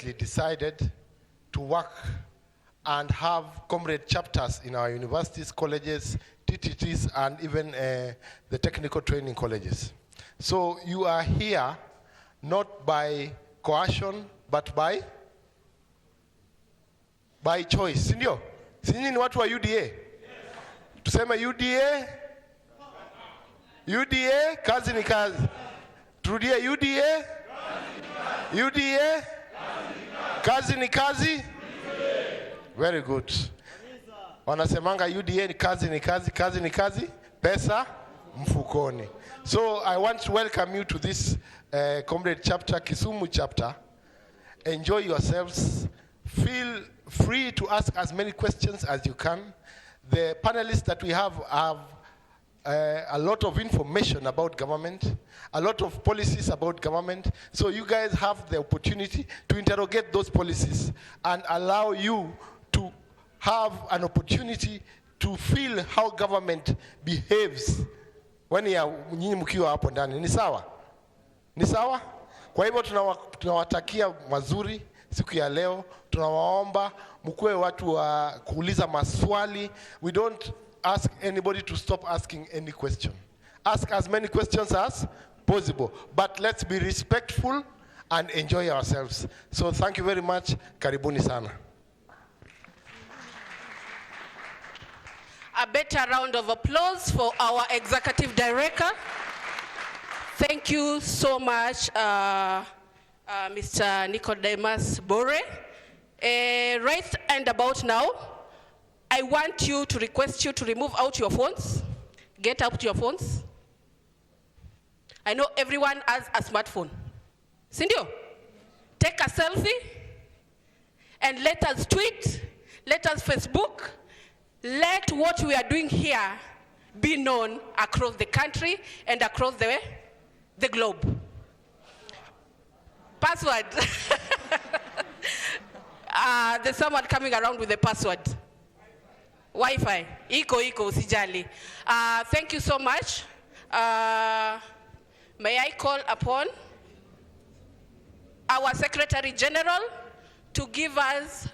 deliberately decided to work and have comrade chapters in our universities, colleges, TTTs, and even the technical training colleges. So you are here not by coercion, but by choice. Sindio? Sinyi ni watu wa UDA? Yes. Tuseme UDA? UDA, kazi ni kazi. Turudie UDA? UDA? Kazi ni kazi? Very good. Wanasemanga UDA ni kazi ni kazi, kazi ni kazi, pesa mfukoni. So I want to welcome you to this comrade chapter, Kisumu chapter. Enjoy yourselves. Feel free to ask as many questions as you can. The panelists that we have a lot of information about government, a lot of policies about government. So you guys have the opportunity to interrogate those policies and allow you to have an opportunity to feel how government behaves when nyinyi mkiwa hapo ndani. Ni sawa? Ni sawa? Kwa hivyo tunawatakia mazuri siku ya leo. Tunawaomba mkuwe watu wa kuuliza maswali. We don't ask anybody to stop asking any question. Ask as many questions as possible, but let's be respectful and enjoy ourselves. So thank you very much. Karibuni sana. A better round of applause for our executive director. Thank you so much, Mr. Nicodemus Bore. Right and about now, I want you to request you to remove out your phones. Get out your phones. I know everyone has a smartphone. Sindio? Take a selfie and let us tweet, let us Facebook, let what we are doing here be known across the country and across the globe. Password. There's someone coming around with the password. Wi-Fi. Iko, usijali. Thank you so much. May I call upon our Secretary General to give us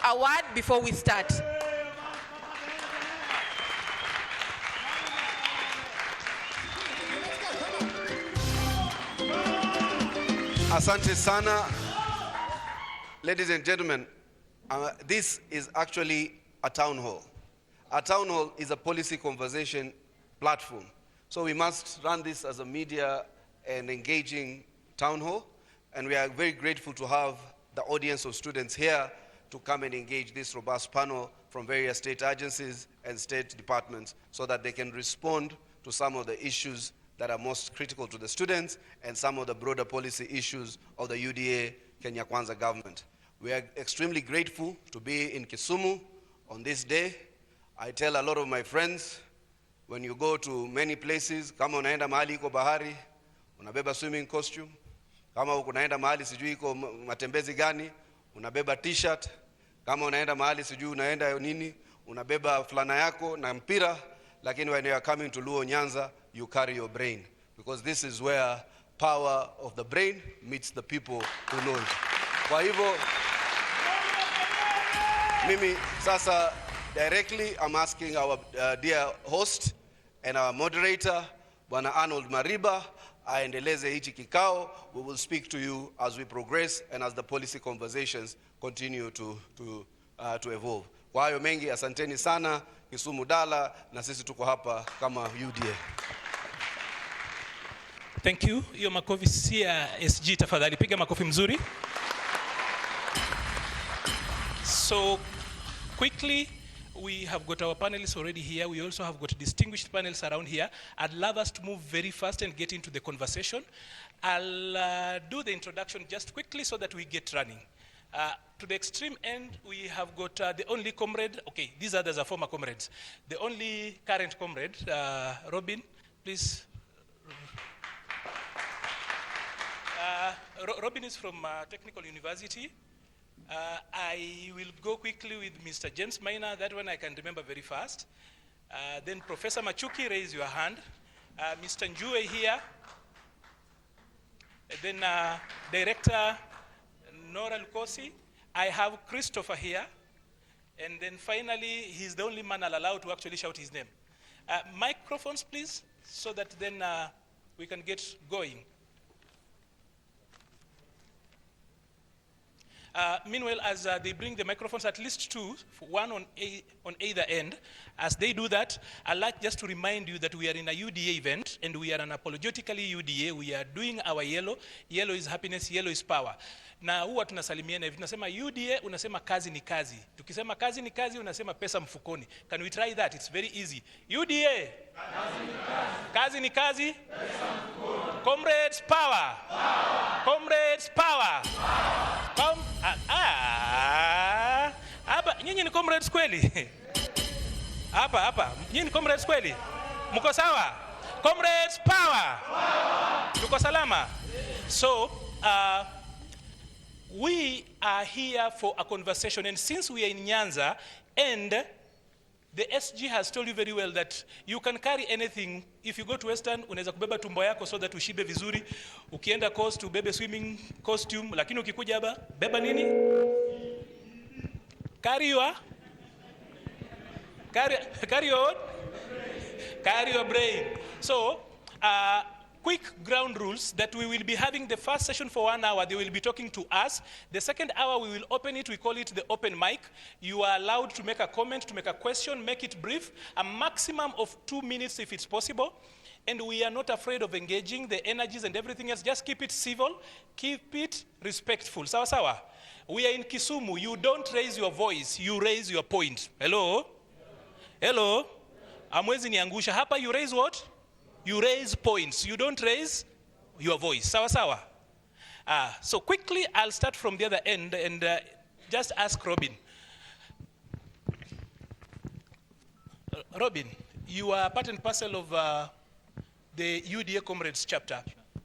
a word before we start. Asante sana. Ladies and gentlemen, this is actually a town hall. A town hall is a policy conversation platform. So we must run this as a media and engaging town hall. And we are very grateful to have the audience of students here to come and engage this robust panel from various state agencies and state departments so that they can respond to some of the issues that are most critical to the students and some of the broader policy issues of the UDA Kenya Kwanza government. We are extremely grateful to be in Kisumu on this day. I tell a lot of my friends, when you go to many places, kama unaenda mahali iko bahari, unabeba swimming costume. Kama unaenda mahali sijui iko matembezi gani, unabeba t-shirt. Kama unaenda mahali sijui unaenda nini, unabeba fulana yako na mpira. Lakini when you are coming to Luo Nyanza, you carry your brain. Because this is where power of the brain meets the people who know it. Kwa hivyo, mimi sasa directly I'm asking our dear host and our moderator, Bwana Arnold Mariba, aendeleze hichi kikao. We will speak to you as we progress and as the policy conversations continue to evolve. Kwa hayo mengi, asanteni sana, Kisumu Dala, na sisi tuko hapa kama UDA. Thank you. Hiyo makofi si ya SG, tafadhali piga makofi mzuri. So quickly, we have got our panelists already here. We also have got distinguished panels around here. I'd love us to move very fast and get into the conversation. I'll do the introduction just quickly so that we get running. To the extreme end, we have got the only comrade. Okay, these others are former comrades. The only current comrade, Robin, please. Robin is from Technical University. I will go quickly with Mr. James Minor. That one I can remember very fast. Then Professor Machuki, raise your hand. Mr. Njue here. Then Director Nora Lukosi. I have Christopher here. And then finally, he's the only man allowed to actually shout his name. Microphones, please, so that then we can get going. Meanwhile, as they bring the microphones, at least two, one on either end, as they do that, I'd like just to remind you that we are in a UDA event, and we are unapologetically UDA. We are doing our yellow. Yellow is happiness, yellow is power. Na huwa tunasalimiana hivi, tunasema UDA, unasema kazi ni kazi. Tukisema kazi ni kazi, unasema pesa mfukoni. Can we try that? It's very easy. UDA, kazi ni kazi, pesa mfukoni. Comrades, power. Comrades, power. Hapa nyinyi ni comrades kweli? Hapa nyinyi ni comrades kweli? Mko sawa? Comrades, power. Tuko salama? So, we are here for a conversation, and since we are in Nyanza, and the SG has told you very well that you can carry anything. If you go to Western, unaweza kubeba tumbo yako so that ushibe vizuri. Ukienda coast, ubebe swimming costume. Lakini ukikuja hapa, beba nini? Carry your brain. So, quick ground rules that we will be having the first session for 1 hour. They will be talking to us. The second hour, we will open it. We call it the open mic. You are allowed to make a comment, to make a question, make it brief, a maximum of 2 minutes if it's possible. And we are not afraid of engaging the energies and everything else. Just keep it civil, keep it respectful. Sawa sawa. We are in Kisumu. You don't raise your voice, you raise your point. Hello? Hello? Amwezi niangusha. Hapa you raise what? You raise points. You don't raise your voice. Sawa sawa. So quickly, I'll start from the other end and just ask Robin. Robin, you are part and parcel of the UDA Comrades chapter.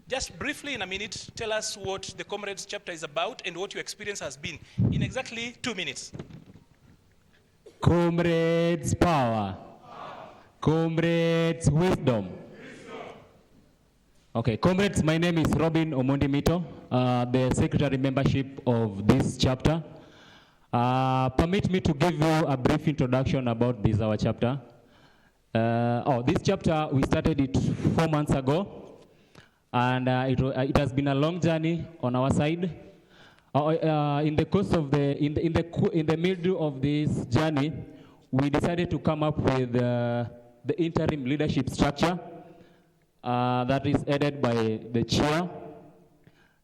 Just briefly in a minute, tell us what the Comrades chapter is about and what your experience has been in exactly 2 minutes. Comrades power. Comrades wisdom. Okay, comrades, my name is Robin Omondi Mito, the secretary membership of this chapter. Permit me to give you a brief introduction about this, our chapter. This chapter, we started it 4 months ago, and it has been a long journey on our side. In the course of in the middle of this journey, we decided to come up with the interim leadership structure. That is headed by the chair.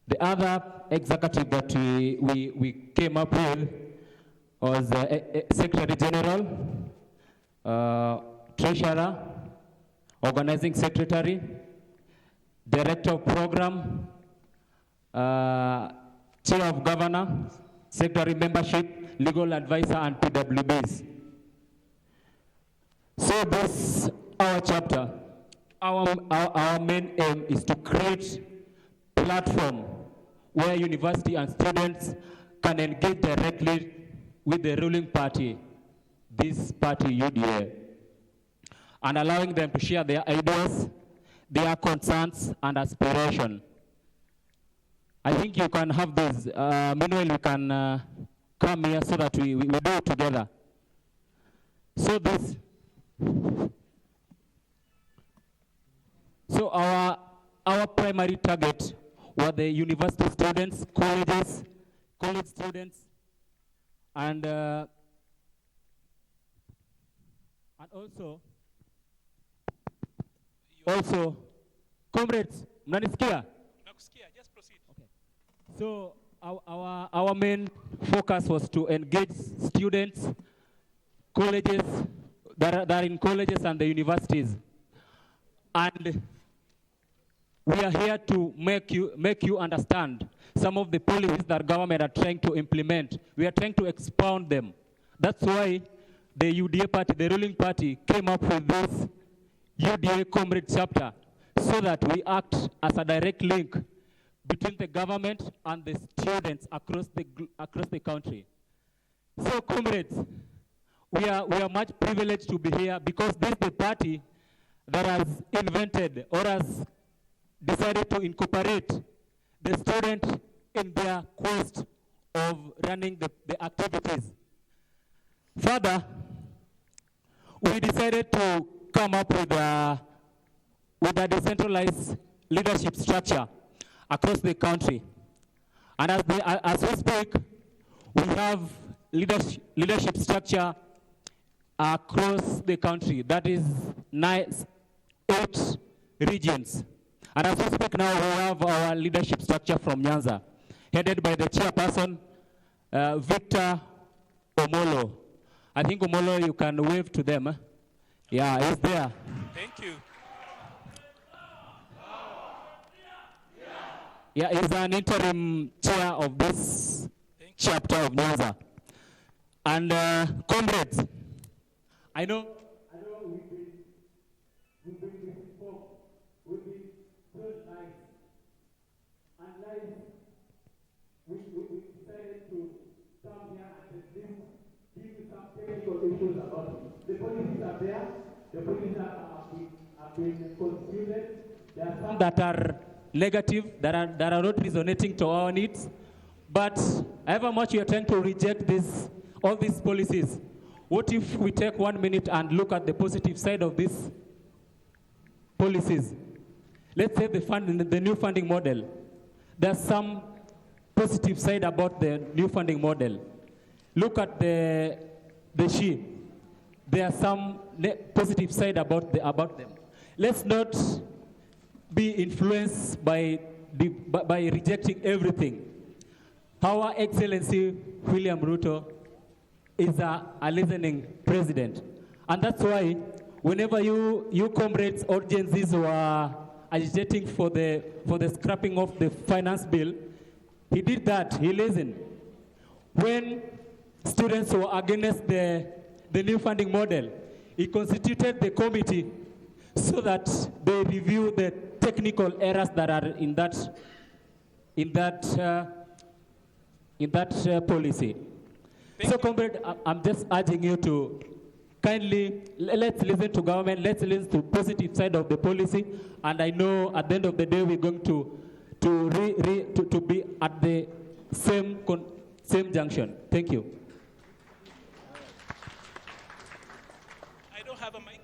The other executive that we came up with was Secretary General, Treasurer, Organizing Secretary, Director of Program, Chair of Governor, Secretary Membership, Legal Advisor, and PWBs. So this, our chapter, our main aim is to create a platform where university and students can engage directly with the ruling party, this party UDA, and allowing them to share their ideas, their concerns, and aspirations. I think you can have this. Meanwhile, we can come here so that we do it together. So this. So our primary target were the university students, colleges, college students, and also comrades. Mnanisikia? Nakusikia, just proceed. Okay. So our main focus was to engage students, colleges that are in colleges and the universities, and we are here to make you understand some of the policies that government are trying to implement. We are trying to expound them. That's why the UDA party, the ruling party, came up with this UDA Comrade chapter, so that we act as a direct link between the government and the students across the country. So, comrades, we are much privileged to be here because this is the party that has invented or has decided to incorporate the student in their quest of running the activities. Further, we decided to come up with a decentralized leadership structure across the country. And as we speak, we have leadership structure across the country. That is 8 regions. And as we speak now, we have our leadership structure from Nyanza, headed by the chairperson, Victor Omolo. I think Omolo, you can wave to them. Yeah, he's there. Thank you. Yeah, he's an interim chair of this chapter of Nyanza. And comrades, I know we've been misinformed, we've been told lies, and lies, we decided to come here and at least give you some technical issues about it. The policies are there, the policies have been constituted. There are some that are negative, that are not resonating to our needs, but however much we are trying to reject all these policies, what if we take 1 minute and look at the positive side of these policies? Let's say the new funding model. There's some positive side about the new funding model. Look at the SHE. There are some positive side about them. Let's not be influenced by rejecting everything. Our Excellency William Ruto is a listening president. And that's why whenever you comrades or Gen Zs were agitating for the scrapping of the finance bill, he did that, he listened. When students were against the new funding model, he constituted the committee so that they review the technical errors that are in that policy. So, comrade, I'm just urging you to kindly let's listen to government. Let's listen to positive side of the policy. And I know at the end of the day we're going to be at the same junction. Thank you. I don't have a mic.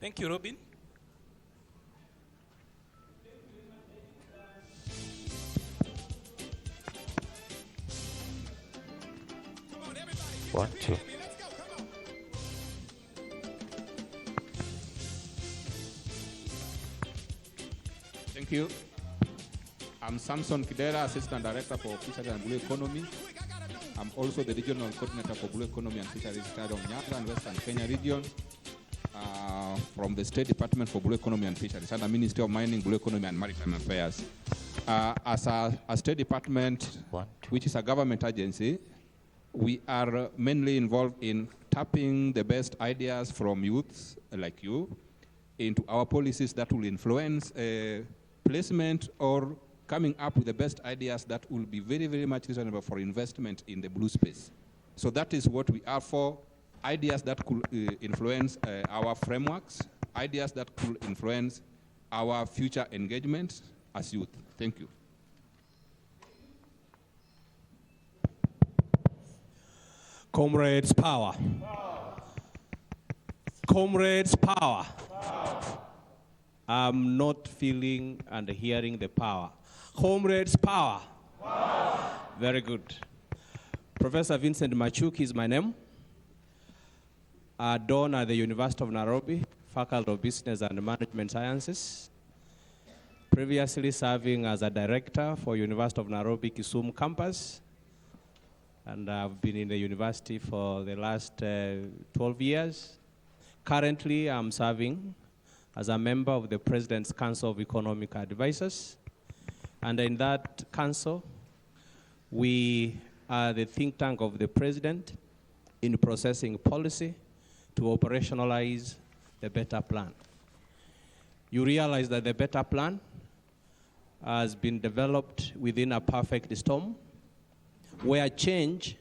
Thank you, Robin. One, two. Thank you. I'm Samson Kidera, Assistant Director for Fisheries and Blue Economy. I'm also the Regional Coordinator for Blue Economy and Fisheries of Nyanza and Western Kenya region from the State Department for Blue Economy and Fisheries and the Ministry of Mining, Blue Economy and Maritime Affairs. As a State Department, which is a government agency, we are mainly involved in tapping the best ideas from youths like you into our policies that will influence placement or coming up with the best ideas that will be very, very much reasonable for investment in the blue space. So that is what we are for, ideas that could influence our frameworks, ideas that could influence our future engagement as youth. Thank you. Comrades, power. Comrades, power. I'm not feeling and hearing the power. Comrades, power. Very good. Professor Vincent Machuki is my name. Don at the University of Nairobi, Faculty of Business and Management Sciences. Previously serving as a director for University of Nairobi Kisumu campus. And I've been in the university for the last 12 years. Currently, I'm serving as a member of the President's Council of Economic Advisors. And in that council, we are the think tank of the President in processing policy to operationalize the better plan. you realize that the better plan has been developed within a perfect storm, where change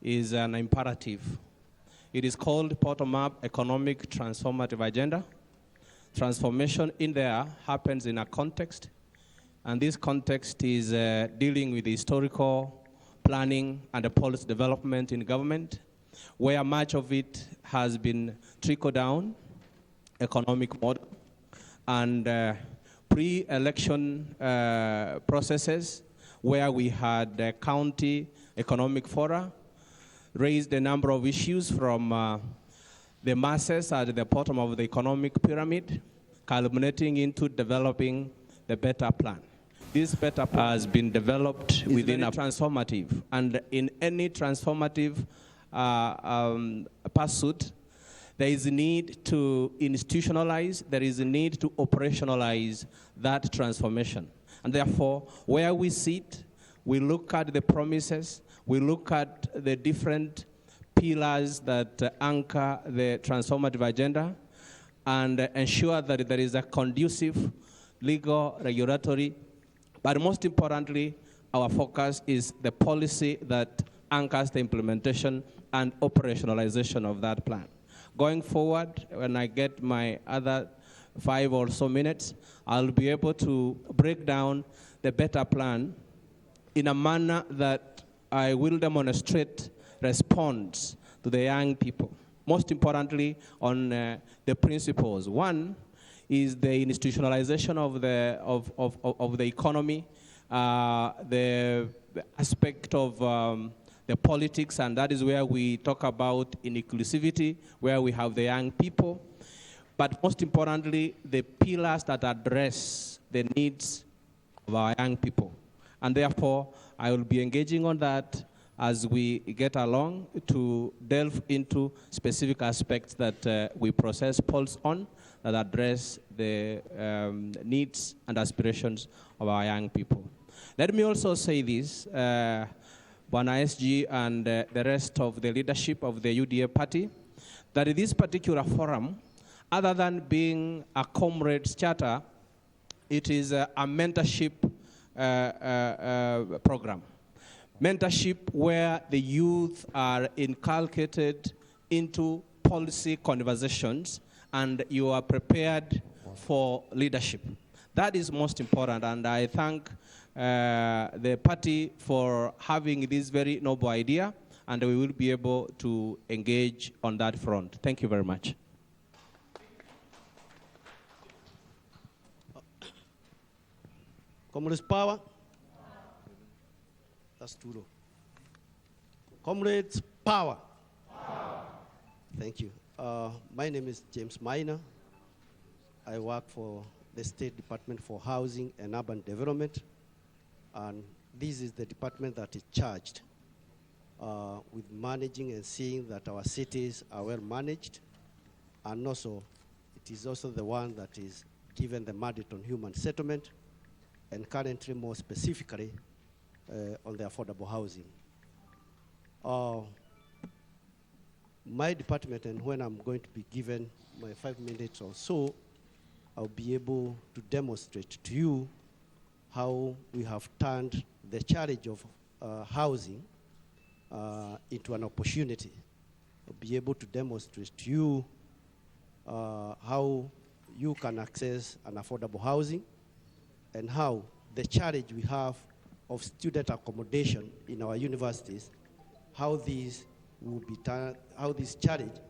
is an imperative. It is called bottom-up economic transformative agenda. Transformation in there happens in a context, and this context is dealing with the historical planning and the policy development in government, where much of it has been trickle-down economic model and pre-election processes, where we had county economic fora, raised a number of issues from the masses at the bottom of the economic pyramid, culminating into developing the better plan. This better plan has been developed within a transformative, and in any transformative pursuit, there is a need to institutionalize, there is a need to operationalize that transformation. And therefore, where we sit, we look at the promises, we look at the different pillars that anchor the transformative agenda, and ensure that there is a conducive legal, regulatory, but most importantly, our focus is the policy that anchors the implementation and operationalization of that plan. Going forward, when I get my other 5 or so minutes, I'll be able to break down the better plan in a manner that I will demonstrate response to the young people. Most importantly, on the principles. One is the institutionalization of the economy, the aspect of the politics, and that is where we talk about inclusivity, where we have the young people. But most importantly, the pillars that address the needs of our young people. And therefore, I will be engaging on that as we get along to delve into specific aspects that we process polls on that address the needs and aspirations of our young people. Let me also say this, Bwana SG and the rest of the leadership of the UDA party, that in this particular forum, other than being a comrades charter, it is a mentorship program. Mentorship where the youth are inculcated into policy conversations and you are prepared for leadership. That is most important, and I thank the party for having this very noble idea, and we will be able to engage on that front. Thank you very much. Comrades power. That's too low. Comrades power. Thank you. My name is James Minor. I work for the State Department for Housing and Urban Development, and this is the department that is charged with managing and seeing that our cities are well managed, and also it is also the one that is given the mandate on human settlement, and currently more specifically on the affordable housing. My department, and when I'm going to be given my 5 minutes or so, I'll be able to demonstrate to you how we have turned the challenge of housing into an opportunity. I'll be able to demonstrate to you how you can access an affordable housing, and how the challenge we have of student accommodation in our universities, how this challenge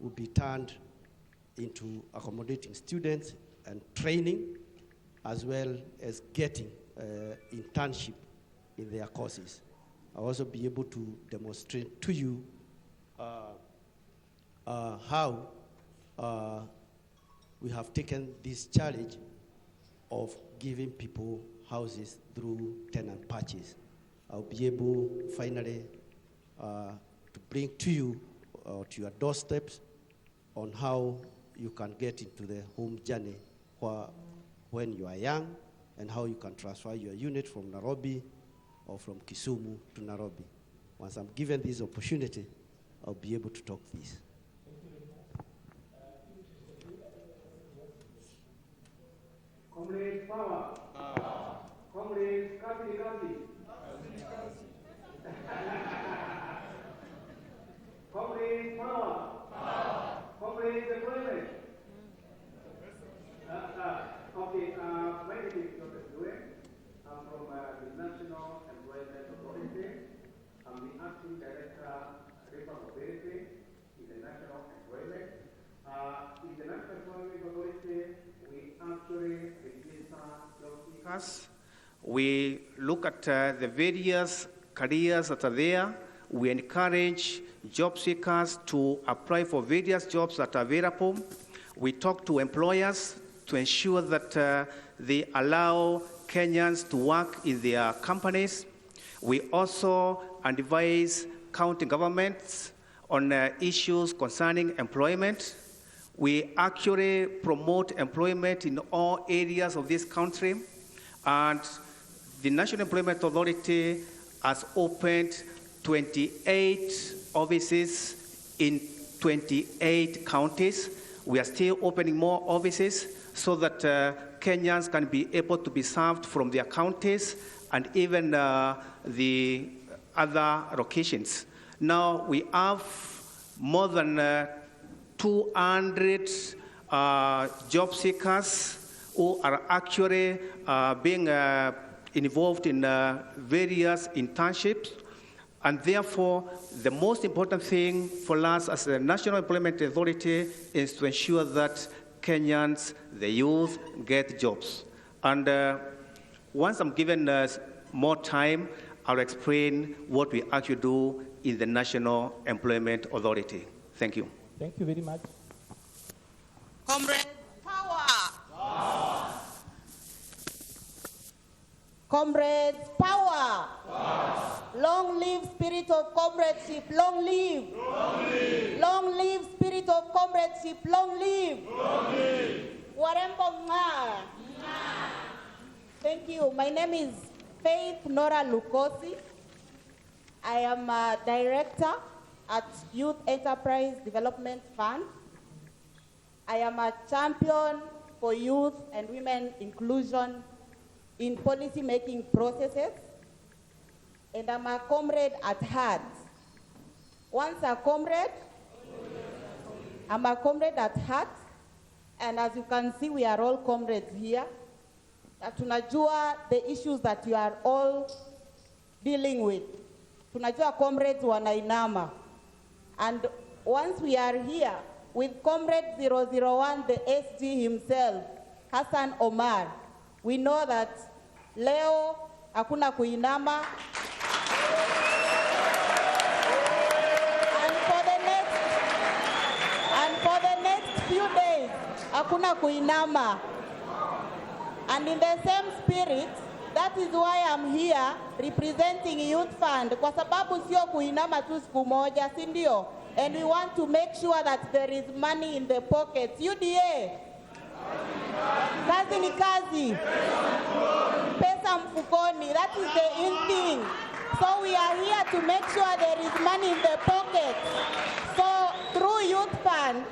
will be turned into accommodating students and training, as well as getting internship in their courses. I'll also be able to demonstrate to you how we have taken this challenge of giving people houses through tenant purchase. I'll be able finally to bring to you, to your doorsteps, on how you can get into the home journey when you are young, and how you can transfer your unit from Nairobi or from Kisumu to Nairobi. Once I'm given this opportunity, I'll be able to talk this. power. Comrades, kazi ni kazi. Comrades, power. Comrades, employment. Okay, my name is Dr. Due. I'm from the National Employment Authority. I'm the acting director, Labor Mobility in the National Employment. In the National Employment Authority, we actually register job seekers. We look at the various careers that are there. We encourage job seekers to apply for various jobs that are available. We talk to employers to ensure that they allow Kenyans to work in their companies. We also advise county governments on issues concerning employment. We actually promote employment in all areas of this country, and the National Employment Authority has opened 28 offices in 28 counties. We are still opening more offices so that Kenyans can be able to be served from their counties and even the other locations. Now we have more than 200 job seekers who are actually being involved in various internships. And therefore, the most important thing for us as the National Employment Authority is to ensure that Kenyans, the youth, get jobs. And once I'm given more time, I'll explain what we actually do in the National Employment Authority. Thank you. Thank you very much. Comrades, power! Comrades, power! Long live spirit of comradeship, long live! Long live spirit of comradeship, long live! Warembo nga! Thank you. My name is Faith Nora Lukosi. I am a director at Youth Enterprise Development Fund. I am a champion for youth and women inclusion in policy-making processes, and I'm a comrade at heart. Once a comrade, I'm a comrade at heart, and as you can see, we are all comrades here. Tunajua the issues that you are all dealing with. Tunajua comrades wanainama. And once we are here with Comrade 001, the SG himself, Hassan Omar, we know that leo hakuna kuinama. And for the next few days, hakuna kuinama. And in the same spirit, that is why I'm here representing Youth Fund, kwa sababu sio kuinama tu siku moja, si ndio? And we want to make sure that there is money in the pockets. UDA, kazi ni kazi, pesa mfukoni, that is the in thing. So we are here to make sure there is money in the pocket. So through Youth Fund,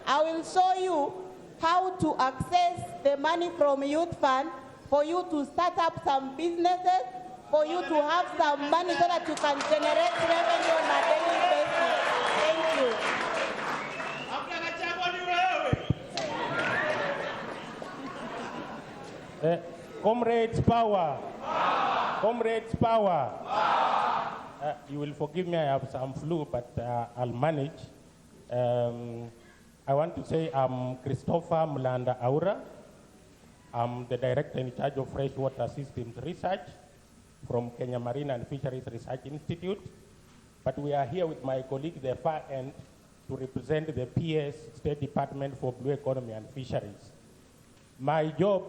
I will show you how to access the money from Youth Fund for you to start up some businesses, for you to have some money so that you can generate revenue on a daily basis. Thank you. Comrades, power. Comrades, power. You will forgive me, I have some flu, but I'll manage. I want to say I'm Christopher Mulanda Aura. I'm the director in charge of freshwater systems research from Kenya Marine and Fisheries Research Institute. But we are here with my colleague, the far end, to represent the PS, State Department for Blue Economy and Fisheries. My job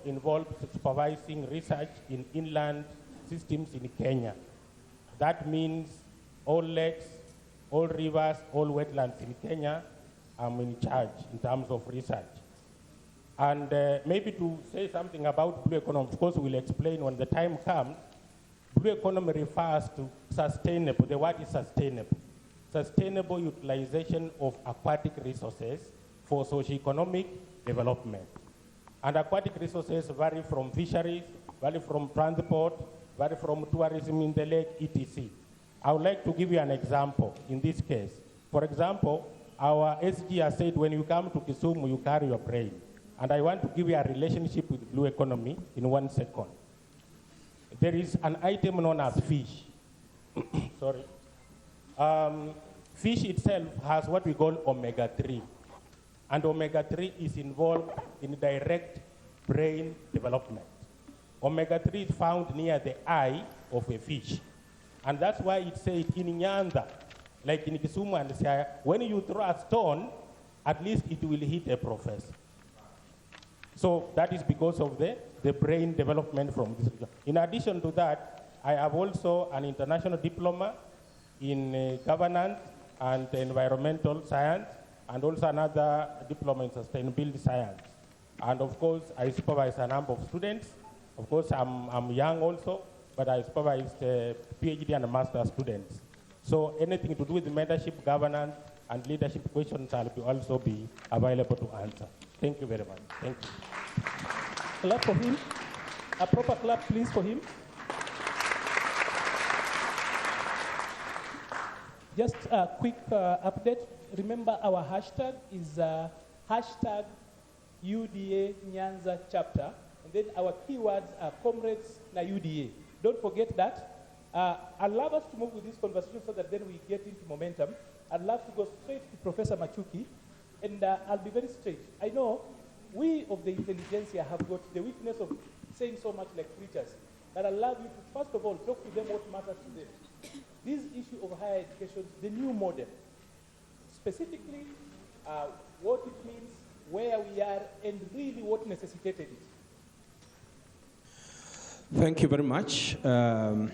involves supervising research in inland systems in Kenya. That means all lakes, all rivers, all wetlands in Kenya, I'm in charge in terms of research. And maybe to say something about blue economy, of course we'll explain when the time comes. Blue economy refers to sustainable, the word is sustainable. Sustainable utilization of aquatic resources for socio-economic development. And aquatic resources vary from fisheries, vary from transport, vary from tourism in the lake, etc. I would like to give you an example in this case. For example, our SG has said when you come to Kisumu, you carry your brain. And I want to give you a relationship with blue economy in 1 second. There is an item known as fish. Sorry. Fish itself has what we call omega-3. And omega-3 is involved in direct brain development. Omega-3 is found near the eye of a fish. And that's why it says in Nyanza, like in Kisumu and Siaya, when you throw a stone, at least it will hit a professor. So that is because of the brain development from this region. In addition to that, I have also an international diploma in governance and environmental science, and also another diploma in sustainability science. And of course, I supervise a number of students. Of course, I'm young also, but I supervised PhD and master students. So anything to do with mentorship, governance, and leadership questions I'll also be available to answer. Thank you very much. Thank you. Clap for him. A proper clap, please, for him. Just a quick update. Remember, our hashtag is hashtag UDA Nyanza chapter. And then our keywords are comrades na UDA. Don't forget that. I'd love us to move with this conversation so that then we get into momentum. I'd love to go straight to Professor Machuki. And I'll be very straight. I know we of the intelligentsia have got the weakness of saying so much like preachers. But I'd love you to, first of all, talk to them what matters to them. This issue of higher education, the new model, specifically what it means, where we are, and really what necessitated it. Thank you very much. I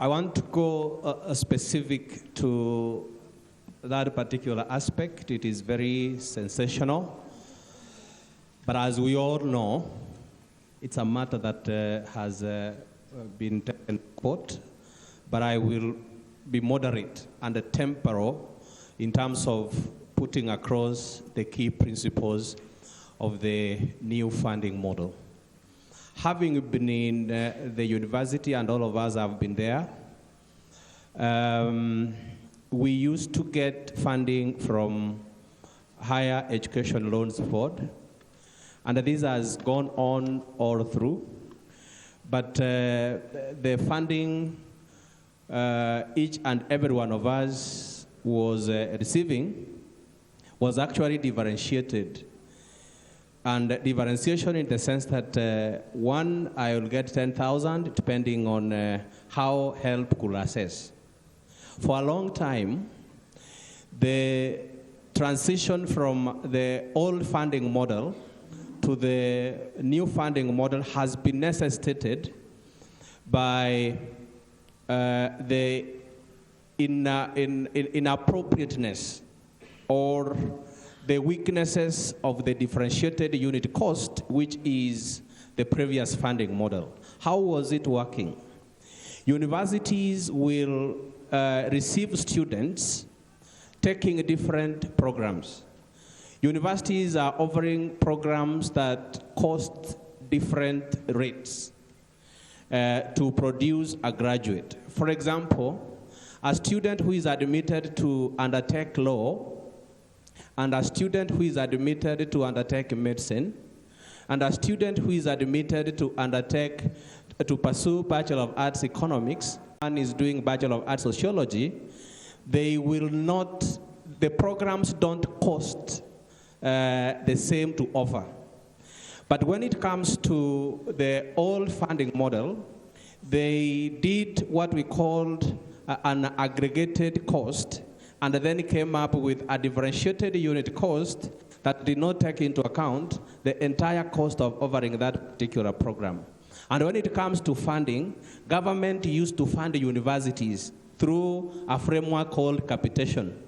want to go specific to that particular aspect. It is very sensational. But as we all know, it's a matter that has been taken to court. But I will be moderate and temporal in terms of putting across the key principles of the new funding model. Having been in the university, and all of us have been there, we used to get funding from Higher Education Loans Board, and this has gone on all through. But the funding each and every one of us was receiving was actually differentiated. And differentiation in the sense that one, I will get 10,000 depending on how help could assess. For a long time, the transition from the old funding model to the new funding model has been necessitated by the inappropriateness or the weaknesses of the differentiated unit cost, which is the previous funding model. How was it working? Universities will receive students taking different programs. Universities are offering programs that cost different rates to produce a graduate. For example, a student who is admitted to undertake law, and a student who is admitted to undertake medicine, and a student who is admitted to pursue Bachelor of Arts Economics, and is doing Bachelor of Arts Sociology, they will not, the programs don't cost the same to offer. But when it comes to the old funding model, they did what we called an aggregated cost, and then came up with a differentiated unit cost that did not take into account the entire cost of offering that particular program. And when it comes to funding, government used to fund universities through a framework called capitation.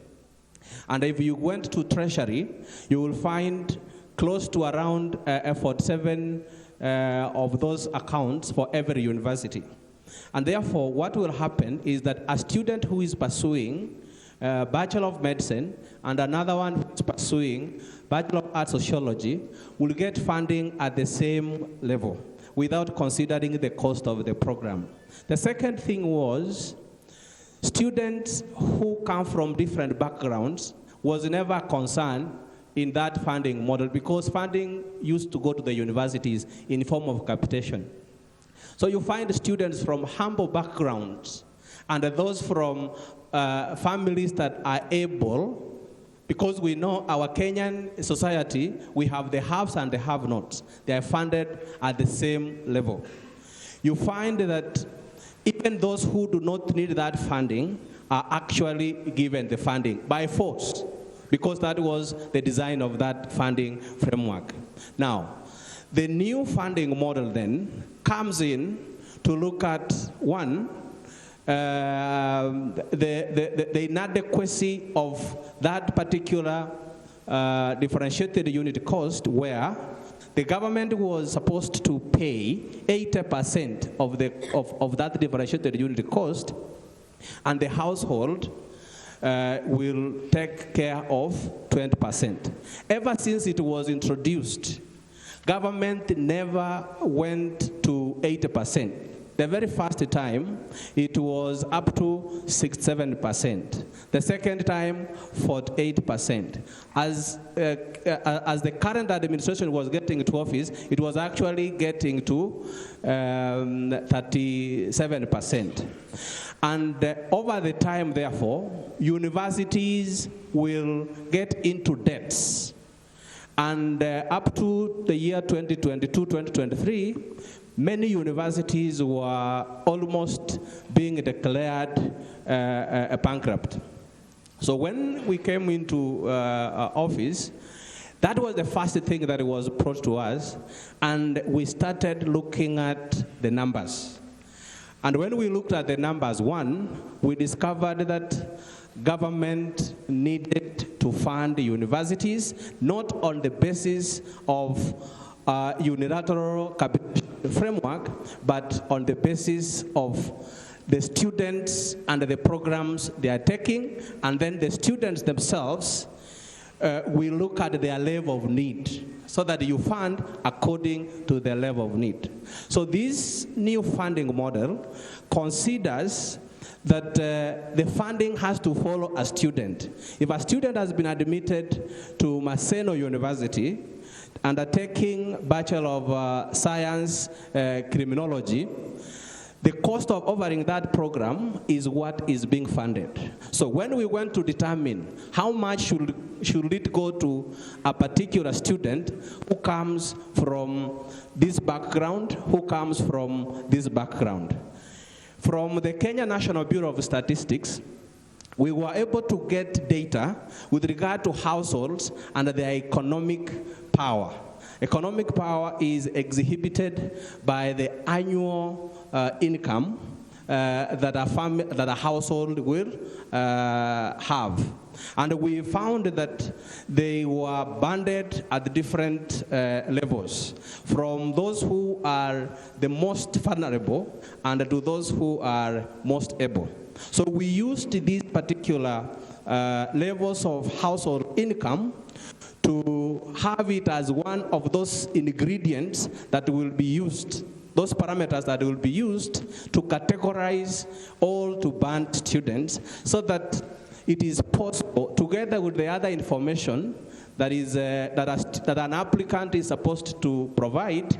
And if you went to Treasury, you will find close to around 47 of those accounts for every university. And therefore, what will happen is that a student who is pursuing Bachelor of Medicine, and another one who is pursuing Bachelor of Arts Sociology will get funding at the same level without considering the cost of the program. The second thing was students who come from different backgrounds was never a concern in that funding model because funding used to go to the universities in form of capitation. So you find students from humble backgrounds and those from families that are able, because we know our Kenyan society, we have the haves and the have-nots. They are funded at the same level. You find that even those who do not need that funding are actually given the funding by force, because that was the design of that funding framework. Now, the new funding model then comes in to look at, one, the inadequacy of that particular differentiated unit cost, where the government was supposed to pay 80% of that differentiated unit cost, and the household will take care of 20%. Ever since it was introduced, government never went to 80%. The very first time, it was up to 67%. The second time, 48%. As the current administration was getting to office, it was actually getting to 37%. And over the time, therefore, universities will get into debts. And up to the year 2022-2023, many universities were almost being declared bankrupt. So when we came into office, that was the first thing that was brought to us, and we started looking at the numbers. And when we looked at the numbers, one, we discovered that government needed to fund the universities, not on the basis of unilateral framework, but on the basis of the students and the programs they are taking, and then the students themselves will look at their level of need, so that you fund according to their level of need. So this new funding model considers that the funding has to follow a student. If a student has been admitted to Maseno University, undertaking Bachelor of Science Criminology, the cost of offering that program is what is being funded. So when we went to determine how much should it go to a particular student who comes from this background, who comes from this background, from the Kenya National Bureau of Statistics, we were able to get data with regard to households and their economic power. Economic power is exhibited by the annual income that a household will have. And we found that they were banded at different levels, from those who are the most vulnerable and to those who are most able. So we used these particular levels of household income to have it as one of those ingredients that will be used, those parameters that will be used to categorize all to band students, so that it is possible, together with the other information that an applicant is supposed to provide,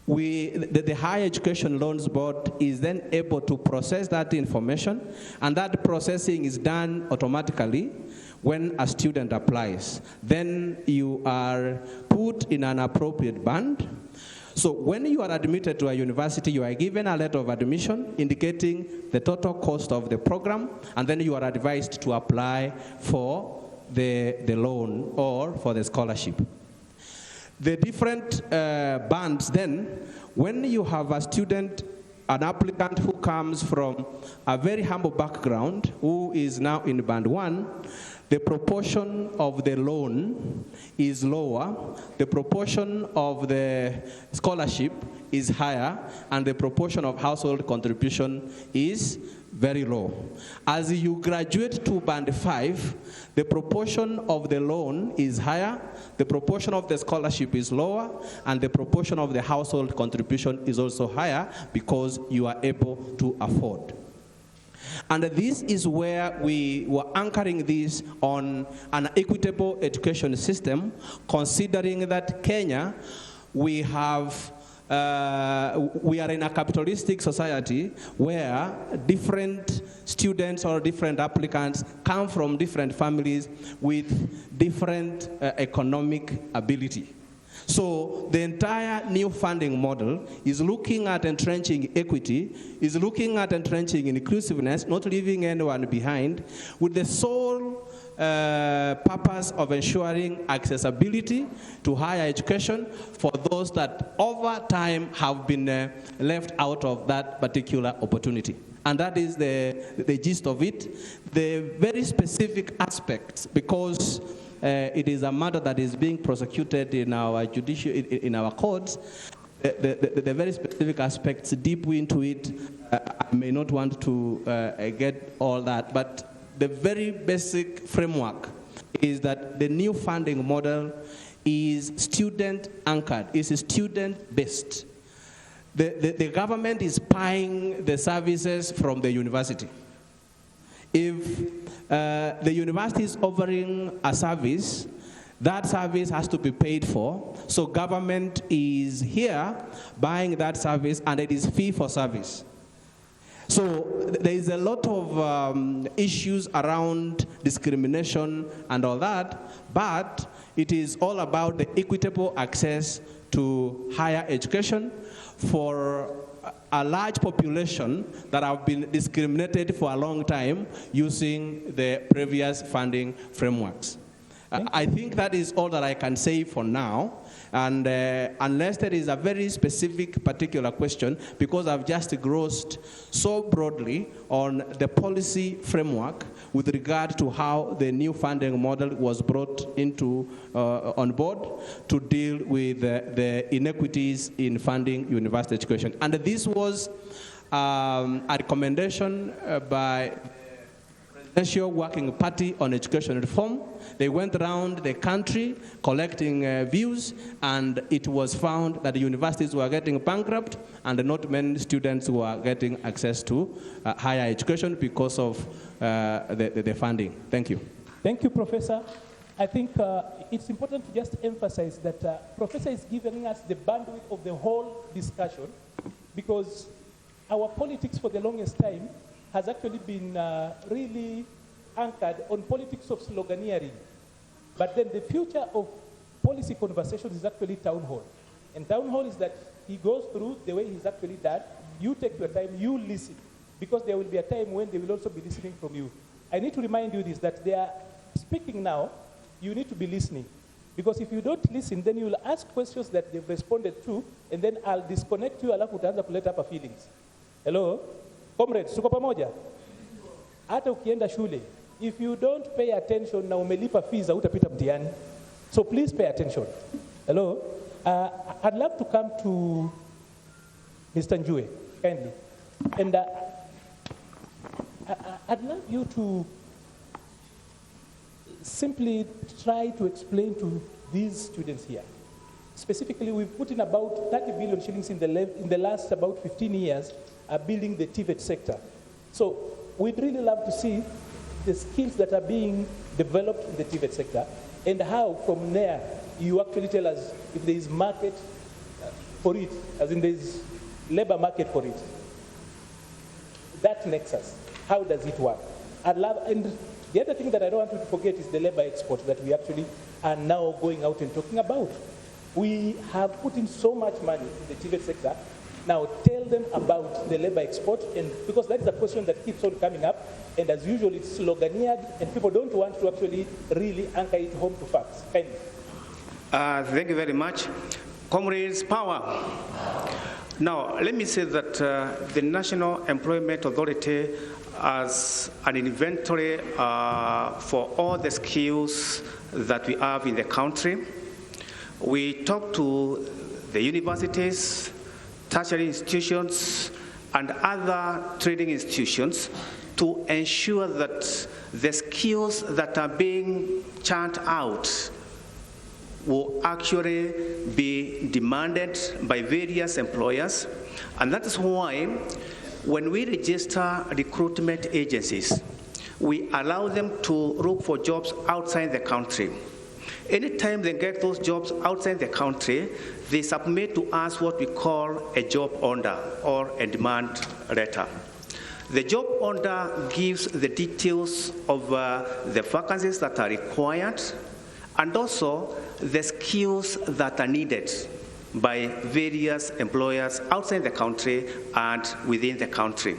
the Higher Education Loans Board is then able to process that information, and that processing is done automatically when a student applies. Then you are put in an appropriate band. So when you are admitted to a university, you are given a letter of admission indicating the total cost of the program, and then you are advised to apply for the loan or for the scholarship. The different bands then, when you have a student, an applicant who comes from a very humble background, who is now in band 1, the proportion of the loan is lower, the proportion of the scholarship is higher, and the proportion of household contribution is very low. As you graduate to band 5, the proportion of the loan is higher, the proportion of the scholarship is lower, and the proportion of the household contribution is also higher because you are able to afford. And this is where we were anchoring this on an equitable education system, considering that Kenya, we are in a capitalistic society where different students or different applicants come from different families with different economic ability. So the entire new funding model is looking at entrenching equity, is looking at entrenching inclusiveness, not leaving anyone behind, with the sole purpose of ensuring accessibility to higher education for those that over time have been left out of that particular opportunity. And that is the gist of it. The very specific aspects, because it is a matter that is being prosecuted in our in our courts. The very specific aspects, deep into it, I may not want to get all that, but the very basic framework is that the new funding model is student-anchored, is student-based. The government is buying the services from the university. If the university is offering a service, that service has to be paid for. So government is here buying that service, and it is fee for service. So there is a lot of issues around discrimination and all that, but it is all about the equitable access to higher education for a large population that have been discriminated for a long time using the previous funding frameworks. I think that is all that I can say for now. And unless there is a very specific particular question, because I've just grossed so broadly on the policy framework with regard to how the new funding model was brought into on board to deal with the inequities in funding university education. And this was a recommendation by the Presidential Working Party on Education Reform. They went around the country collecting views, and it was found that the universities were getting bankrupt and not many students were getting access to higher education because of the funding. Thank you. Thank you, Professor. I think it's important to just emphasize that Professor is giving us the bandwidth of the whole discussion, because our politics for the longest time has actually been really anchored on politics of sloganeering. But then the future of policy conversations is actually town hall. And town hall is that he goes through the way he's actually done. You take your time, you listen, because there will be a time when they will also be listening from you. I need to remind you this, that they are speaking now, you need to be listening. Because if you don't listen, then you will ask questions that they've responded to, and then I'll disconnect you, alafu utaanza kuleta hapa feelings. Hello? Comrades, tuko pamoja? Hata ukienda shule, if you don't pay attention na umelipa fees, utapita mtihani. So please pay attention. Hello? I'd love to come to Mr. Njue, kindly. And I'd love you to simply try to explain to these students here. Specifically, we've put in about 30 billion shillings in the last about 15 years building the TVET sector. So we'd really love to see the skills that are being developed in the TVET sector, and how from there you actually tell us if there is market for it, as in there is labor market for it. That nexus, how does it work? I'd love, and the other thing that I don't want you to forget is the labor export that we actually are now going out and talking about. We have put in so much money in the TVET sector. Now tell them about the labor export, and because that is a question that keeps on coming up, and as usual it's sloganeered, and people don't want to actually really anchor it home to facts. Kindly. Thank you very much. Comrades, power. Now, let me say that the National Employment Authority as an inventory for all the skills that we have in the country. We talked to the universities, tertiary institutions, and other training institutions to ensure that the skills that are being churned out will actually be demanded by various employers. And that is why when we register recruitment agencies, we allow them to look for jobs outside the country. Anytime they get those jobs outside the country, they submit to us what we call a job order or a demand letter. The job order gives the details of the vacancies that are required and also the skills that are needed by various employers outside the country and within the country.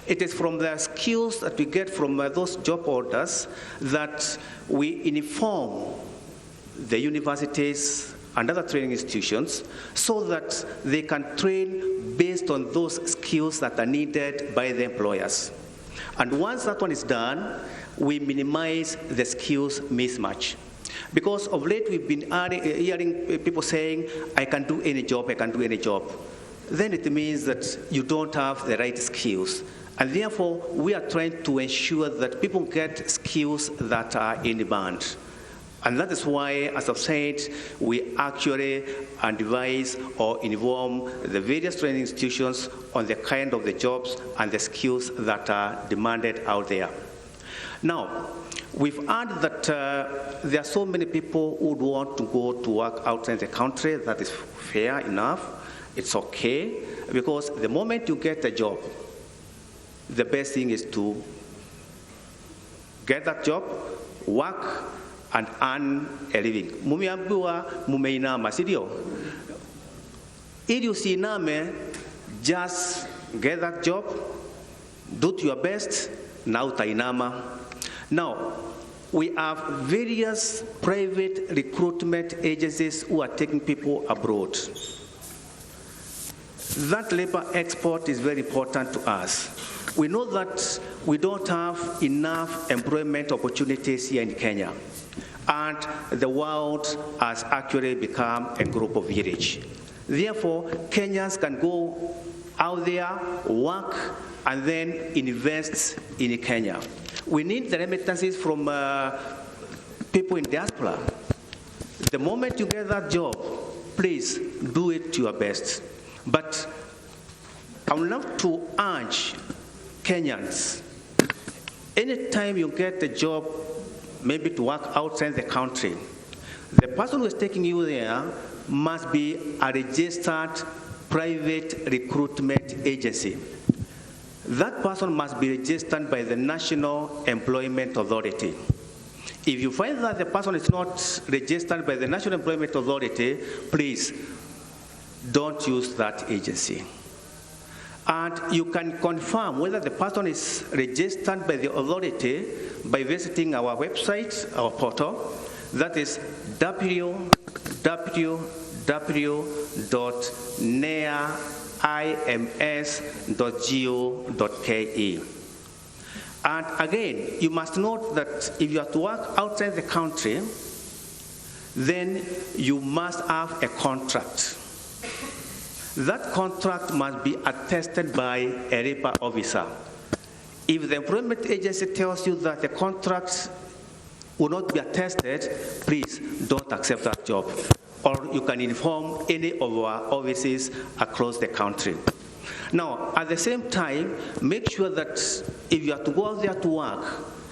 It is from the skills that we get from those job orders that we inform the universities and other training institutions so that they can train based on those skills that are needed by the employers. And once that one is done, we minimize the skills mismatch. Because of late we've been hearing people saying, I can do any job, I can do any job. Then it means that you don't have the right skills. And therefore, we are trying to ensure that people get skills that are in demand. And that is why, as I've said, we actually advise or inform the various training institutions on the kind of the jobs and the skills that are demanded out there. Now, we've heard that there are so many people who would want to go to work outside the country. That is fair enough. It's okay, because the moment you get a job, the best thing is to get that job, work, and earn a living. Mumeambiwa mumeinama, sidio? Ili usiiname, just get that job, do your best, na utainama. Now, we have various private recruitment agencies who are taking people abroad. That labor export is very important to us. We know that we don't have enough employment opportunities here in Kenya. And the world has actually become a global village. Therefore, Kenyans can go out there, work, and then invest in Kenya. We need the remittances from people in diaspora. The moment you get that job, please do it to your best. But I would love to urge Kenyans, anytime you get a job, maybe to work outside the country, the person who is taking you there must be a registered private recruitment agency. That person must be registered by the National Employment Authority. If you find that the person is not registered by the National Employment Authority, please don't use that agency. And you can confirm whether the person is registered by the authority by visiting our website, our portal. That is www.naims.go.ke. And again, you must note that if you are to work outside the country, then you must have a contract. That contract must be attested by a labor officer. If the employment agency tells you that the contract will not be attested, please don't accept that job. Or you can inform any of our offices across the country. Now, at the same time, make sure that if you are to go out there to work,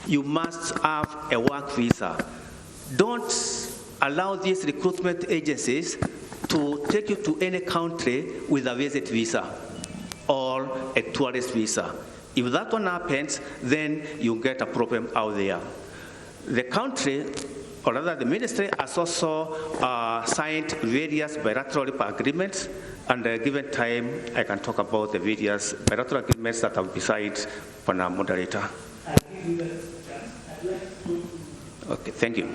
you must have a work visa. Don't allow these recruitment agencies to take you to any country with a visit visa or a tourist visa. If that one happens, then you get a problem out there. The country, or rather the ministry, has also signed various bilateral agreements, and given time, I can talk about the various bilateral agreements that have been signed for our moderator. Okay, thank you.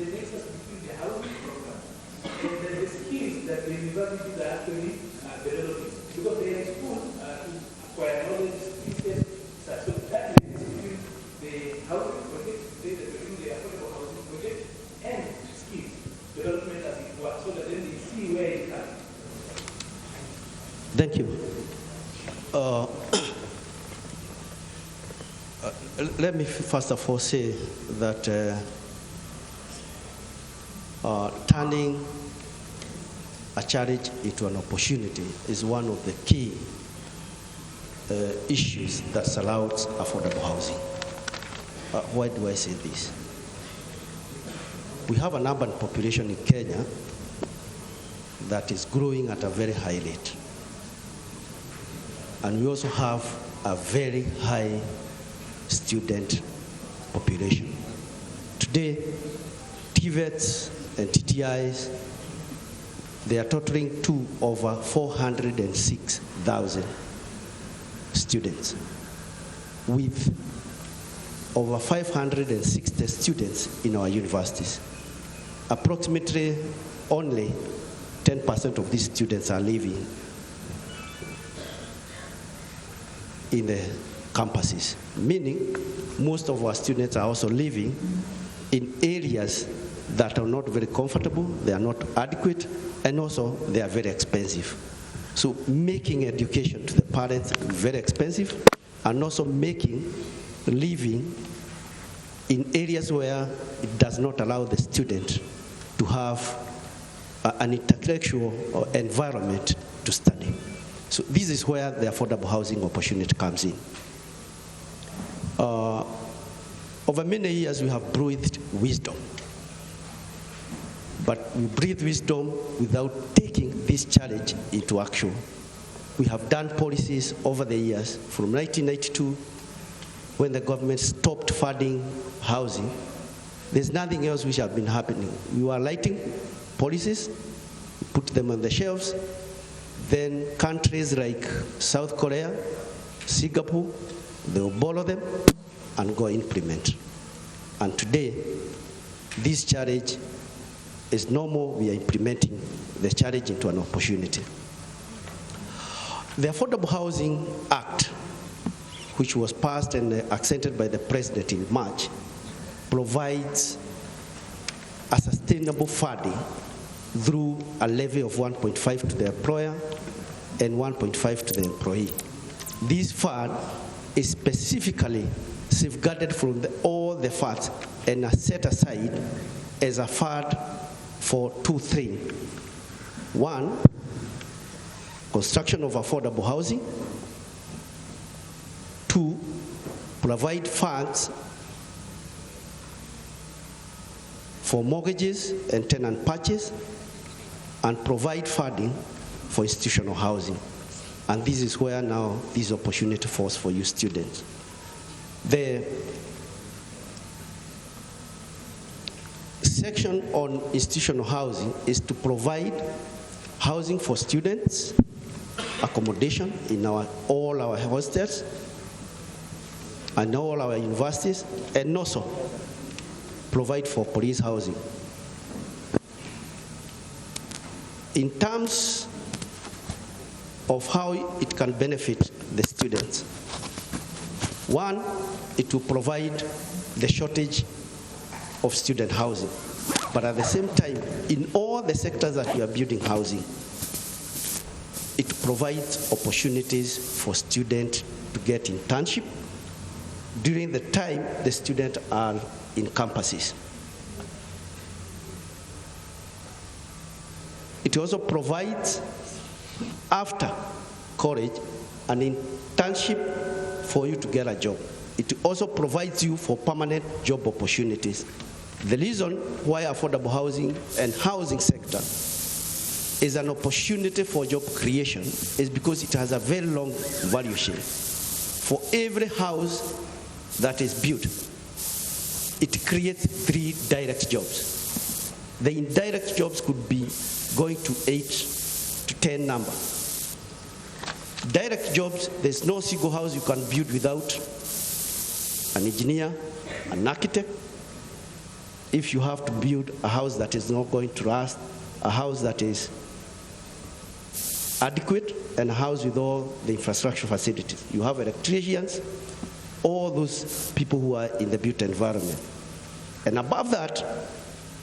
the nexus between the housing program and the skills that the universities are actually developing. Because they are school to acquire knowledge, skills, so that is between the housing project, between the affordable housing project and skills development as it were, so that then they see where it comes. Thank you. Let me first of all say that turning a challenge into an opportunity is one of the key issues that surrounds affordable housing. Why do I say this? We have an urban population in Kenya that is growing at a very high rate. And we also have a very high student population. Today, TVETs and TTIs, they are totaling to over 406,000 students, with over 560 students in our universities. Approximately only 10% of these students are living in the campuses, meaning most of our students are also living in areas that are not very comfortable, they are not adequate, and also they are very expensive. So making education to the parents very expensive, and also making living in areas where it does not allow the student to have an intellectual environment to study. So this is where the affordable housing opportunity comes in. Over many years, we have breathed wisdom. But we breathe wisdom without taking this challenge into action. We have done policies over the years, from 1992, when the government stopped funding housing. There's nothing else which has been happening. We were writing policies, put them on the shelves, then countries like South Korea, Singapore, they will borrow them and go implement. And today, this challenge is no more we are implementing the challenge into an opportunity. The Affordable Housing Act, which was passed and accented by the President in March, provides a sustainable funding through a levy of 1.5 to the employer and 1.5 to the employee. This fund is specifically safeguarded from all the funds and are set aside as a fund for two things. One, construction of affordable housing. Two, provide funds for mortgages and tenant purchase, and provide funding for institutional housing. And this is where now this opportunity falls for you students. The section on institutional housing is to provide housing for students, accommodation in all our hostels and all our universities, and also provide for police housing. In terms of how it can benefit the students, one, it will provide the shortage of student housing. But at the same time, in all the sectors that we are building housing, it provides opportunities for students to get internship during the time the students are in campuses. It also provides, after college, an internship for you to get a job. It also provides you for permanent job opportunities. The reason why affordable housing and housing sector is an opportunity for job creation is because it has a very long value chain. For every house that is built, it creates 3 direct jobs. The indirect jobs could be going to 8 to 10 number. Direct jobs, there's no single house you can build without an engineer, an architect, if you have to build a house that is not going to rust, a house that is adequate, and a house with all the infrastructure facilities. You have electricians, all those people who are in the built environment. And above that,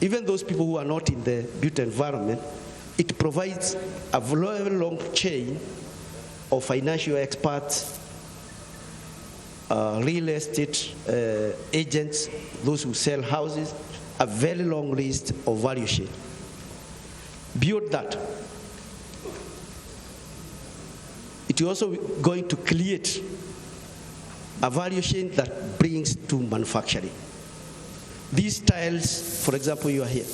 even those people who are not in the built environment, it provides a very long chain of financial experts, real estate agents, those who sell houses, a very long list of value chain. Beyond that, it is also going to create a value chain that brings to manufacturing. These tiles, for example, you are here,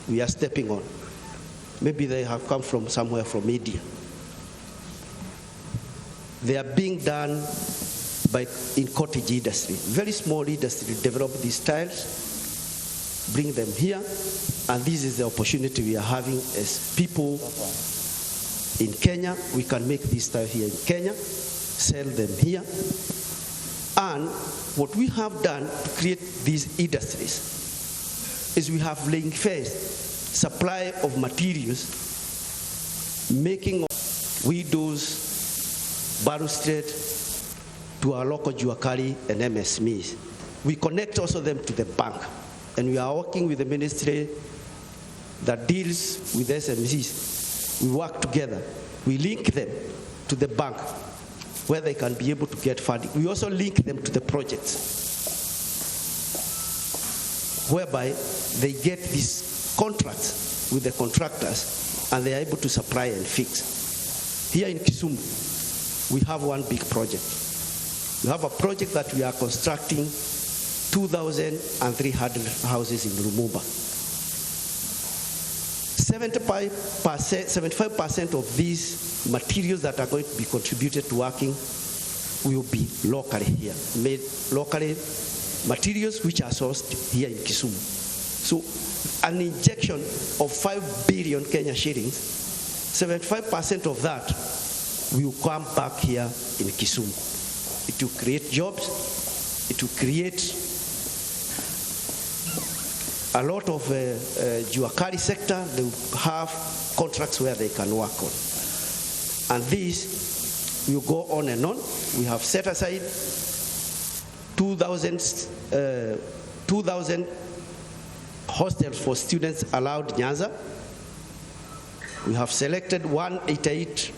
we are stepping on. Maybe they have come from somewhere from India. They are being done in cottage industry. Very small industry develop these tiles, bring them here, and this is the opportunity we are having as people in Kenya. We can make this tile here in Kenya, sell them here, and what we have done to create these industries is we have ring-fenced supply of materials, making windows, balustrade to our local Juakali and MSMEs. We connect also them to the bank, and we are working with the ministry that deals with SMEs. We work together. We link them to the bank where they can be able to get funding. We also link them to the projects whereby they get these contracts with the contractors and they are able to supply and fix. Here in Kisumu, we have one big project. We have a project that we are constructing 2,300 houses in Lumumba. 75% of these materials that are going to be contributed to working will be locally here, made locally, materials which are sourced here in Kisumu. So an injection of 5 billion Kenya shillings, 75% of that will come back here in Kisumu. It will create jobs, it will create a lot of Juakali sector. They will have contracts where they can work on. And this will go on and on. We have set aside 2,000 hostels for students allowed Nyanza. We have selected 188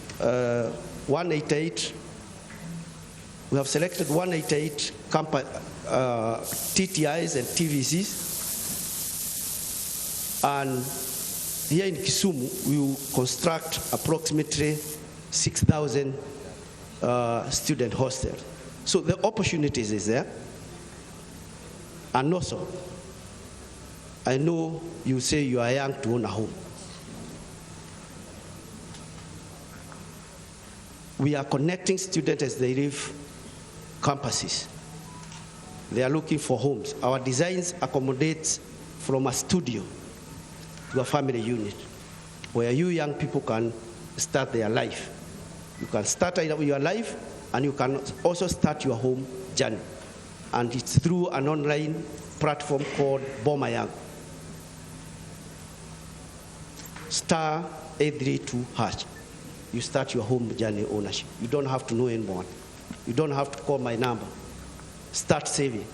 TTIs and TVCs. And here in Kisumu, we will construct approximately 6,000 student hostels. So the opportunities is there. And also, I know you say you are young to own a home. We are connecting students as they leave campuses. They are looking for homes. Our designs accommodate from a studio to a family unit, where you young people can start their life. You can start your life, and you can also start your home journey. And it's through an online platform called Boma Young. Star 832#. You start your home journey ownership. You don't have to know anyone. You don't have to call my number. Start saving.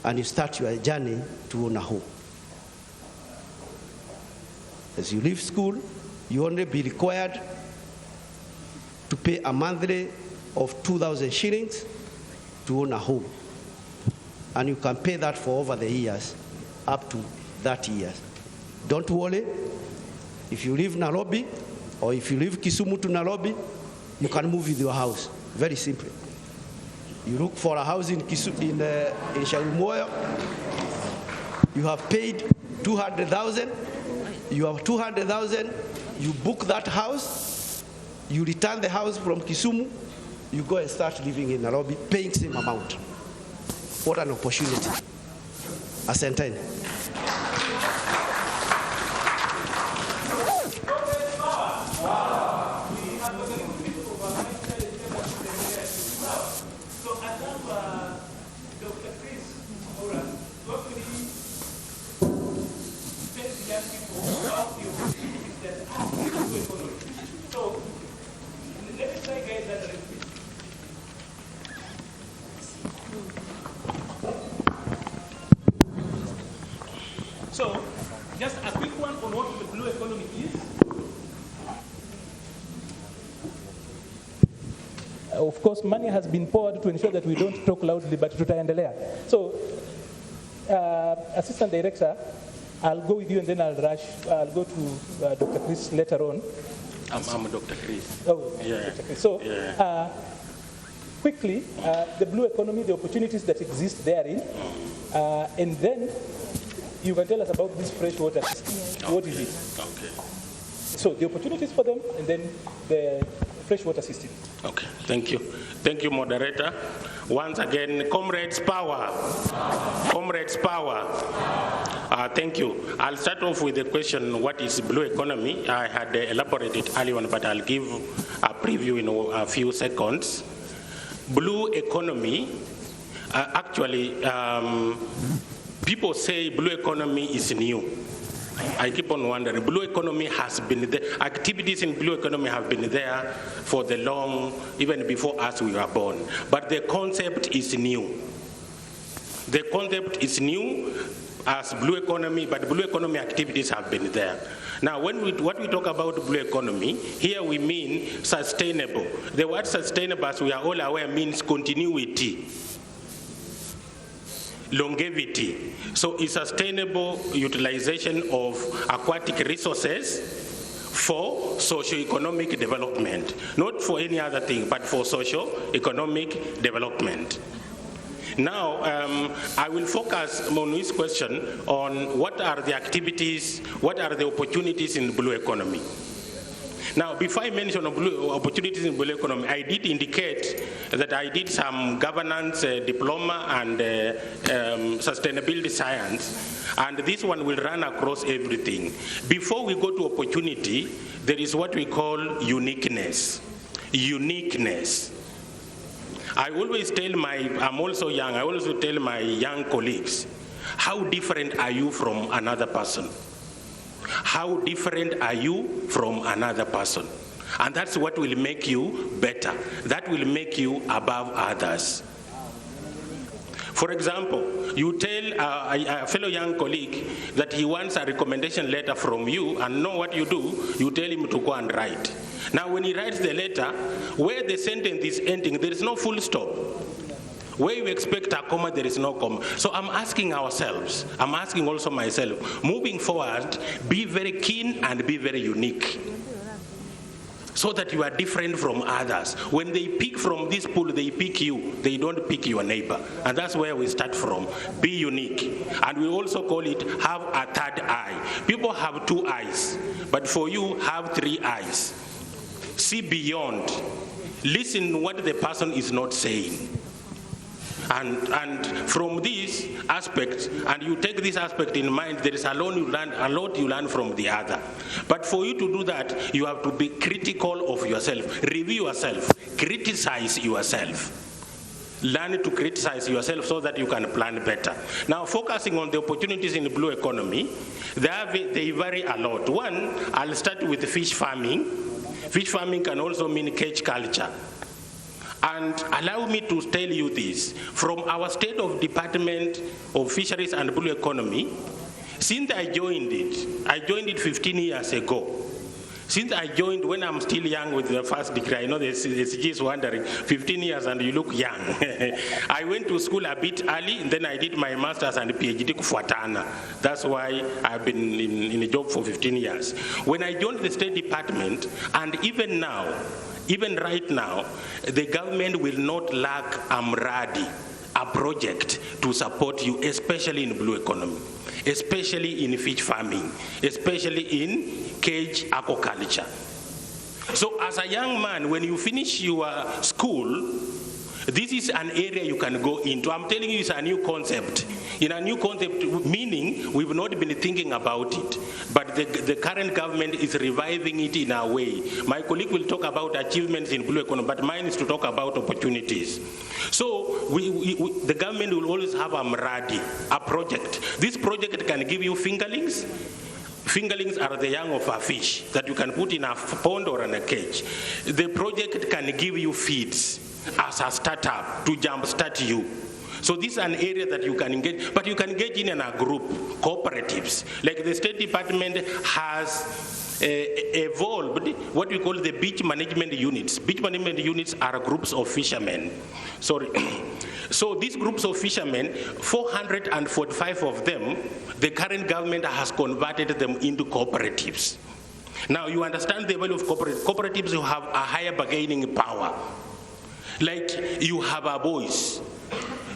And you start your journey to own a home. As you leave school, you only be required to pay a monthly of 2,000 shillings to own a home. And you can pay that for over the years, up to 30 years. Don't worry, if you leave Nairobi, or if you leave Kisumu to Nairobi, you can move with your house, very simply. You look for a house in Sharumoyo, you have paid 200,000, you have 200,000, you book that house, you return the house from Kisumu, you go and start living in Nairobi, paying same amount. What an opportunity. Asante. So I have Dr. Chris Mura. of the opportunities that are in the blue economy. So let me try guys that a little bit. So just a quick one on what the blue economy is. Of course, money has been poured to ensure that we don't talk loudly, but tutaendelea. So, Assistant Director, I'll go with you and then I'll go to Dr. Chris later on. I'm Dr. Chris. Oh, yeah. Dr. Chris. So, yeah. Quickly, the blue economy, the opportunities that exist therein, and then you can tell us about this freshwater system. Okay. What is it? Okay. So, the opportunities for them, and then the freshwater system. Okay, thank you. Thank you, moderator. Once again, comrades power. Comrades power. Thank you. I'll start off with the question, what is blue economy? I had elaborated earlier on, but I'll give a preview in a few seconds. Blue economy, actually, people say blue economy is new. I keep on wondering, blue economy has been there, activities in blue economy have been there for the long, even before us we were born. But the concept is new. The concept is new as blue economy, but blue economy activities have been there. Now, what we talk about blue economy, here we mean sustainable. The word sustainable, as we are all aware, means continuity, longevity. So it's sustainable utilization of aquatic resources for socio-economic development. Not for any other thing, but for socio-economic development. Now, I will focus on this question on what are the activities, what are the opportunities in blue economy. Now, before I mention opportunities in blue economy, I did indicate that I did some governance diploma and sustainability science, and this one will run across everything. Before we go to opportunity, there is what we call uniqueness. Uniqueness. I always tell I'm also young, I also tell my young colleagues, how different are you from another person? How different are you from another person? And that's what will make you better. That will make you above others. For example, you tell a fellow young colleague that he wants a recommendation letter from you, and know what you do? You tell him to go and write. Now, when he writes the letter, where the sentence is ending, there is no full stop. Where you expect a comma, there is no comma. So I'm asking ourselves, I'm asking also myself, moving forward, be very keen and be very unique, so that you are different from others. When they pick from this pool, they pick you. They don't pick your neighbor. And that's where we start from. Be unique. And we also call it have a third eye. People have 2 eyes, but for you, have 3 eyes. See beyond. Listen what the person is not saying. And from this aspect, and you take this aspect in mind, there is a lot you learn from the other. But for you to do that, you have to be critical of yourself. Review yourself. Criticize yourself. Learn to criticize yourself so that you can plan better. Now, focusing on the opportunities in the blue economy, they vary a lot. One, I'll start with fish farming. Fish farming can also mean cage culture. And allow me to tell you this, from our state of Department of Fisheries and Blue Economy, since I joined it 15 years ago. Since I joined when I'm still young with the first degree, I know the SG is wondering, 15 years and you look young. I went to school a bit early, and then I did my master's and PhD kufuatana. That's why I've been in a job for 15 years. When I joined the State Department, and even now, even right now, the government will not lack AMRADI, a project to support you, especially in blue economy, especially in fish farming, especially in cage aquaculture. So as a young man, when you finish your school, this is an area you can go into. I'm telling you, it's a new concept. In a new concept, meaning we've not been thinking about it, but the current government is reviving it in a way. My colleague will talk about achievements in blue economy, but mine is to talk about opportunities. So the government will always have a MRADI, a project. This project can give you fingerlings, Fingerlings are the young of a fish that you can put in a pond or in a cage. The project can give you feeds as a startup to jumpstart you. So this is an area that you can engage, but you can engage in a group, cooperatives. Like the State Department has evolved what we call the beach management units. Beach management units are groups of fishermen. Sorry. So these groups of fishermen, 445 of them, the current government has converted them into cooperatives. Now you understand the value of cooperatives. Cooperatives you have a higher bargaining power. Like you have a voice.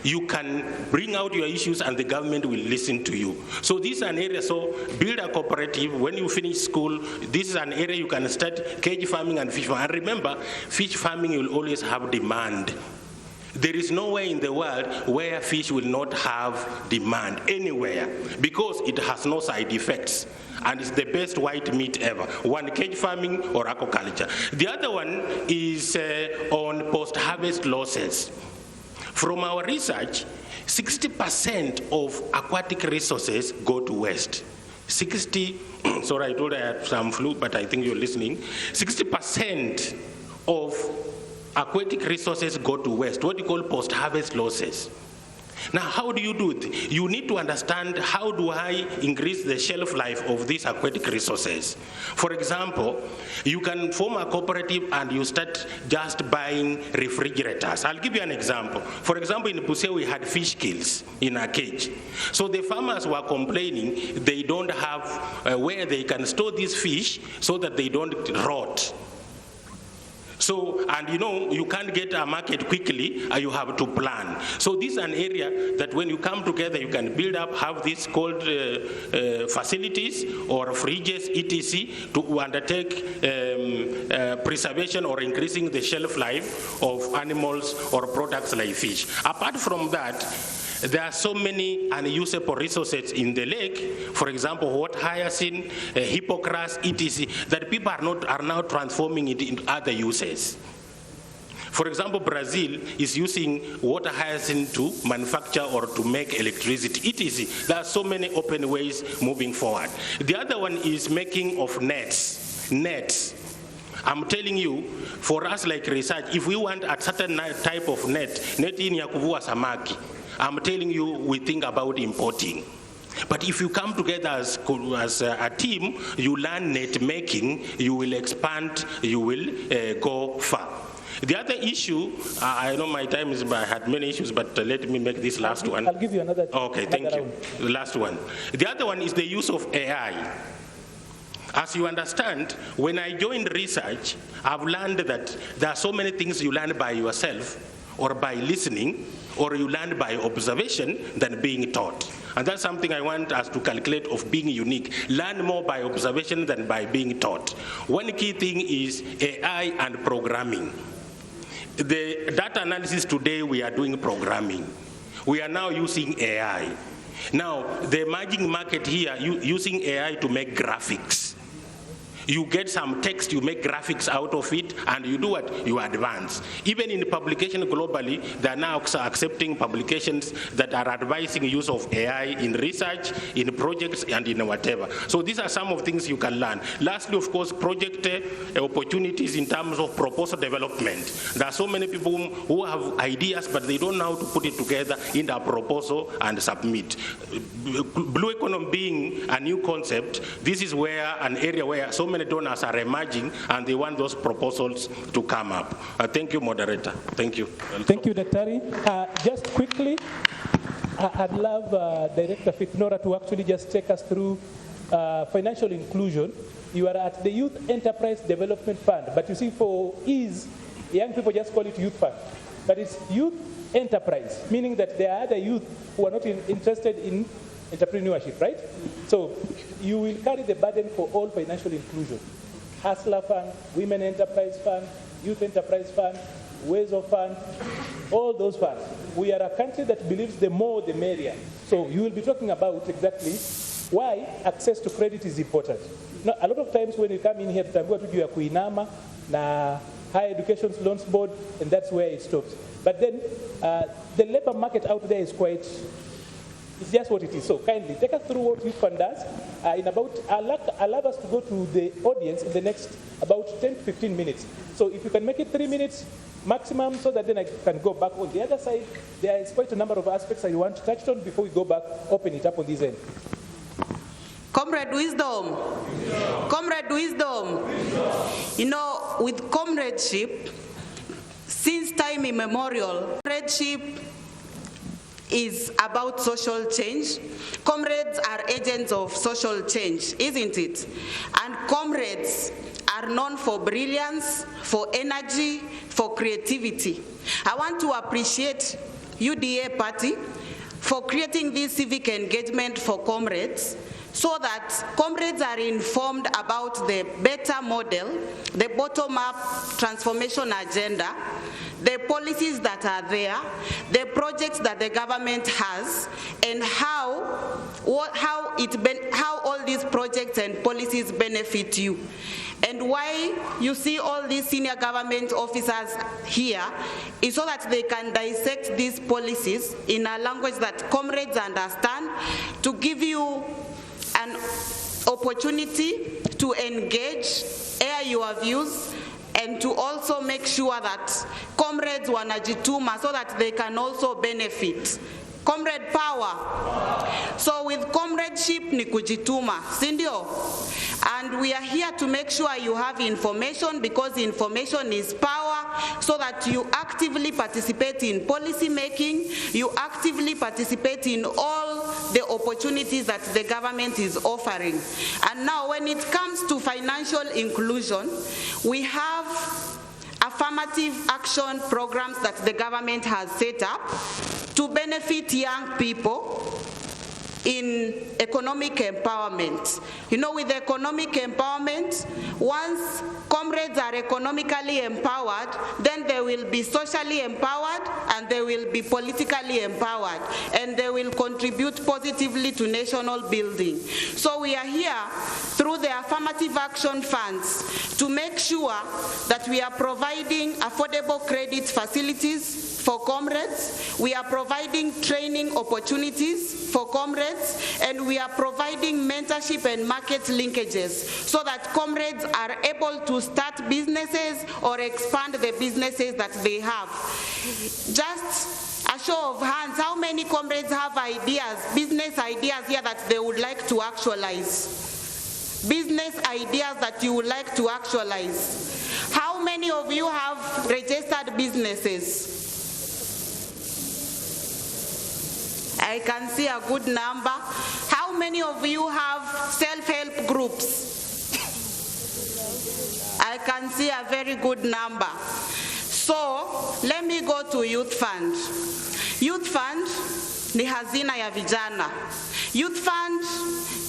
You can bring out your issues and the government will listen to you. So this is an area, so build a cooperative. When you finish school, this is an area you can start cage farming and fish farming. And remember, fish farming will always have demand. There is nowhere in the world where fish will not have demand, anywhere, because it has no side effects. And it's the best white meat ever. One, cage farming or aquaculture. The other one is on post-harvest losses. From our research, 60% of aquatic resources go to waste. 60, sorry, I told I had some flu, but I think you're listening. 60% of aquatic resources go to waste, what you call post-harvest losses. Now, how do you do it? You need to understand, how do I increase the shelf life of these aquatic resources? For example, you can form a cooperative and you start just buying refrigerators. I'll give you an example. For example, in Busia, we had fish kills in a cage. So the farmers were complaining they don't have where they can store these fish so that they don't rot. So, and you know, you can't get a market quickly, you have to plan. So this is an area that when you come together, you can build up, have these called facilities or fridges, etc., to undertake preservation or increasing the shelf life of animals or products like fish. Apart from that, there are so many unusable resources in the lake, for example, water hyacinth, hippocras, etc., that people are now transforming it into other uses. For example, Brazil is using water hyacinth to manufacture or to make electricity, etc. There are so many open ways moving forward. The other one is making of nets. Nets. I'm telling you, for us like research, if we want a certain type of net in ya kuvua samaki, I'm telling you, we think about importing. But if you come together as a team, you learn net making, you will expand, you will go far. The other issue, I know my time is, I had many issues, but let me make this last one. I'll give you another. Okay, thank you. The last one. The other one is the use of AI. As you understand, when I joined research, I've learned that there are so many things you learn by yourself or by listening, or you learn by observation than being taught. And that's something I want us to calculate of being unique. Learn more by observation than by being taught. One key thing is AI and programming. The data analysis today, we are doing programming. We are now using AI. Now, the emerging market here, using AI to make graphics. You get some text, you make graphics out of it, and you do what? You advance. Even in publication globally, they are now accepting publications that are advising use of AI in research, in projects, and in whatever. So these are some of the things you can learn. Lastly, of course, project opportunities in terms of proposal development. There are so many people who have ideas, but they don't know how to put it together in a proposal and submit. Blue economy being a new concept, this is where an area where so many donors are emerging and they want those proposals to come up. Thank you, moderator. Thank you. Thank you, Daktari. Just quickly, I'd love Director Fitnora to actually just take us through financial inclusion. You are at the Youth Enterprise Development Fund, but you see, for ease, young people just call it Youth Fund. But it's Youth Enterprise, meaning that there are other youth who are not interested in entrepreneurship, right? So you will carry the burden for all financial inclusion. Hustler Fund, Women Enterprise Fund, Youth Enterprise Fund, Ways of Fund, all those funds. We are a country that believes the more the merrier. So you will be talking about exactly why access to credit is important. Now, a lot of times when you come in here, tutaambiwa tu juu ya kuinama na Higher Education Loans Board, and that's where it stops. But then the labor market out there is quite It's just what it is. So kindly take us through what Youth Fund does. In about, allow us to go to the audience in the next about 10 to 15 minutes. So if you can make it 3 minutes maximum, so that then I can go back on the other side. There is quite a number of aspects I want to touch on before we go back, open it up on this end. Comrade Wisdom. Comrade Wisdom. You know, with comradeship, since time immemorial, comradeship is about social change. Comrades are agents of social change, isn't it? And comrades are known for brilliance, for energy, for creativity. I want to appreciate UDA party for creating this civic engagement for comrades, so that comrades are informed about the better model, the bottom-up transformation agenda, the policies that are there, the projects that the government has, and how all these projects and policies benefit you. And why you see all these senior government officers here is so that they can dissect these policies in a language that comrades understand, to give you an opportunity to engage, air your views, and to also make sure that comrades wanajituma so that they can also benefit. Comrade power. So with comradeship ni kujituma, sindio? And we are here to make sure you have information, because information is power, so that you actively participate in policy making, you actively participate in all the opportunities that the government is offering. And now when it comes to financial inclusion, we have affirmative action programs that the government has set up to benefit young people in economic empowerment. You know, with economic empowerment, once comrades are economically empowered, then they will be socially empowered and they will be politically empowered, and they will contribute positively to national building. So we are here through the affirmative action funds to make sure that we are providing affordable credit facilities for comrades, we are providing training opportunities for comrades, and we are providing mentorship and market linkages so that comrades are able to start businesses or expand the businesses that they have. Just a show of hands, how many comrades have ideas, business ideas here that they would like to actualize? Business ideas that you would like to actualize. How many of you have registered businesses? I can see a good number. How many of you have self-help groups? I can see a very good number. So let me go to Youth Fund. Youth Fund ni hazina ya vijana. Youth Fund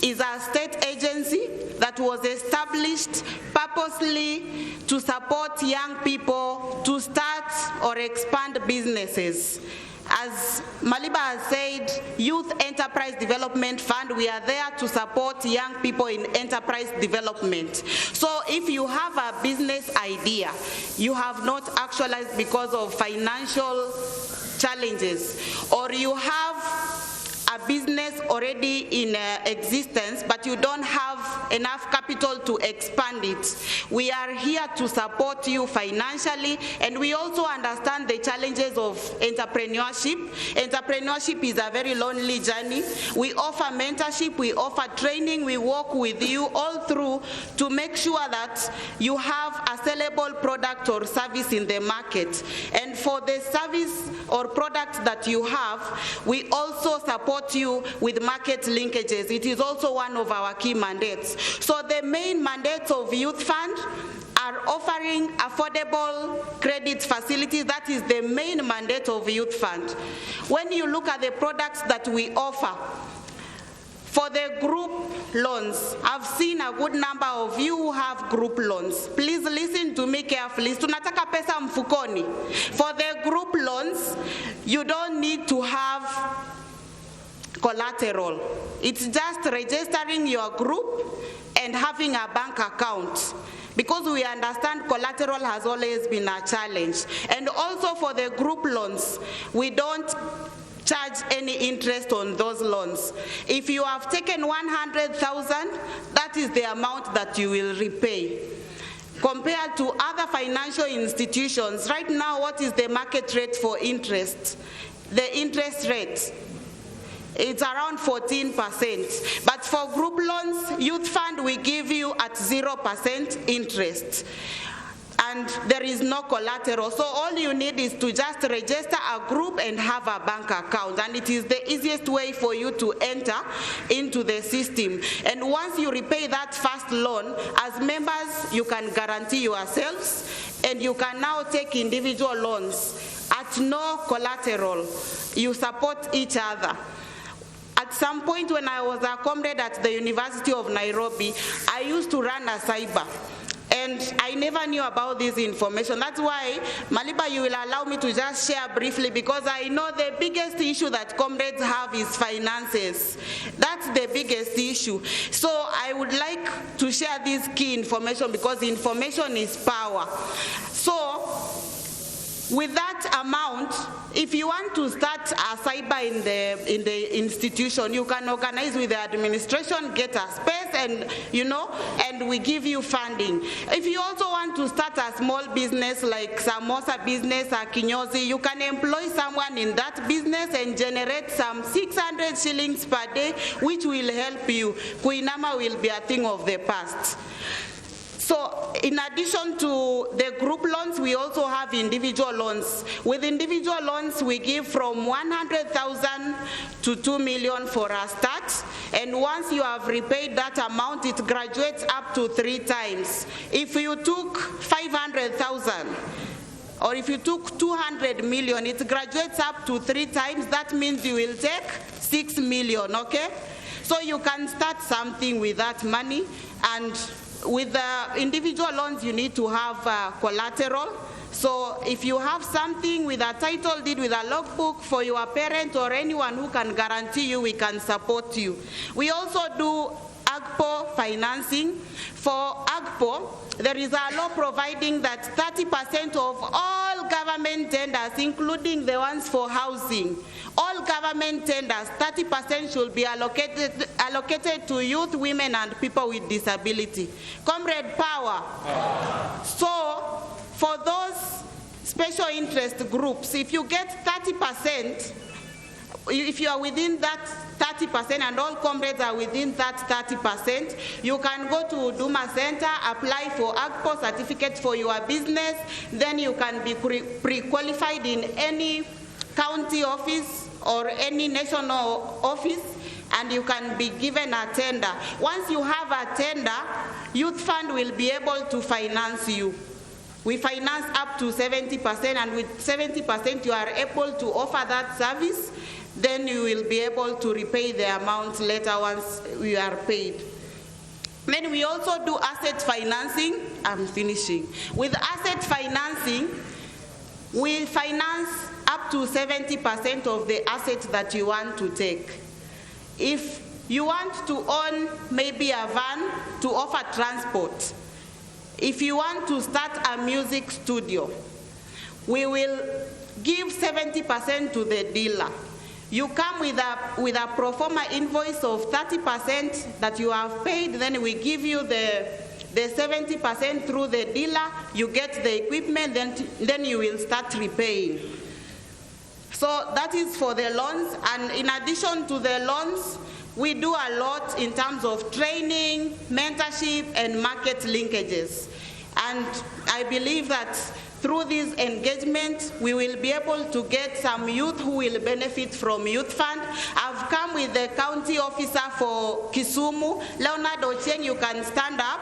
is a state agency that was established purposely to support young people to start or expand businesses. As Maliba has said, Youth Enterprise Development Fund, we are there to support young people in enterprise development. So if you have a business idea, you have not actualized because of financial challenges, or you have a business already in existence, but you don't have enough capital to expand it, we are here to support you financially, and we also understand the challenges of entrepreneurship. Entrepreneurship is a very lonely journey. We offer mentorship, we offer training, we work with you all through to make sure that you have a sellable product or service in the market. And for the service or product that you have, we also support you with market linkages. It is also one of our key mandates. So the main mandates of Youth Fund are offering affordable credit facilities. That is the main mandate of Youth Fund. When you look at the products that we offer, for the group loans, I've seen a good number of you who have group loans. Please listen to me carefully. Tunataka pesa mfukoni. For the group loans, you don't need to have collateral. It's just registering your group and having a bank account, because we understand collateral has always been a challenge. And also for the group loans, we don't charge any interest on those loans. If you have taken 100,000, that is the amount that you will repay. Compared to other financial institutions, right now, what is the market rate for interest? The interest rate, it's around 14%. But for group loans, Youth Fund, we give you at 0% interest. And there is no collateral. So all you need is to just register a group and have a bank account. And it is the easiest way for you to enter into the system. And once you repay that first loan, as members, you can guarantee yourselves, and you can now take individual loans at no collateral. You support each other. At some point when I was a comrade at the University of Nairobi, I used to run a cyber. And I never knew about this information. That's why, Maliba, you will allow me to just share briefly, because I know the biggest issue that comrades have is finances. That's the biggest issue. So I would like to share this key information, because information is power. So with that amount, if you want to start a cyber in the institution, you can organize with the administration, get a space, and and we give you funding. If you also want to start a small business like samosa business or kinyozi, you can employ someone in that business and generate some 600 shillings per day, which will help you. Kuinama will be a thing of the past. So in addition to the group loans, we also have individual loans. With individual loans, we give from 100,000 to 2 million for a start. And once you have repaid that amount, it graduates up to 3 times. If you took 500,000, or if you took 200 million, it graduates up to 3 times. That means you will take 6 million, okay? So you can start something with that money. And with the individual loans, you need to have collateral. So if you have something with a title deed, with a logbook for your parent or anyone who can guarantee you, we can support you. We also do AGPO financing. For AGPO, there is a law providing that 30% of all government tenders, including the ones for housing, all government tenders, 30% should be allocated to youth, women, and people with disability. Comrade power. So for those special interest groups, if you get 30%, if you are within that 30% and all comrades are within that 30%, you can go to Duma Center, apply for AGPO certificate for your business, then you can be pre-qualified in any county office or any national office, and you can be given a tender. Once you have a tender, Youth Fund will be able to finance you. We finance up to 70%, and with 70% you are able to offer that service. Then you will be able to repay the amount later once you are paid. Then we also do asset financing. I'm finishing. With asset financing, we finance up to 70% of the assets that you want to take. If you want to own maybe a van to offer transport, if you want to start a music studio, we will give 70% to the dealer. You come with a pro forma invoice of 30% that you have paid, then we give you the 70% through the dealer, you get the equipment, then you will start repaying. So that is for the loans, and in addition to the loans, we do a lot in terms of training, mentorship, and market linkages. And I believe that through this engagement, we will be able to get some youth who will benefit from Youth Fund. I've come with the county officer for Kisumu. Leonard Ochieng, you can stand up.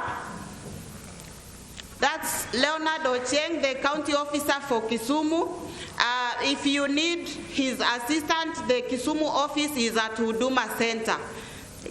That's Leonard Ochieng, the county officer for Kisumu. If you need his assistant, the Kisumu office is at Huduma Center,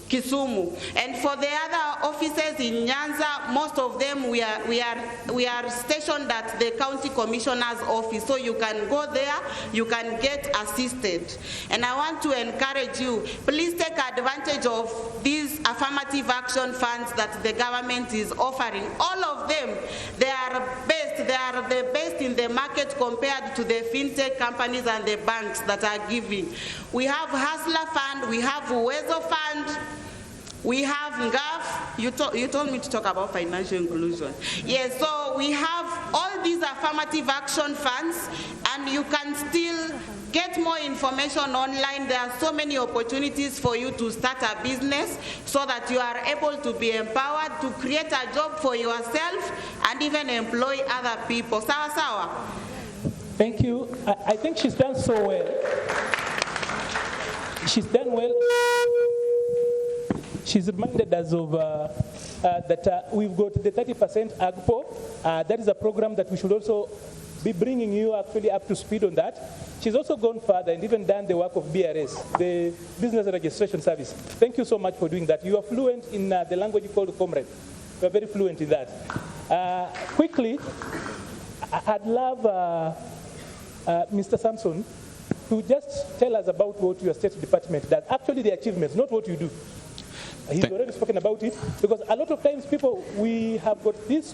Kisumu. And for the other offices in Nyanza, most of them we are stationed at the county commissioner's office. So you can go there, you can get assisted. And I want to encourage you, please take advantage of these affirmative action funds that the government is offering. All of them, they are based they are the best in the market compared to the fintech companies and the banks that are giving. We have Hustler Fund, we have Uwezo Fund, we have NGAF. You told me to talk about financial inclusion. Yes, so we have all these affirmative action funds, and you can still get more information online. There are so many opportunities for you to start a business so that you are able to be empowered to create a job for yourself and even employ other people. Sawa sawa. Thank you. I think she's done so well. She's done well. She's reminded us of that we've got the 30% AGPO. That is a program that we should also be bringing you actually up to speed on that. She's also gone further and even done the work of BRS, the Business Registration Service. Thank you so much for doing that. You are fluent in the language you call comrade. You are very fluent in that. Quickly, I'd love Mr. Samson to just tell us about what your State Department does. Actually, the achievements, not what you do. He's already spoken about it, because a lot of times we have got these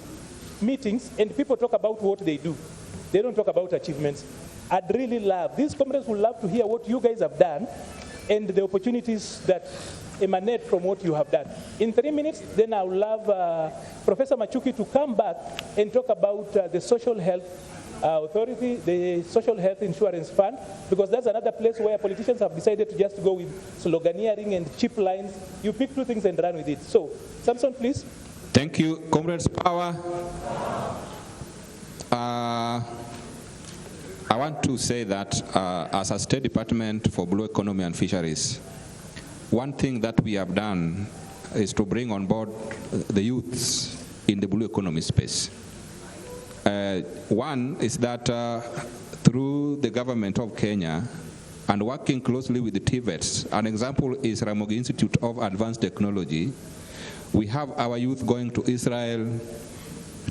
meetings and people talk about what they do. They don't talk about achievements. I'd really love, these comrades would love to hear what you guys have done and the opportunities that emanate from what you have done. In 3 minutes, then I would love Professor Machuki to come back and talk about the Social Health Authority, the Social Health Insurance Fund, because that's another place where politicians have decided to just go with sloganeering and cheap lines. You pick two things and run with it. So, Samson, please. Thank you, Comrades Power. I want to say that as a State Department for Blue Economy and Fisheries, one thing that we have done is to bring on board the youths in the blue economy space. One is that through the government of Kenya and working closely with the TVETs, an example is Ramogi Institute of Advanced Technology, we have our youth going to Israel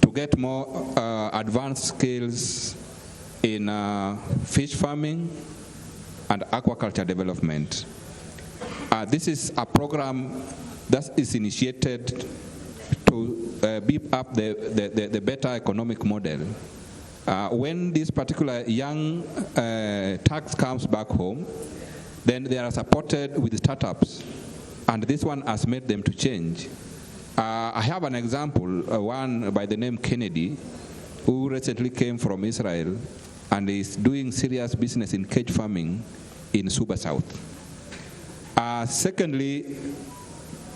to get more advanced skills in fish farming and aquaculture development. This is a program that is initiated to beef up the better economic model. When this particular young tax comes back home, then they are supported with startups, and this one has made them to change. I have an example, one by the name Kennedy, who recently came from Israel and is doing serious business in cage farming in Suba South. Secondly,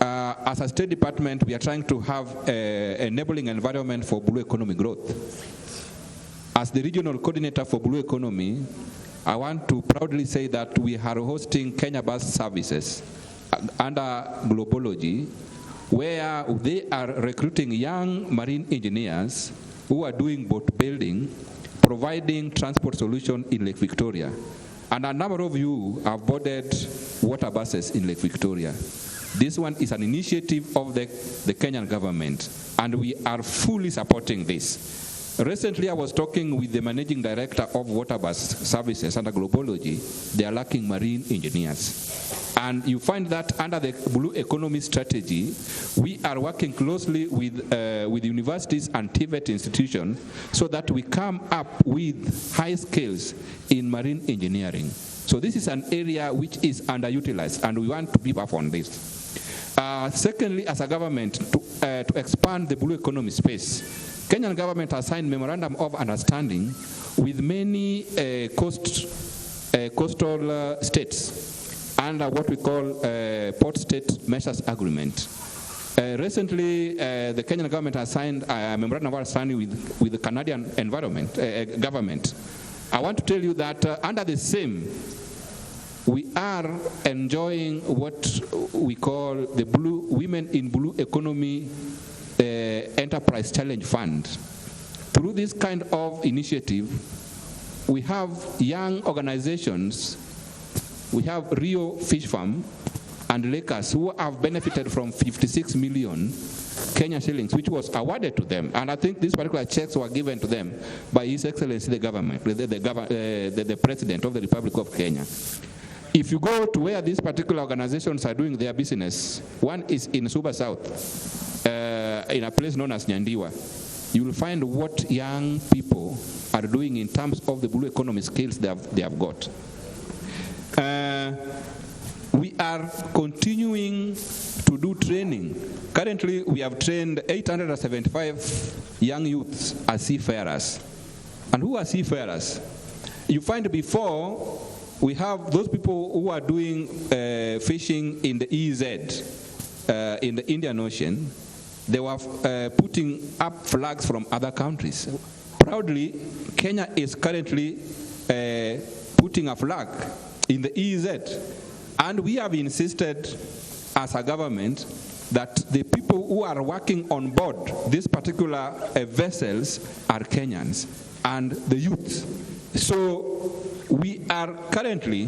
as a State Department, we are trying to have an enabling environment for blue economy growth. As the regional coordinator for blue economy, I want to proudly say that we are hosting Kenya Bus Services under Globology, where they are recruiting young marine engineers who are doing boat building, providing transport solution in Lake Victoria. And a number of you have boarded water buses in Lake Victoria. This one is an initiative of the Kenyan government, and we are fully supporting this. Recently, I was talking with the managing director of water bus services under Globology. They are lacking marine engineers. And you find that under the Blue Economy Strategy, we are working closely with universities and TVET institutions so that we come up with high skills in marine engineering. So this is an area which is underutilized, and we want to beef up on this. Secondly, as a government, to expand the blue economy space, Kenyan government has signed memorandum of understanding with many coastal states under what we call Port State Measures Agreement. Recently, the Kenyan government has signed a memorandum of understanding with the Canadian government. I want to tell you that under the same, we are enjoying what we call the Blue Women in Blue Economy Enterprise Challenge Fund. Through this kind of initiative, we have young organizations. We have Rio Fish Farm and Lakers who have benefited from 56 million Kenya shillings, which was awarded to them. And I think these particular checks were given to them by His Excellency the government, the President of the Republic of Kenya. If you go to where these particular organizations are doing their business, one is in Suba South, in a place known as Nyandiwa. you will find what young people are doing in terms of the blue economy skills they have got. We are continuing to do training. Currently, we have trained 875 young youths as seafarers. And who are seafarers? You find before, we have those people who are doing fishing in the EEZ, in the Indian Ocean. They were putting up flags from other countries. Proudly, Kenya is currently putting a flag in the EEZ. And we have insisted as a government that the people who are working on board these particular vessels are Kenyans and the youth. So we are currently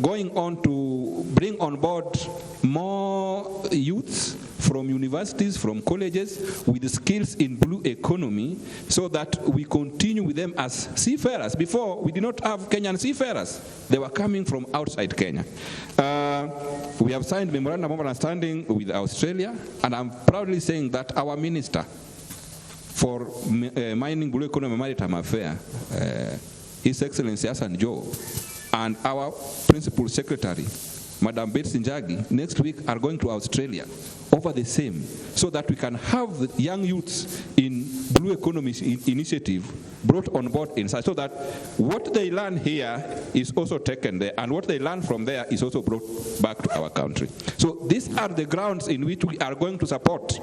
going on to bring on board more youths from universities, from colleges, with skills in blue economy, so that we continue with them as seafarers. Before, we did not have Kenyan seafarers. They were coming from outside Kenya. We have signed memorandum of understanding with Australia, and I'm proudly saying that our minister for mining, blue economy, maritime affairs, His Excellency Hassan Joe, and our principal secretary, Madam Betsy Njagi, next week are going to Australia over the same, so that we can have the young youths in Blue Economy Initiative brought on board inside, so that what they learn here is also taken there, and what they learn from there is also brought back to our country. So these are the grounds in which we are going to support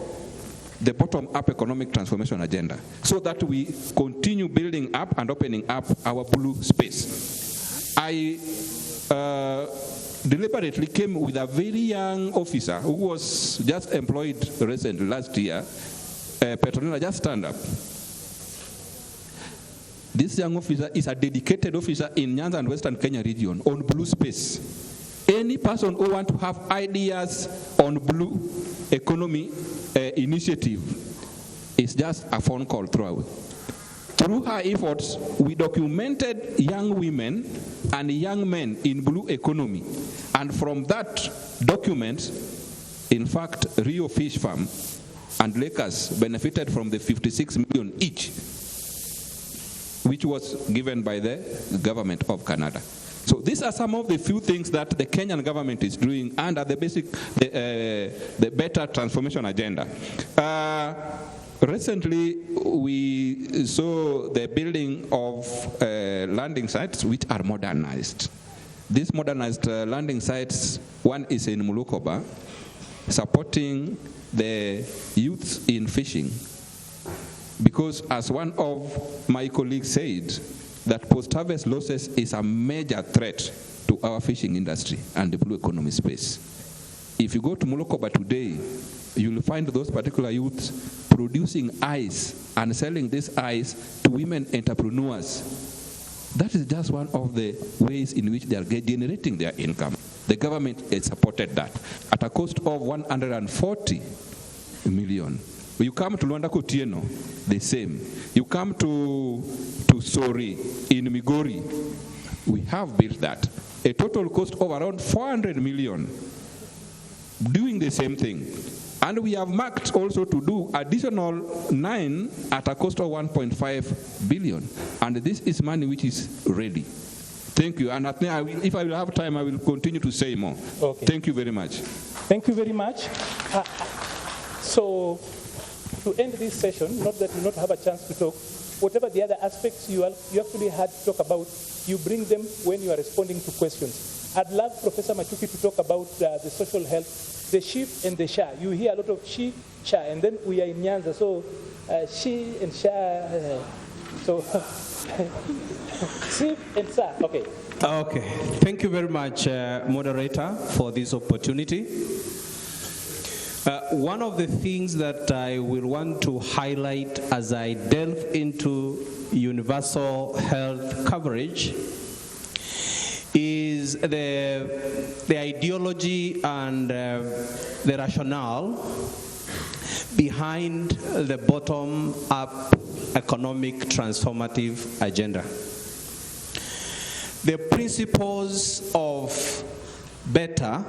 the bottom-up economic transformation agenda, so that we continue building up and opening up our blue space. I deliberately came with a very young officer who was just employed recently, last year. Petronella, just stand up. This young officer is a dedicated officer in Nyanza and Western Kenya region on blue space. Any person who wants to have ideas on blue economy initiative is just a phone call through. Through her efforts, we documented young women and young men in blue economy. And from that document, in fact, Rio Fish Farm and Lakers benefited from the 56 million each, which was given by the government of Canada. So these are some of the few things that the Kenyan government is doing under the basic, the better transformation agenda. Recently, we saw the building of landing sites which are modernized. These modernized landing sites, one is in Mulukoba, supporting the youth in fishing. Because as one of my colleagues said, that post-harvest losses is a major threat to our fishing industry and the blue economy space. If you go to Mulukoba today, you will find those particular youths producing ice and selling this ice to women entrepreneurs. That is just one of the ways in which they are generating their income. The government has supported that at a cost of 140 million. You come to Luanda Kotieno, the same. You come to Sori in Migori, we have built that. A total cost of around 400 million, doing the same thing. And we have marked also to do additional 9 at a cost of 1.5 billion. And this is money which is ready. Thank you. And if I will have time, I will continue to say more. Okay. Thank you very much. Thank you very much. So, to end this session, not that you not have a chance to talk, whatever the other aspects you actually had to talk about, you bring them when you are responding to questions. I'd love Professor Machuki to talk about the social health, the sheep and the sha. You hear a lot of she, sha, and then we are in Nyanza, so she and sha, so sheep and sha, okay. Okay, thank you very much, moderator, for this opportunity. One of the things that I will want to highlight as I delve into universal health coverage is the ideology and the rationale behind the bottom-up economic transformative agenda. The principles of better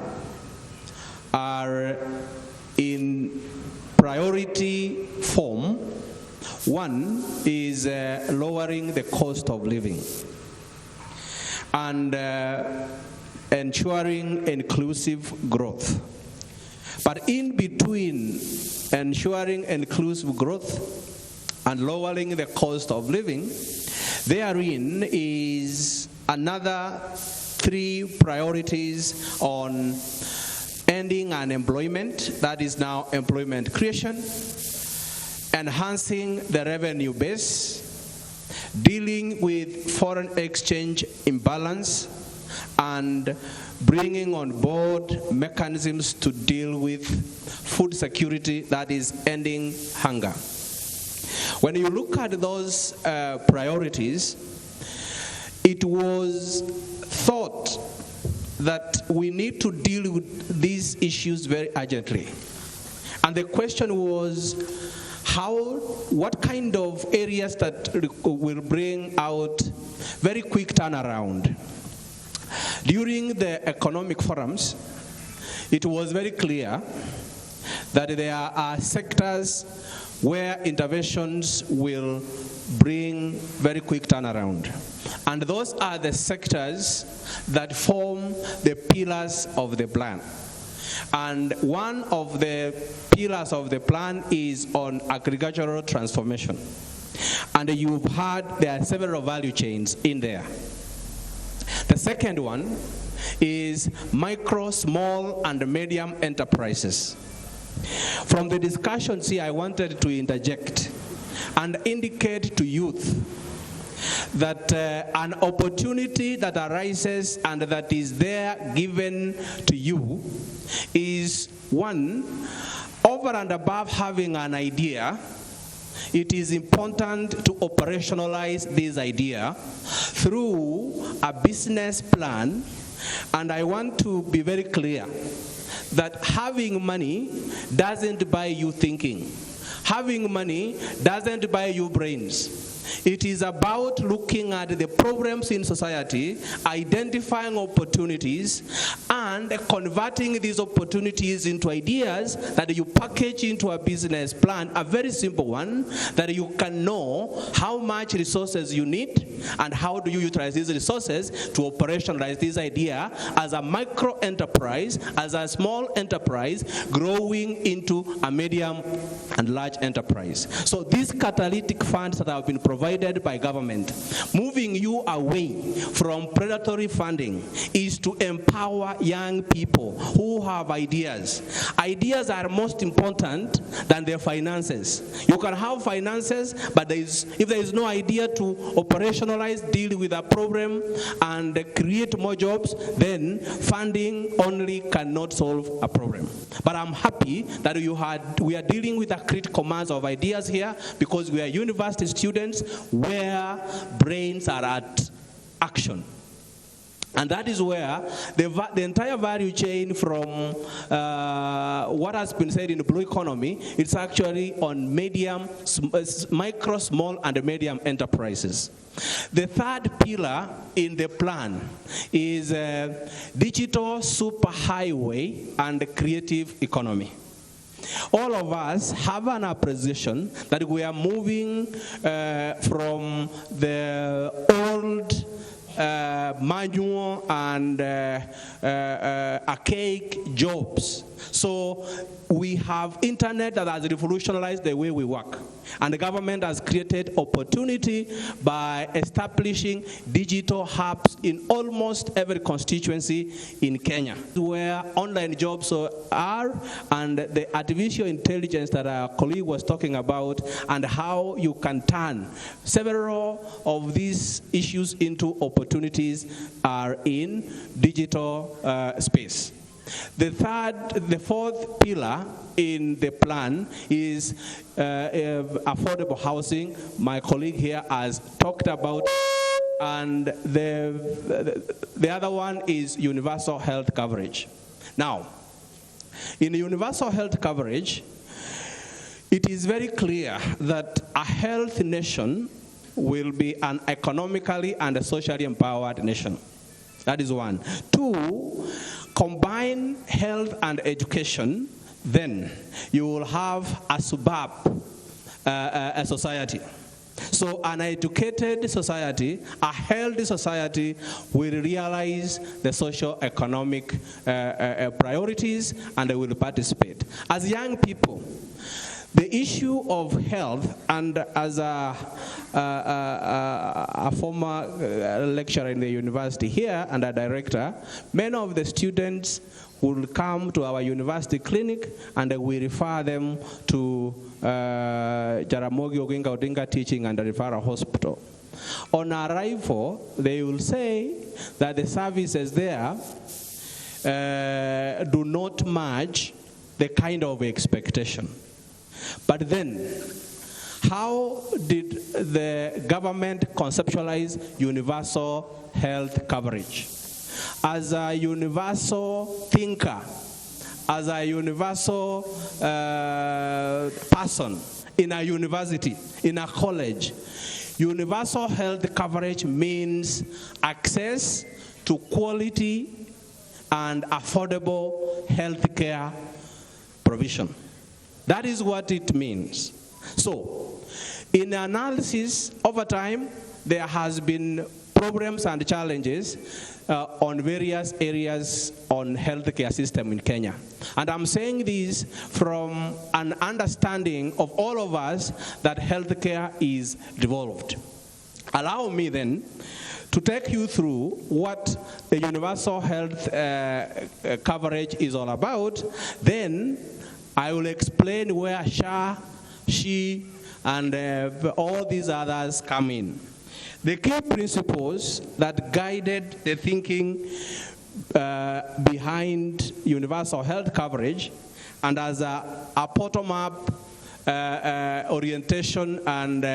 are in priority form One is lowering the cost of living and ensuring inclusive growth. But in between ensuring inclusive growth and lowering the cost of living, therein is another 3 priorities on ending unemployment, that is now employment creation, enhancing the revenue base, dealing with foreign exchange imbalance, and bringing on board mechanisms to deal with food security, that is ending hunger. When you look at those priorities, it was thought that we need to deal with these issues very urgently. And the question was, what kind of areas that will bring out very quick turnaround? During the economic forums, it was very clear that there are sectors where interventions will bring very quick turnaround. And those are the sectors that form the pillars of the plan. And one of the pillars of the plan is on agricultural transformation. And you've heard there are several value chains in there. The second one is micro, small, and medium enterprises. From the discussions here, I wanted to interject and indicate to youth that an opportunity that arises and that is there given to you is, one, over and above having an idea, it is important to operationalize this idea through a business plan. And I want to be very clear that having money doesn't buy you thinking. Having money doesn't buy you brains. It is about looking at the problems in society, identifying opportunities, and converting these opportunities into ideas that you package into a business plan, a very simple one, that you can know how much resources you need and how do you utilize these resources to operationalize this idea as a micro enterprise, as a small enterprise, growing into a medium and large enterprise. So these catalytic funds that have been provided by government, moving you away from predatory funding, is to empower young people who have ideas. Ideas are most important than their finances. You can have finances, but if there is no idea to operationalize, deal with a problem, and create more jobs, then funding only cannot solve a problem. But I'm happy that we are dealing with a critical mass of ideas here, because we are university students where brains are at action. And that is where the entire value chain from what has been said in the blue economy, it's actually on medium, micro, small, and medium enterprises. The third pillar in the plan is digital superhighway and creative economy. All of us have an appreciation that we are moving from the old manual and archaic jobs. So we have internet that has revolutionized the way we work. And the government has created opportunity by establishing digital hubs in almost every constituency in Kenya, where online jobs are, and the artificial intelligence that our colleague was talking about, and how you can turn several of these issues into opportunities are in digital space. The fourth pillar in the plan is affordable housing. My colleague here has talked about, and the other one is universal health coverage. Now, in universal health coverage, it is very clear that a healthy nation will be an economically and socially empowered nation. That is one. Two, combine health and education, then you will have a superb a society. So an educated society, a healthy society will realize the socio-economic priorities and they will participate. As young people, the issue of health, and as a former lecturer in the university here and a director, many of the students will come to our university clinic and we refer them to Jaramogi Oginga Odinga Teaching and Referral Hospital. On arrival, they will say that the services there do not match the kind of expectation. But then, how did the government conceptualize universal health coverage? As a universal thinker, as a universal person in a university, in a college, universal health coverage means access to quality and affordable health care provision. That is what it means. So, in analysis over time, there has been problems and challenges on various areas on healthcare system in Kenya. And I'm saying this from an understanding of all of us that healthcare is devolved. Allow me then to take you through what the universal health coverage is all about. Then I will explain where SHA, SHE, and all these others come in. The key principles that guided the thinking behind universal health coverage, and as a bottom-up orientation and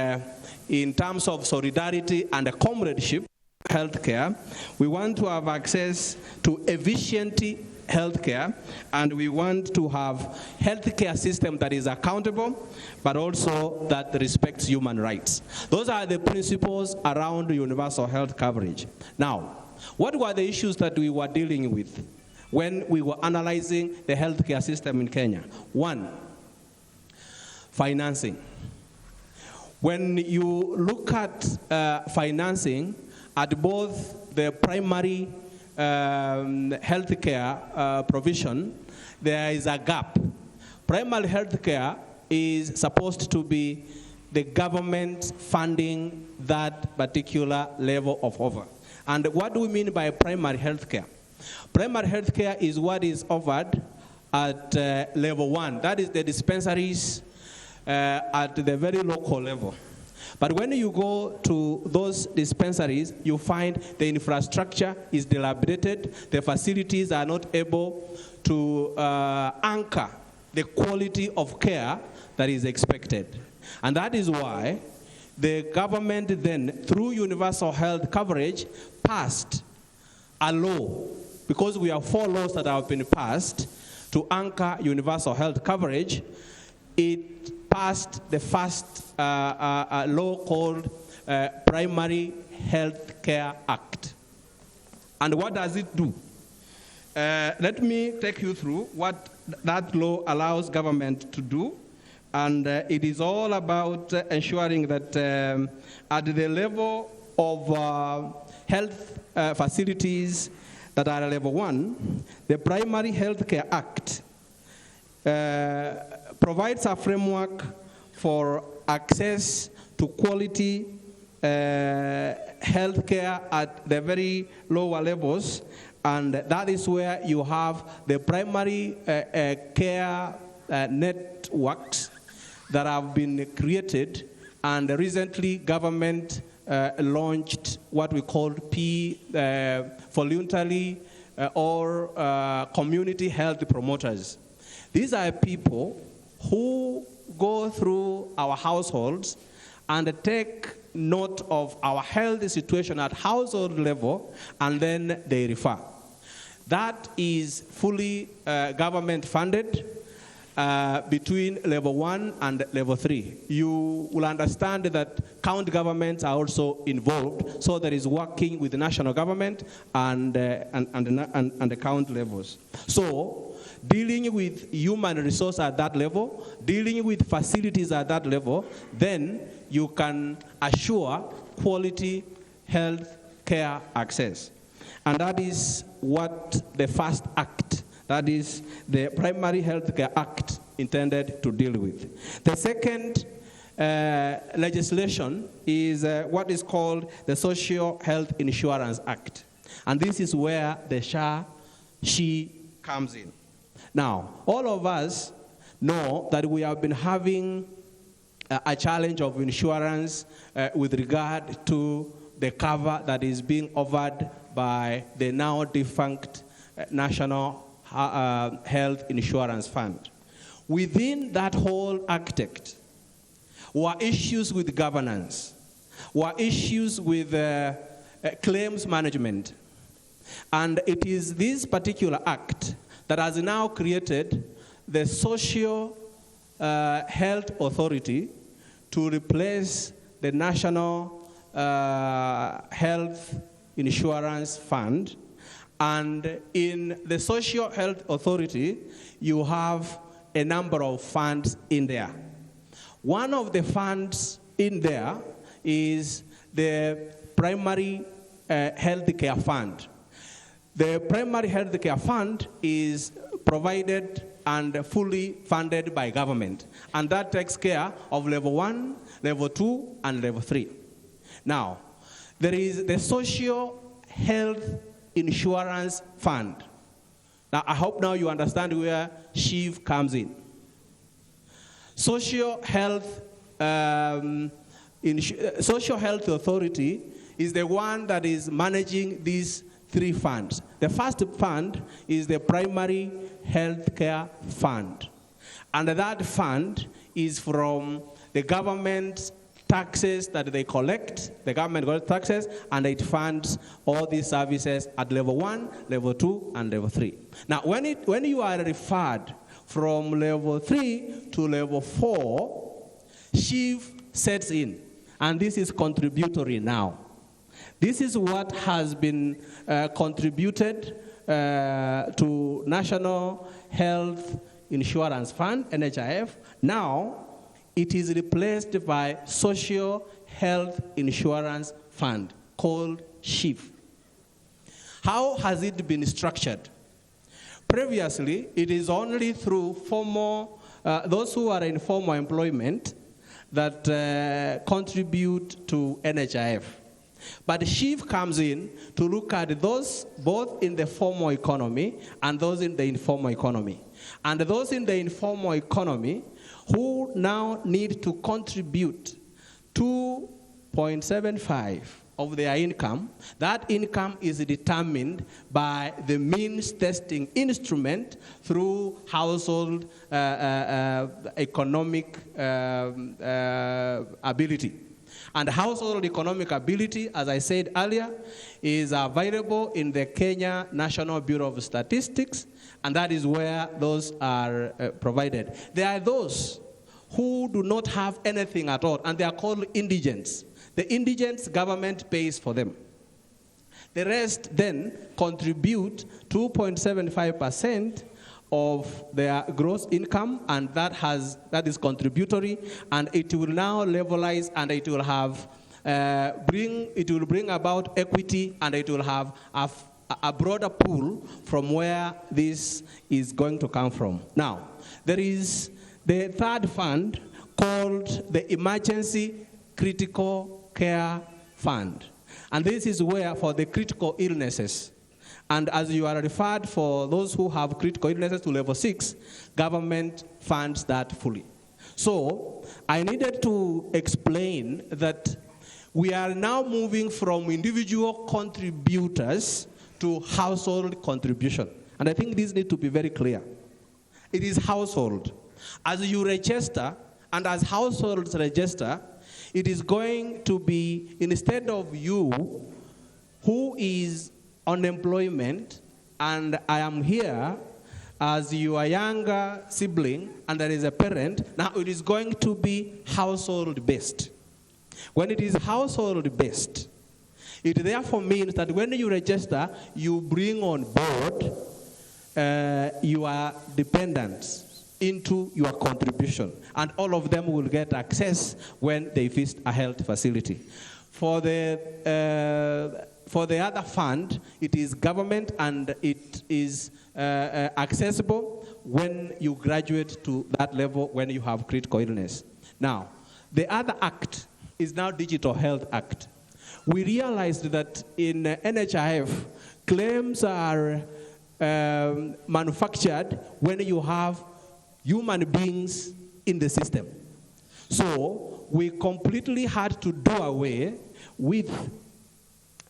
in terms of solidarity and comradeship, healthcare, we want to have access to efficient healthcare, and we want to have healthcare system that is accountable, but also that respects human rights. Those are the principles around universal health coverage. Now, what were the issues that we were dealing with when we were analyzing the healthcare system in Kenya? One, financing. When you look at financing at both the primary healthcare provision, there is a gap. Primary healthcare is supposed to be the government funding that particular level of offer. And what do we mean by primary healthcare? Primary healthcare is what is offered at level 1. That is the dispensaries at the very local level. But when you go to those dispensaries, you find the infrastructure is dilapidated, the facilities are not able to anchor the quality of care that is expected. And that is why the government then, through universal health coverage, passed a law, because we have 4 laws that have been passed to anchor universal health coverage. It passed the first law called Primary Health Care Act. And what does it do? Let me take you through what that law allows government to do. And it is all about ensuring that at the level of health facilities that are level 1, the Primary Health Care Act provides a framework for access to quality health care at the very lower levels, and that is where you have the primary care networks that have been created, and recently government launched what we call voluntary or community health promoters. These are people who go through our households and take note of our health situation at household level, and then they refer. That is fully government funded between level 1 and level 3. You will understand that county governments are also involved, so there is working with the national government and the county levels. So dealing with human resource at that level, dealing with facilities at that level, then you can assure quality health care access. And that is what the first act, that is the Primary Health Care Act, intended to deal with. The second legislation is what is called the Social Health Insurance Act. And this is where the SHE comes in. Now, all of us know that we have been having a challenge of insurance with regard to the cover that is being offered by the now defunct National Health Insurance Fund. Within that whole architect were issues with governance, were issues with claims management. And it is this particular act that has now created the Social Health Authority to replace the National Health Insurance Fund. And in the Social Health Authority, you have a number of funds in there. One of the funds in there is the Primary Health Care Fund. The Primary Health Care Fund is provided and fully funded by government, and that takes care of level 1, level 2, and level 3. Now, there is the Social Health Insurance Fund. Now, I hope now you understand where SHIV comes in. Social Health Authority is the one that is managing these 3 funds. The first fund is the Primary Health Care Fund. And that fund is from the government taxes that they collect, the government collects taxes, and it funds all these services at level 1, level 2, and level 3. Now, when you are referred from level 3 to level 4, SHIV sets in, and this is contributory now. This is what has been contributed to National Health Insurance Fund, NHIF. Now, it is replaced by Social Health Insurance Fund, called SHIF. How has it been structured? Previously, it is only through formal, those who are in formal employment that contribute to NHIF. But SHIF comes in to look at those both in the formal economy and those in the informal economy. And those in the informal economy who now need to contribute 2.75 of their income, that income is determined by the means testing instrument through household economic ability. And household economic ability, as I said earlier, is available in the Kenya National Bureau of Statistics, and that is where those are provided. There are those who do not have anything at all, and they are called indigents. The indigents, government pays for them. The rest then contribute 2.75% of their gross income, and that is contributory, and it will now levelize, and it will have bring about equity, and it will have a broader pool from where this is going to come from. Now, there is the third fund called the Emergency Critical Care Fund, and this is where for the critical illnesses. And as you are referred for those who have critical illnesses to level 6, government funds that fully. So I needed to explain that we are now moving from individual contributors to household contribution. And I think this needs to be very clear. It is household. As you register, and as households register, it is going to be, instead of you who is unemployment, and I am here as your younger sibling, and there is a parent, now it is going to be household-based. When it is household-based, it therefore means that when you register, you bring on board your dependents into your contribution, and all of them will get access when they visit a health facility. For the other fund, it is government, and it is accessible when you graduate to that level, when you have critical illness. Now, the other act is now Digital Health Act. We realized that in NHIF, claims are manufactured when you have human beings in the system. So we completely had to do away with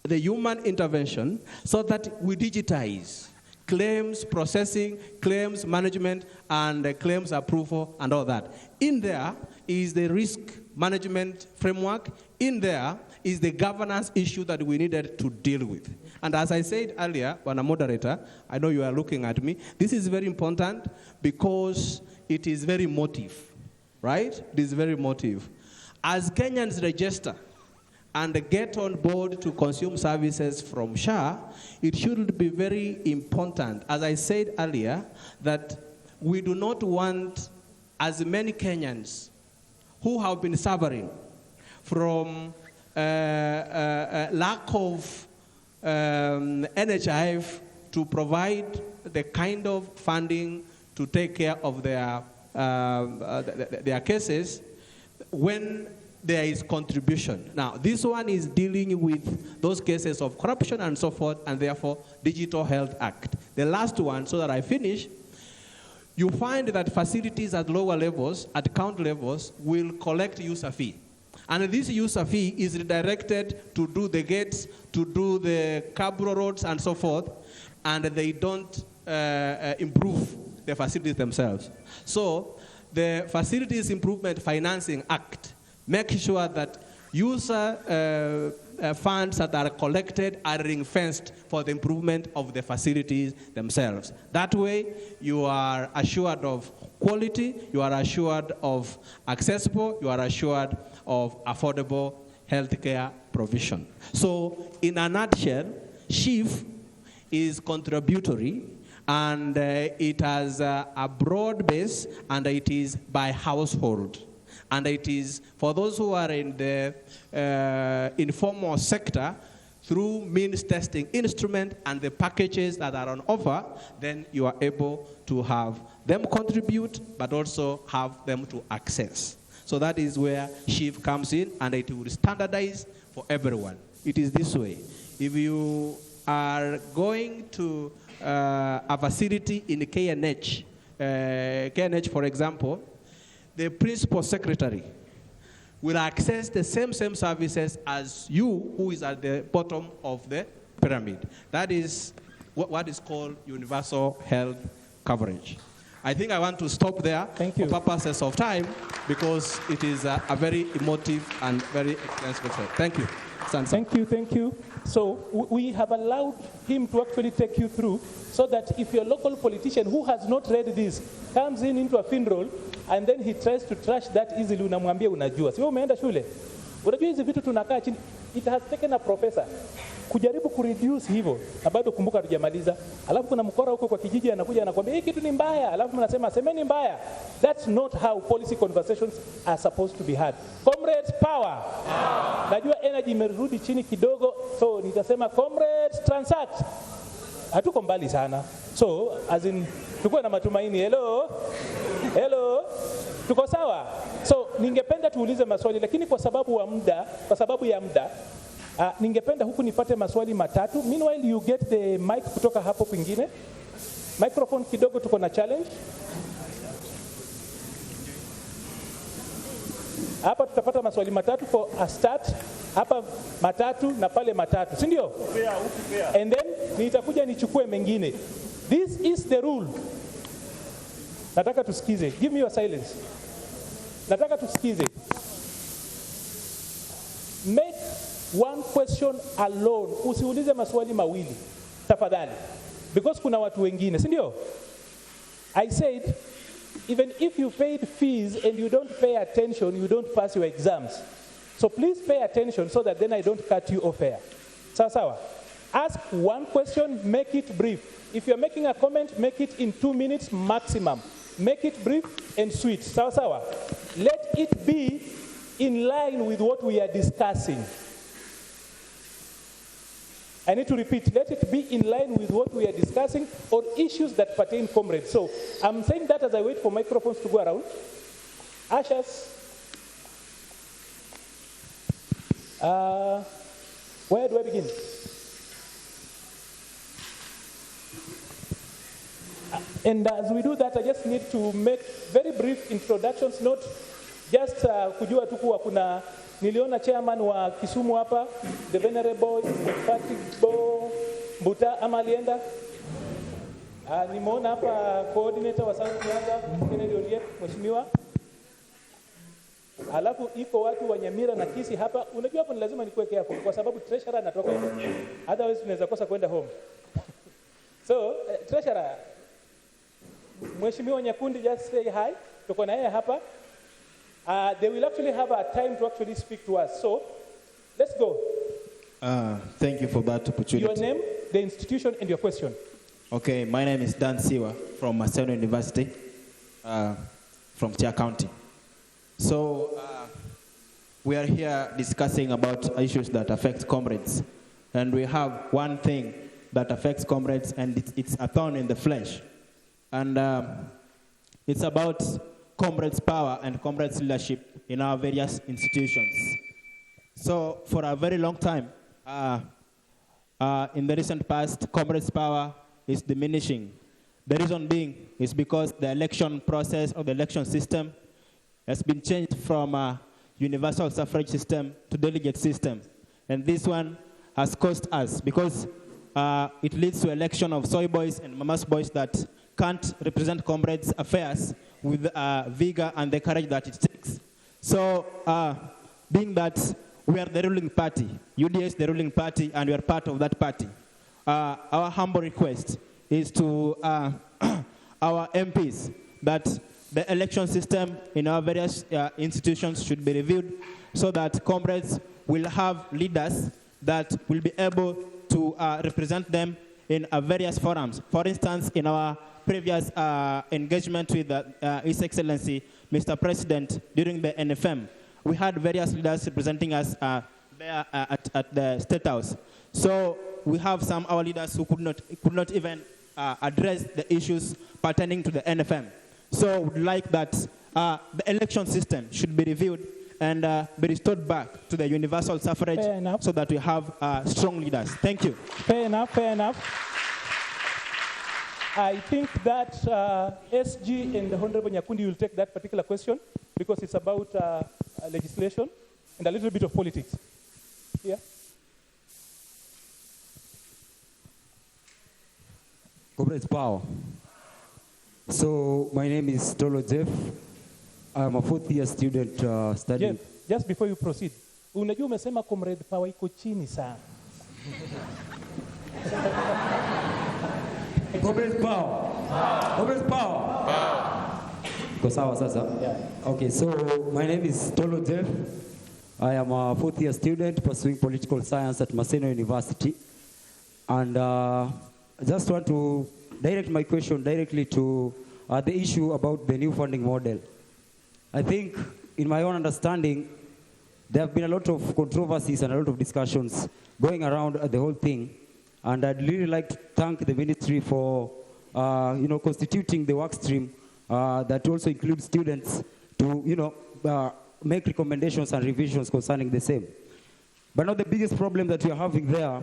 the human intervention so that we digitize claims processing, claims management, and claims approval and all that. In there is the risk management framework. In there is the governance issue that we needed to deal with. And as I said earlier, when a moderator, I know you are looking at me, this is very important because it is very motive, right? It is very motive. As Kenyans register and get on board to consume services from SHA, it should be very important, as I said earlier, that we do not want as many Kenyans who have been suffering from lack of NHIF to provide the kind of funding to take care of their cases when there is contribution. Now, this one is dealing with those cases of corruption and so forth, and therefore, Digital Health Act. The last one, so that I finish, you find that facilities at lower levels, at county levels, will collect user fee. And this user fee is redirected to do the gates, to do the cabro roads and so forth, and they don't improve the facilities themselves. So the Facilities Improvement Financing Act makes sure that user funds that are collected are ring-fenced for the improvement of the facilities themselves. That way, you are assured of quality, you are assured of accessible, you are assured of affordable healthcare provision. So, in a nutshell, SHIF is contributory, and it has a broad base, and it is by household. And it is for those who are in the informal sector, through means testing instrument and the packages that are on offer, then you are able to have them contribute, but also have them to access. So that is where SHIF comes in, and it will standardize for everyone. It is this way. If you are going to a facility in KNH, KNH, for example, the principal secretary will access the same services as you, who is at the bottom of the pyramid. That is what is called universal health coverage. I think I want to stop there for purposes of time, because it is a very emotive and very extensive thing. Thank you. Thank you. So we have allowed him to actually take you through, so that if your local politician who has not read this comes into a funeral and then he tries to trash that easily, unamwambia unajua. Sio umeenda shule. Unajua hizi vitu tunakaa chini. It has taken a professor kujaribu kureduce hivyo, na bado kumbuka hatujamaliza. Alafu kuna mkora huko kwa kijiji anakuja anakuambia hii kitu ni mbaya, alafu mnasema semeni mbaya. That's not how policy conversations are supposed to be had. Comrades, power. Najua energy imerudi chini kidogo, so nitasema comrades, transact. Hatuko mbali sana. So, as in, tuko na matumaini. Hello. Tuko sawa? So, ningependa tuulize maswali, lakini kwa sababu ya muda, ningependa huku nipate maswali matatu. Meanwhile, you get the mic kutoka hapo kwingine. Microphone kidogo, tuko na challenge. Hapa tutapata maswali matatu for a start. Hapa matatu na pale matatu, si ndio? And then nitakuja nichukue mengine. This is the rule. Nataka tusikize. Give me your silence. Nataka tusikize. Make one question alone. Usiulize maswali mawili. Tafadhali. Because kuna watu wengine, si ndio? I said, even if you paid fees and you don't pay attention, you don't pass your exams. So please pay attention so that then I don't cut you off air. Sawa sawa? Ask one question, make it brief. If you're making a comment, make it in 2 minutes maximum. Make it brief and sweet. Sawa sawa. Let it be in line with what we are discussing. I need to repeat, let it be in line with what we are discussing or issues that pertain comrades. So I'm saying that as I wait for microphones to go around. Ushers, where do I begin? And as we do that, I just need to make very brief introductions, not just kujua tu kuwa kuna niliona chairman wa Kisumu hapa, the venerable Bo Mbuta ama alienda. Nimeona hapa coordinator wa South Nyanza, Kennedy Oliet, mheshimiwa. Alafu iko watu wa Nyamira na Kisii hapa. Unajua hapo ni lazima nikuweke hapo kwa sababu treasurer anatoka hapo. Otherwise tunaweza kosa kwenda home. So, treasurer, Mheshimiwa Nyakundi, just say hi. Tuko na yeye hapa. They will actually have a time to actually speak to us. So, let's go. Thank you for that opportunity. Your name, the institution, and your question. Okay, my name is Dan Siwa from Maseno University, from Chia County. So, we are here discussing about issues that affect comrades. And we have one thing that affects comrades, and it's a thorn in the flesh. And it's about comrades' power and comrades' leadership in our various institutions. So for a very long time, in the recent past, comrades' power is diminishing. The reason being is because the election process or the election system has been changed from a universal suffrage system to delegate system. And this one has cost us because it leads to election of soy boys and mama's boys that can't represent comrades' affairs with vigor and the courage that it takes. So, being that we are the ruling party, UDA is the ruling party, and we are part of that party, our humble request is to our MPs that the election system in our various institutions should be reviewed so that comrades will have leaders that will be able to represent them in various forums. For instance, in our previous engagement with His Excellency, Mr. President, during the NFM, we had various leaders representing us there at the State House. So we have some our leaders who could not even address the issues pertaining to the NFM. So we'd like that the election system should be reviewed and be restored back to the universal suffrage so that we have strong leaders. Thank you. Fair enough, fair enough. I think that SG and the Honorable Nyakundi will take that particular question because it's about legislation and a little bit of politics. Yeah. Comrades power. So my name is Tolo Jeff. I'm a fourth year student studying. Jeff, just before you proceed, unajua umesema comrade power iko chini sana. Comrades power. Comrades power. Iko sawa sasa? Yeah. Okay, so my name is Tolo Jeff. I am a fourth year student pursuing political science at Maseno University. And I just want to direct my question directly to the issue about the new funding model. I think, in my own understanding, there have been a lot of controversies and a lot of discussions going around the whole thing. And I'd really like to thank the ministry for constituting the work stream that also includes students to make recommendations and revisions concerning the same. But now the biggest problem that we are having there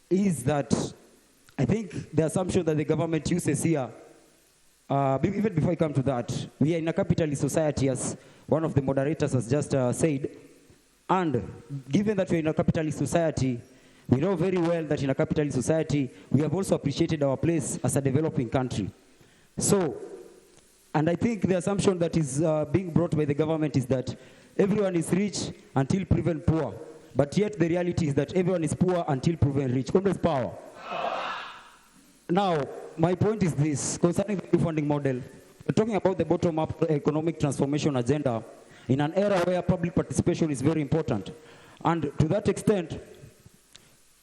is that I think the assumption that the government uses here, even before I come to that, we are in a capitalist society, as one of the moderators has just said. And given that we're in a capitalist society, we know very well that in a capitalist society, we have also appreciated our place as a developing country. So, and I think the assumption that is being brought by the government is that everyone is rich until proven poor. But yet the reality is that everyone is poor until proven rich. Comrades power. Now, my point is this, concerning the new funding model, we're talking about the bottom-up economic transformation agenda in an era where public participation is very important. And to that extent,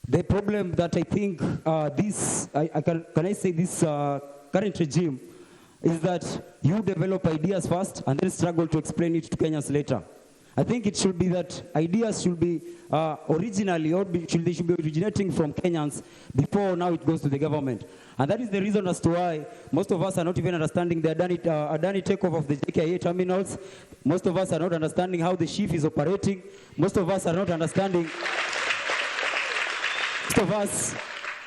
The problem that I think can I say this current regime is that you develop ideas first and then struggle to explain it to Kenyans later. I think it should be that ideas should be originally, or they should be originating from Kenyans before now it goes to the government. And that is the reason as to why most of us are not even understanding the Adani takeover of the JKIA terminals. Most of us are not understanding how the chief is operating. Most of us are not understanding.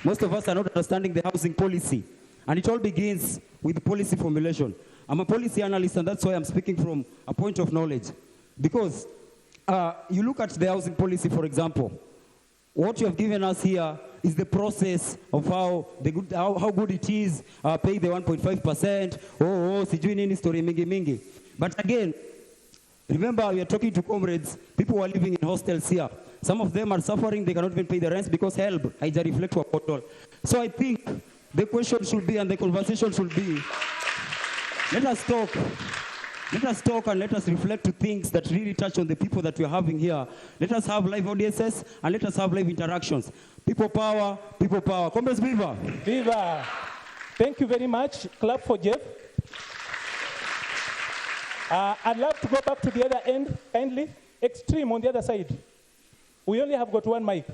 Most of us are not understanding the housing policy. And it all begins with policy formulation. I'm a policy analyst, and that's why I'm speaking from a point of knowledge. Because you look at the housing policy, for example, what you have given us here is the process of how good it is, pay the 1.5%, sijui nini story mingi. But again, remember we are talking to comrades, people who are living in hostels here. Some of them are suffering, they cannot even pay the rents because help, haija reflect to a portal. So I think the question should be, and the conversation should be, let us talk and let us reflect to things that really touch on the people that we are having here. Let us have live audiences and let us have live interactions. People power, people power. Comrades, viva! Viva! Thank you very much. Clap for Jeff. I'd love to go back to the other end, kindly. Extreme on the other side. We only have got one mic.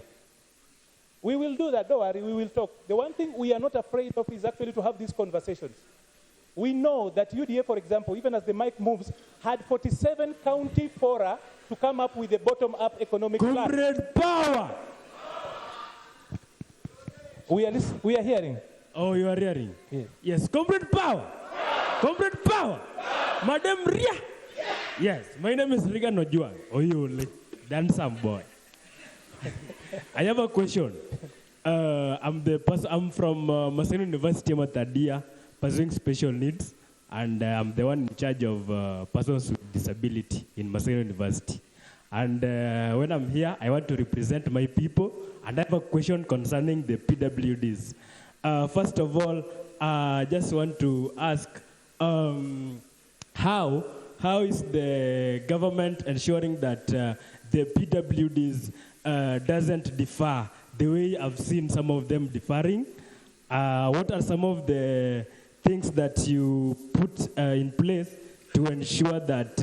We will do that, don't worry, we will talk. The one thing we are not afraid of is actually to have these conversations. We know that UDA, for example, even as the mic moves, had 47 county fora to come up with a bottom-up economic plan. Comrade power! We are hearing. Oh, you are hearing? Yes, comrade power! Comrade power! Madam Ria! Yes, my name is Riga Nojuan. Oyule, handsome boy. I have a question. I'm from Maseno University, Matadia, pursuing special needs, and I'm the one in charge of persons with disability in Maseno University. And when I'm here, I want to represent my people, and I have a question concerning the PWDs. First of all, I just want to ask, how is the government ensuring that the PWDs doesn't differ the way I've seen some of them differing? What are some of the things that you put in place to ensure that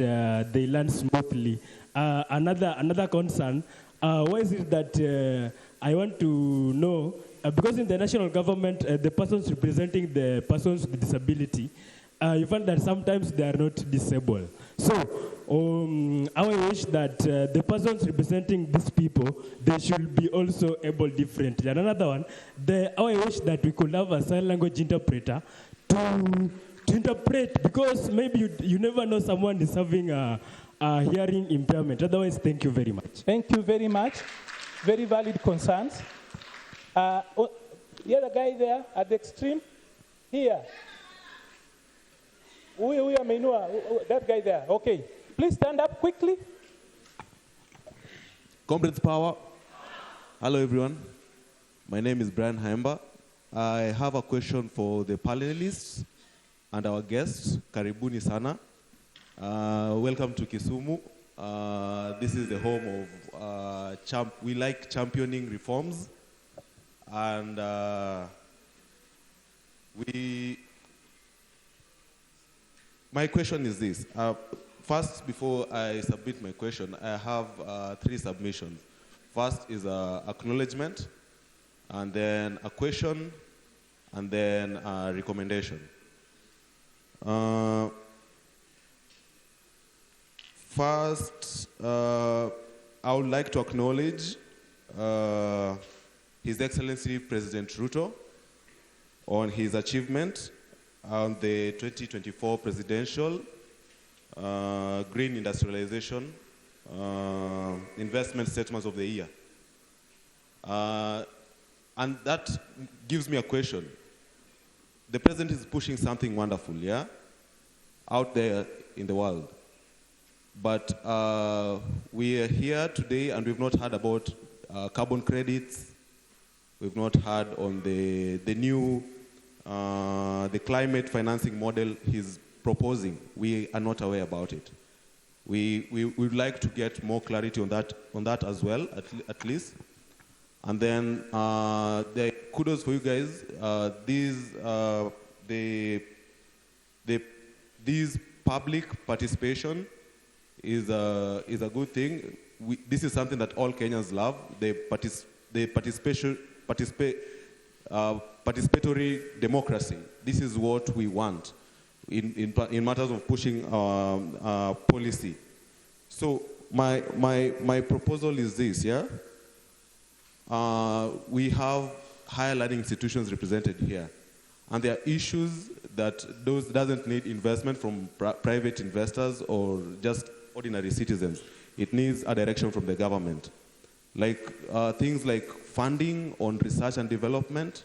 they land smoothly? Another concern, why is it that I want to know, because in the national government, the persons representing the persons with disability, you find that sometimes they are not disabled. So, I wish that the persons representing these people, they should be also able differently. And another one, I wish that we could have a sign language interpreter to interpret, because maybe you never know someone is having a hearing impairment. Otherwise, thank you very much. Thank you very much. Very valid concerns. The other guy there at the extreme, here. That guy there, okay. Please stand up quickly. Comrades power. Hello everyone. My name is Brian Haemba. I have a question for the panelists and our guests. Karibuni sana. Welcome to Kisumu. This is the home of, we like championing reforms. And my question is this. First, before I submit my question, I have 3 submissions. First is an acknowledgement, and then a question, and then a recommendation. First, I would like to acknowledge His Excellency President Ruto on his achievement on the 2024 presidential green industrialization investment statements of the year. And that gives me a question. The president is pushing something wonderful, yeah, out there in the world. But we are here today and we've not heard about carbon credits. We've not heard on the new the climate financing model he's proposing. We are not aware about it. We would like to get more clarity on that as well, at least. And then the kudos for you guys. These public participation is a good thing. This is something that all Kenyans love. Participatory democracy. This is what we want in matters of pushing policy. So my proposal is this, yeah? We have higher learning institutions represented here. And there are issues that doesn't need investment from private investors or just ordinary citizens. It needs a direction from the government. Like things like funding on research and development,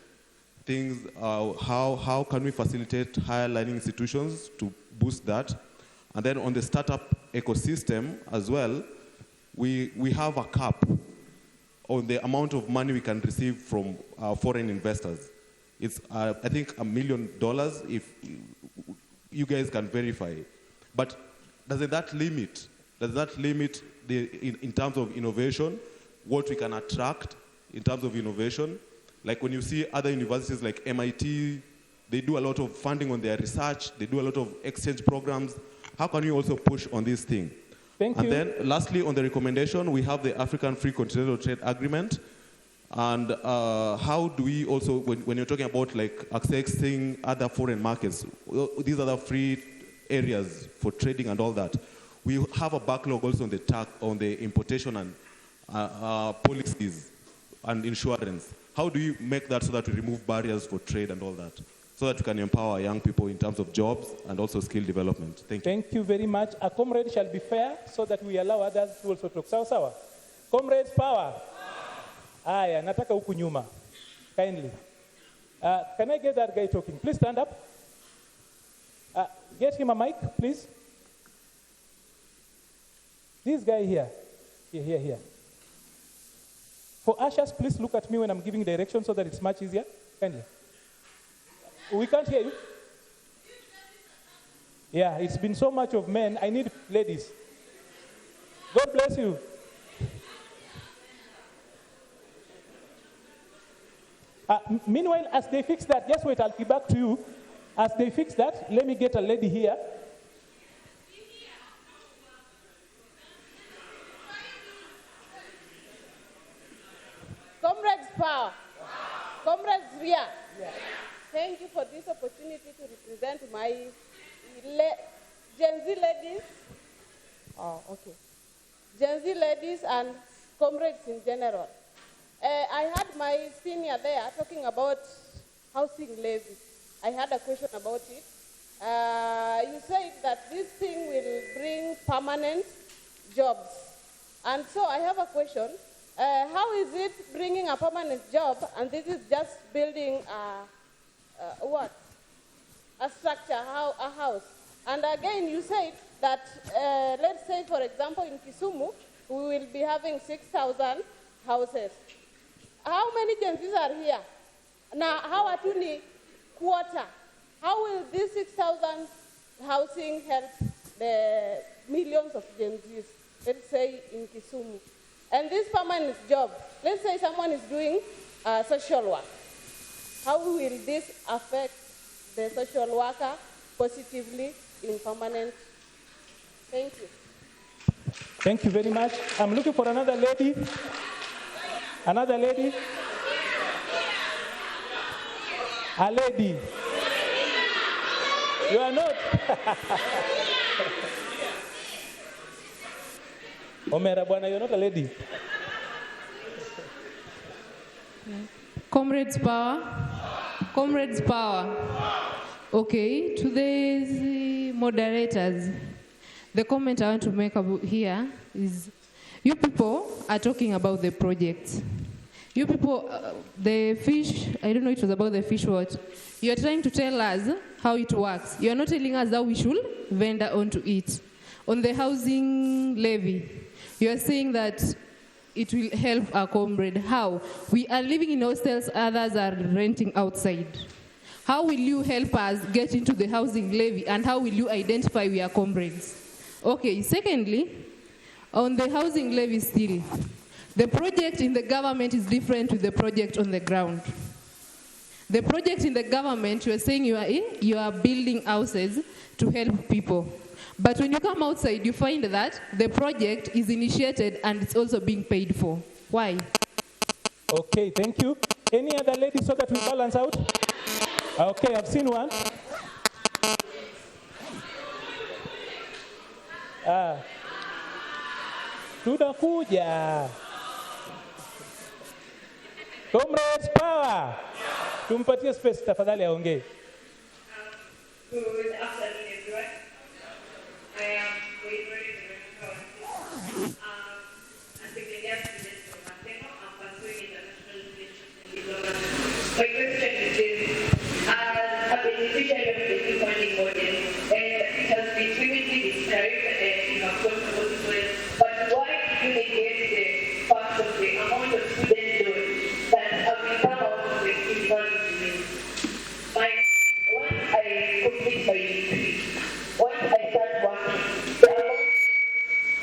things, how can we facilitate higher learning institutions to boost that? And then on the startup ecosystem as well, we have a cap on the amount of money we can receive from foreign investors. It's, I think, $1 million if you guys can verify. But does that limit in terms of innovation, what we can attract in terms of innovation? Like when you see other universities like MIT, they do a lot of funding on their research, they do a lot of exchange programs. How can you also push on this thing? Thank you. And then lastly, on the recommendation, we have the African Free Continental Trade Agreement. And how do we also, when you're talking about like accessing other foreign markets, these are the free areas for trading and all that, we have a backlog also on the importation and policies and insurance. How do you make that so that we remove barriers for trade and all that, so that we can empower young people in terms of jobs and also skill development? Thank you. Thank you very much. A comrade shall be fair so that we allow others to also talk. Sawa sawa. Comrades, power. Aya, nataka huku nyuma. Kindly. Can I get that guy talking? Please stand up. Get him a mic, please. This guy here. Here. For ushers, please look at me when I'm giving directions so that it's much easier. Kindly. We can't hear you. Yeah, it's been so much of men. I need ladies. God bless you. Meanwhile, as they fix that, just wait, I'll be back to you. As they fix that, let me get a lady here. Comrades power. Comrades Ria. Thank you for this opportunity to represent my Gen Z ladies. Oh, okay. Gen Z ladies and comrades in general. I had my senior there talking about housing levy. I had a question about it. You said that this thing will bring permanent jobs. And so I have a question. How is it bringing a permanent job and this is just building a structure, a house? And again, you said that, let's say, for example, in Kisumu, we will be having 6,000 houses. How many Gen Zs are here? Now, how are you quarter? How will this 6,000 housing help the millions of Gen Zs, let's say, in Kisumu? And this permanent job, let's say someone is doing social work. How will this affect the social worker positively in permanent? Thank you. Thank you very much. I'm looking for another lady. Another lady. A lady. You are not. Omera Bwana, you're not a lady. Comrades power. Comrades power. Okay, to the moderators, the comment I want to make about here is, you people are talking about the project. You people, the fish, I don't know it was about the fish what. You are trying to tell us how it works. You are not telling us how we should vendor onto it. On the housing levy, you are saying that it will help our comrade. How? We are living in hostels, others are renting outside. How will you help us get into the housing levy, and how will you identify we are comrades? Okay, secondly, on the housing levy still, The project in the government is different with the project on the ground. The project in the government, you are saying you are building houses to help people. But when you come outside, you find that the project is initiated and it's also being paid for. Why? Okay, thank you. Any other lady so that we balance out? Okay, I've seen one. Tunakuja. Comrades power. Tumpatie space tafadhali aongee. Good afternoon, everyone. I am a second-year student from Mateno. I'm pursuing international relations and diplomacy. My question is this: as a beneficiary of the new funding model, and it has been vividly described in a possible way, but why do you negate the fact of the amount of student loans that have been come out of the university? Once I complete my degree, once I start working,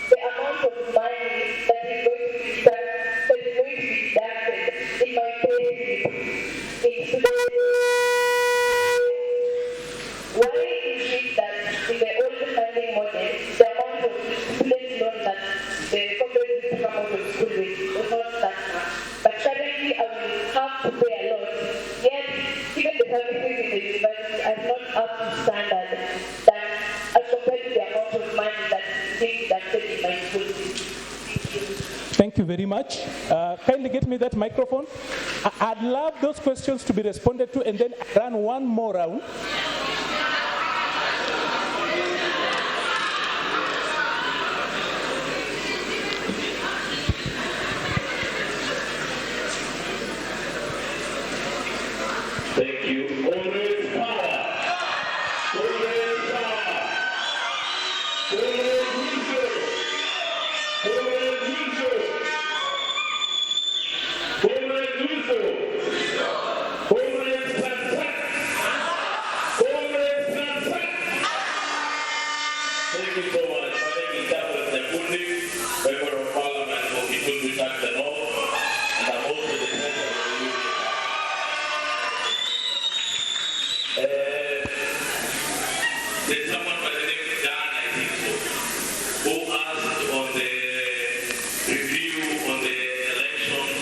the amount of money that is going to be deducted in my pay slip in student. Why is it that in the old funding model, the amount of student loan that the companies come out of school with was not that much? But currently I will have to pay a lot, yet even the services in the university are not up to standard than as compared to the amount of money that is being deducted in my school fees. Thank you. Thank you very much. Kindly get me that microphone. I'd love those questions to be responded to and then run one more round. Thank you. Comrades power. Comrades power. Comrades wisdom. Comrades wisdom. Comrades wisdom. Comrades transact. Comrades transact. Thank you so much. My name is Dr. Nekundi, Member of Parliament for Kisumu South and North, and I'm also the President of the UDA. There's someone by the name of Dan, I think so, who asked on the review on the elections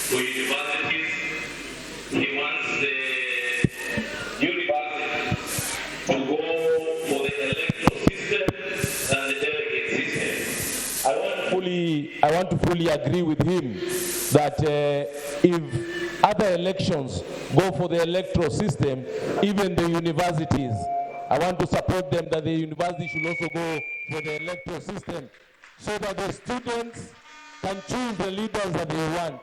for universities. He wants the university to go for the electoral system and the delegate system. I want to fully agree with him that if other elections go for the electoral system, even the universities, I want to support them that the university should also go for the electoral system so that the students can choose the leaders that they want.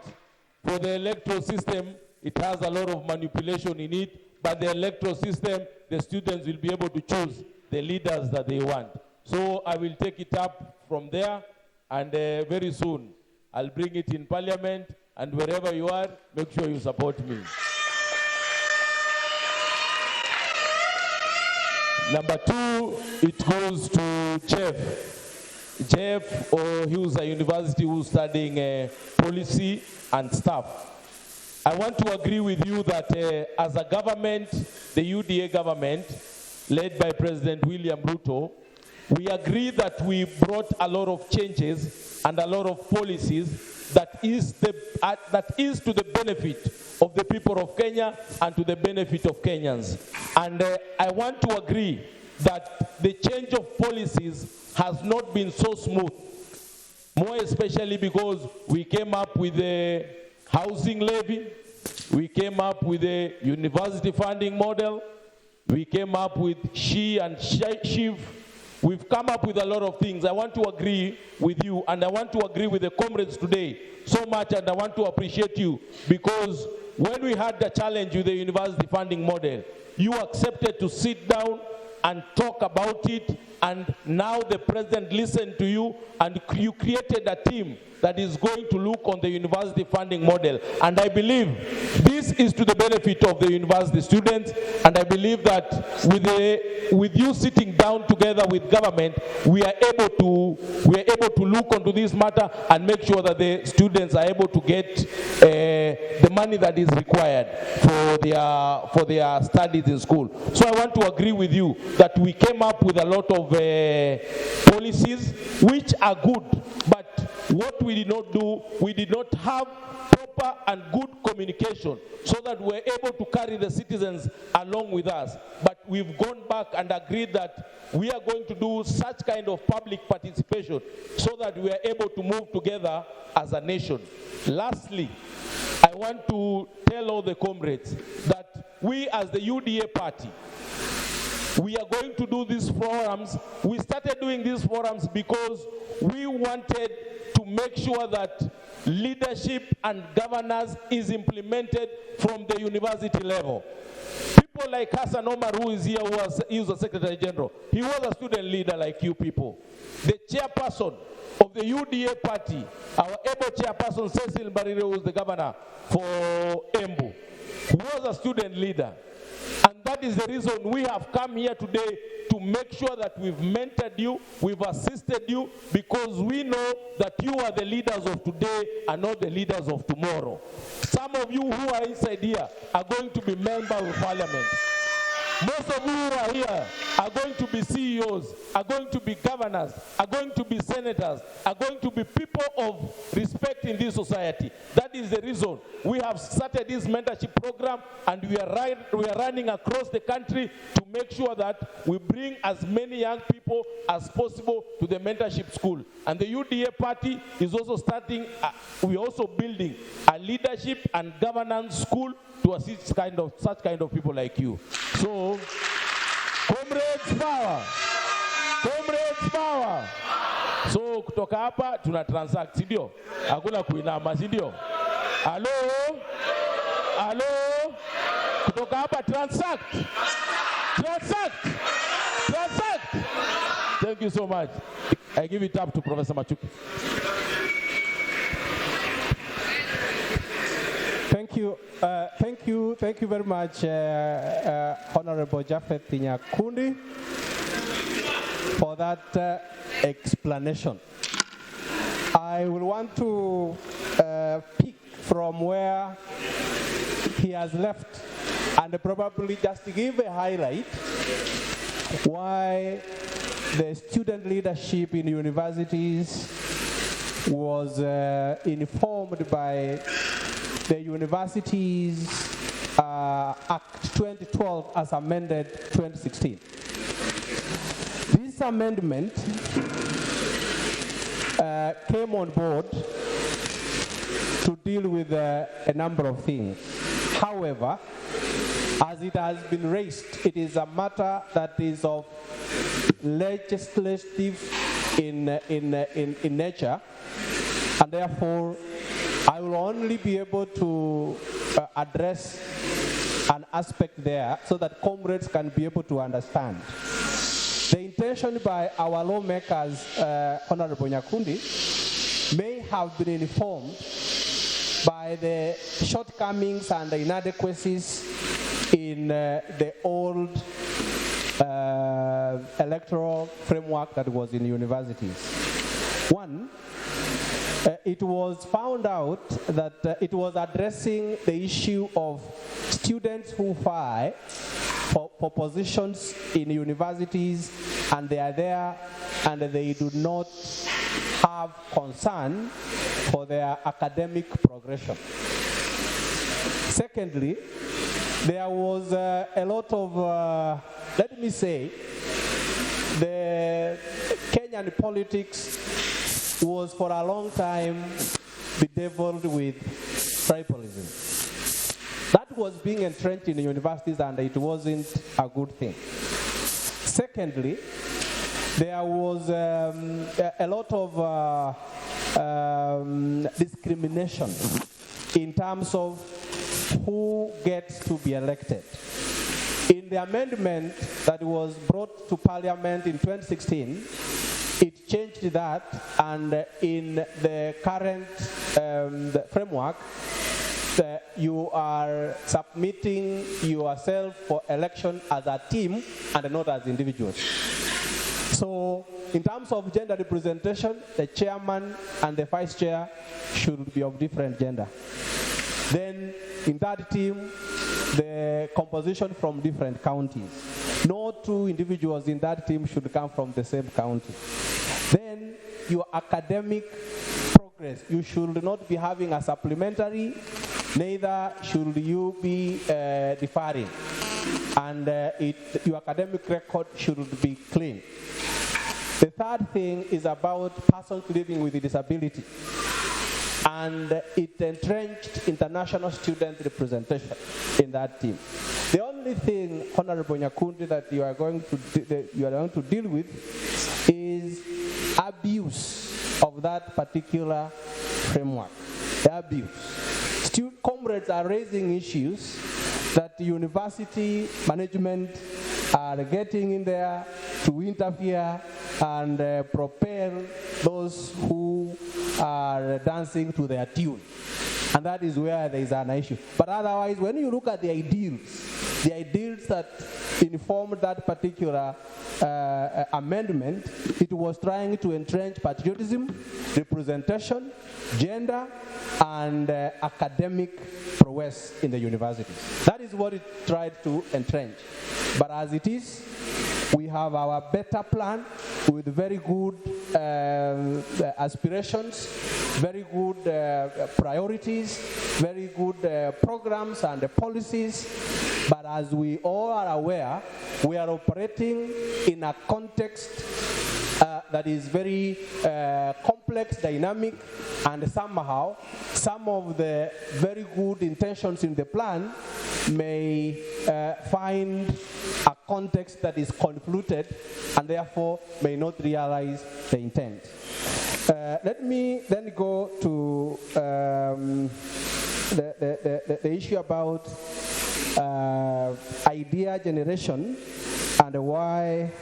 For the electoral system, it has a lot of manipulation in it, but the electoral system, the students will be able to choose the leaders that they want. So I will take it up from there, and very soon I'll bring it in Parliament, and wherever you are, make sure you support me. Number two, it goes to Jeff. Jeff, he was a university who's studying policy and stuff. I want to agree with you that as a government, the UDA government, led by President William Ruto, we agree that we brought a lot of changes and a lot of policies that is to the benefit of the people of Kenya and to the benefit of Kenyans. And I want to agree that the change of policies has not been so smooth, more especially because we came up with the housing levy, we came up with the university funding model, we came up with SHE and SHIV. We've come up with a lot of things. I want to agree with you, and I want to agree with the comrades today so much, and I want to appreciate you, because when we had the challenge with the university funding model, you accepted to sit down and talk about it, and now the president listened to you, and you created a team that is going to look on the university funding model. And I believe this This is to the benefit of the university students, and I believe that with you sitting down together with government, we are able to look onto this matter and make sure that the students are able to get the money that is required for their studies in school. So I want to agree with you that we came up with a lot of policies which are good, but what we did not do, we did not have proper and good communication so that we're able to carry the citizens along with us. But we've gone back and agreed that we are going to do such kind of public participation so that we are able to move together as a nation. Lastly, I want to tell all the comrades that we as the UDA party, we are going to do these forums. We started doing these forums because we wanted to make sure that leadership and governance is implemented from the university level. People like Hassan Omar, who is here, he was a Secretary General. He was a student leader like you people. The chairperson of the UDA party, our able chairperson, Cecil Barire, who is the governor for Embu, was a student leader. And that is the reason we have come here today to make sure that we've mentored you, we've assisted you, because we know that you are the leaders of today and not the leaders of tomorrow. Some of you who are inside here are going to be members of parliament. Most of you who are here are going to be CEOs, are going to be governors, are going to be senators, are going to be people of respect in this society. That is the reason we have started this mentorship program, and we are running across the country to make sure that we bring as many young people as possible to the mentorship school. And the UDA party is also starting, we're also building a leadership and governance school to assist such kind of people like you. So, comrades power, comrades power. So kutoka hapa tuna transact, si ndio? Hakuna kuinama, si ndio? Hello? Hello? Kutoka hapa transact. Transact. Transact. Thank you so much. I give it up to Professor Machuki. Thank you very much, Honorable Japhet Nyakundi, for that explanation. I will want to pick from where he has left and probably just give a highlight why the student leadership in universities was informed by the Universities Act 2012 as amended 2016. This amendment came on board to deal with a number of things. However, as it has been raised, it is a matter that is of legislative in nature, and therefore I will only be able to address an aspect there so that comrades can be able to understand. The intention by our lawmakers, Honorable Nyakundi, may have been informed by the shortcomings and the inadequacies in the old electoral framework that was in universities. One, it was found out that it was addressing the issue of students who vie for positions in universities, and they are there and they do not have concern for their academic progression. Secondly, there was a lot of, let me say, the Kenyan politics was for a long time bedeviled with tribalism. That was being entrenched in the universities, and it wasn't a good thing. Secondly, there was a lot of discrimination in terms of who gets to be elected. In the amendment that was brought to Parliament in 2016, it changed that, and in the current framework, you are submitting yourself for election as a team and not as individuals. So in terms of gender representation, the chairman and the vice chair should be of different gender. Then in that team, the composition from different counties. No two individuals in that team should come from the same county. Then your academic progress, you should not be having a supplementary, neither should you be deferring. And your academic record should be clean. The third thing is about persons living with a disability. And it entrenched international student representation in that team. The only thing, Honorable Nyakundi, that you are going to deal with is abuse of that particular framework. The abuse. Comrades are raising issues that the university management are getting in there to interfere and propel those who are dancing to their tune. And that is where there is an issue. But otherwise, when you look at the ideals that informed that particular amendment, it was trying to entrench patriotism, representation, gender, and academic prowess in the universities. That is what it tried to entrench. But as it is, we have our better plan with very good aspirations, very good priorities, very good programs and policies. But as we all are aware, we are operating in a context that is very complex, dynamic, and somehow some of the very good intentions in the plan may find a context that is convoluted and therefore may not realize the intent. Let me then go to the issue about idea generation and why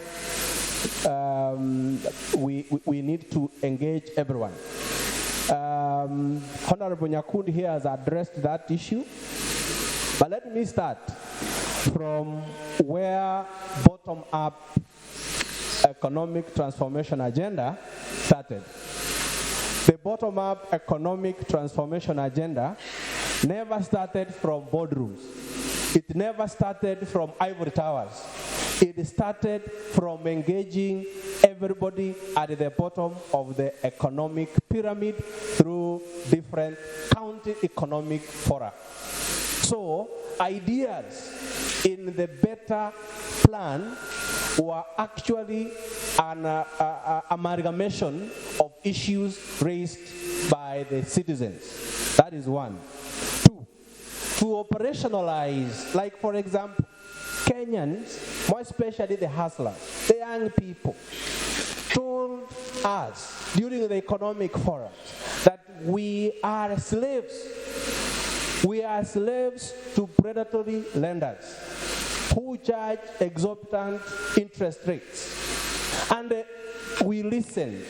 we need to engage everyone. Honorable Nyakundi here has addressed that issue, but let me start from where bottom-up economic transformation agenda started. The bottom-up economic transformation agenda never started from boardrooms. It never started from ivory towers. It started from engaging everybody at the bottom of the economic pyramid through different county economic fora. So ideas in the better plan were actually an amalgamation of issues raised by the citizens. That is one. Two, to operationalize, like for example, Kenyans, more especially the hustlers, the young people, told us during the economic forum that we are slaves. We are slaves to predatory lenders who charge exorbitant interest rates. And we listened.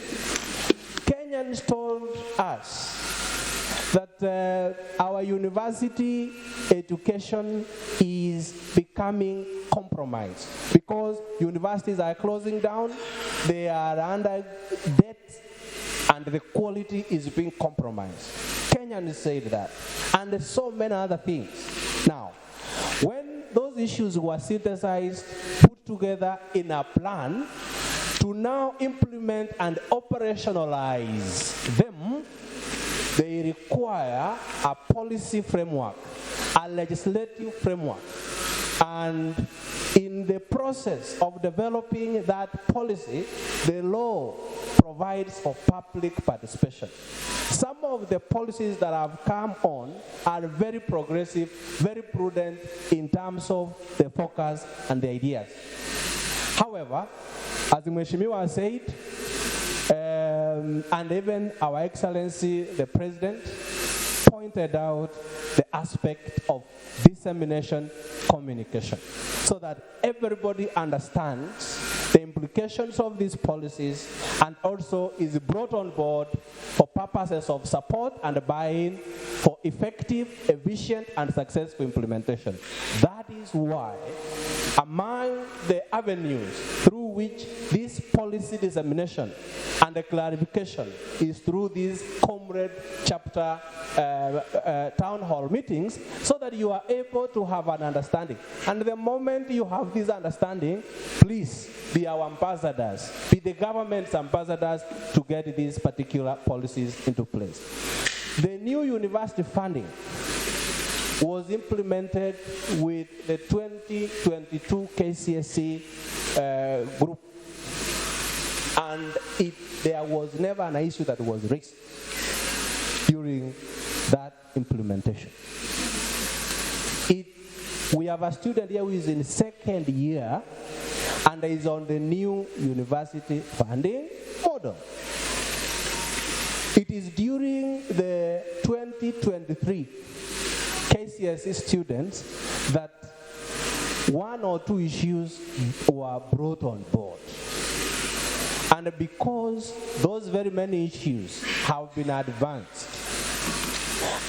Kenyans told us that our university education is becoming compromised because universities are closing down, they are under debt, and the quality is being compromised. Kenyans said that, and so many other things. Now, when those issues were synthesized, put together in a plan to now implement and operationalize them, they require a policy framework, a legislative framework. And in the process of developing that policy, the law provides for public participation. Some of the policies that have come on are very progressive, very prudent in terms of the focus and the ideas. However, as Mheshimiwa said, and even Our Excellency, the President, pointed out the aspect of dissemination communication so that everybody understands the implications of these policies and also is brought on board for purposes of support and buy-in for effective, efficient, and successful implementation. That is why, among the avenues through which this policy dissemination and the clarification is through these comrade chapter town hall meetings, so that you are able to have an understanding. And the moment you have this understanding, please be our ambassadors, be the government's ambassadors to get these particular policies into place. The new university funding was implemented with the 2022 KCSE group, and there was never an issue that was raised during that implementation. We have a student here who is in second year and is on the new university funding model. It is during the 2023 KCSE students that one or two issues were brought on board. And because those very many issues have been advanced,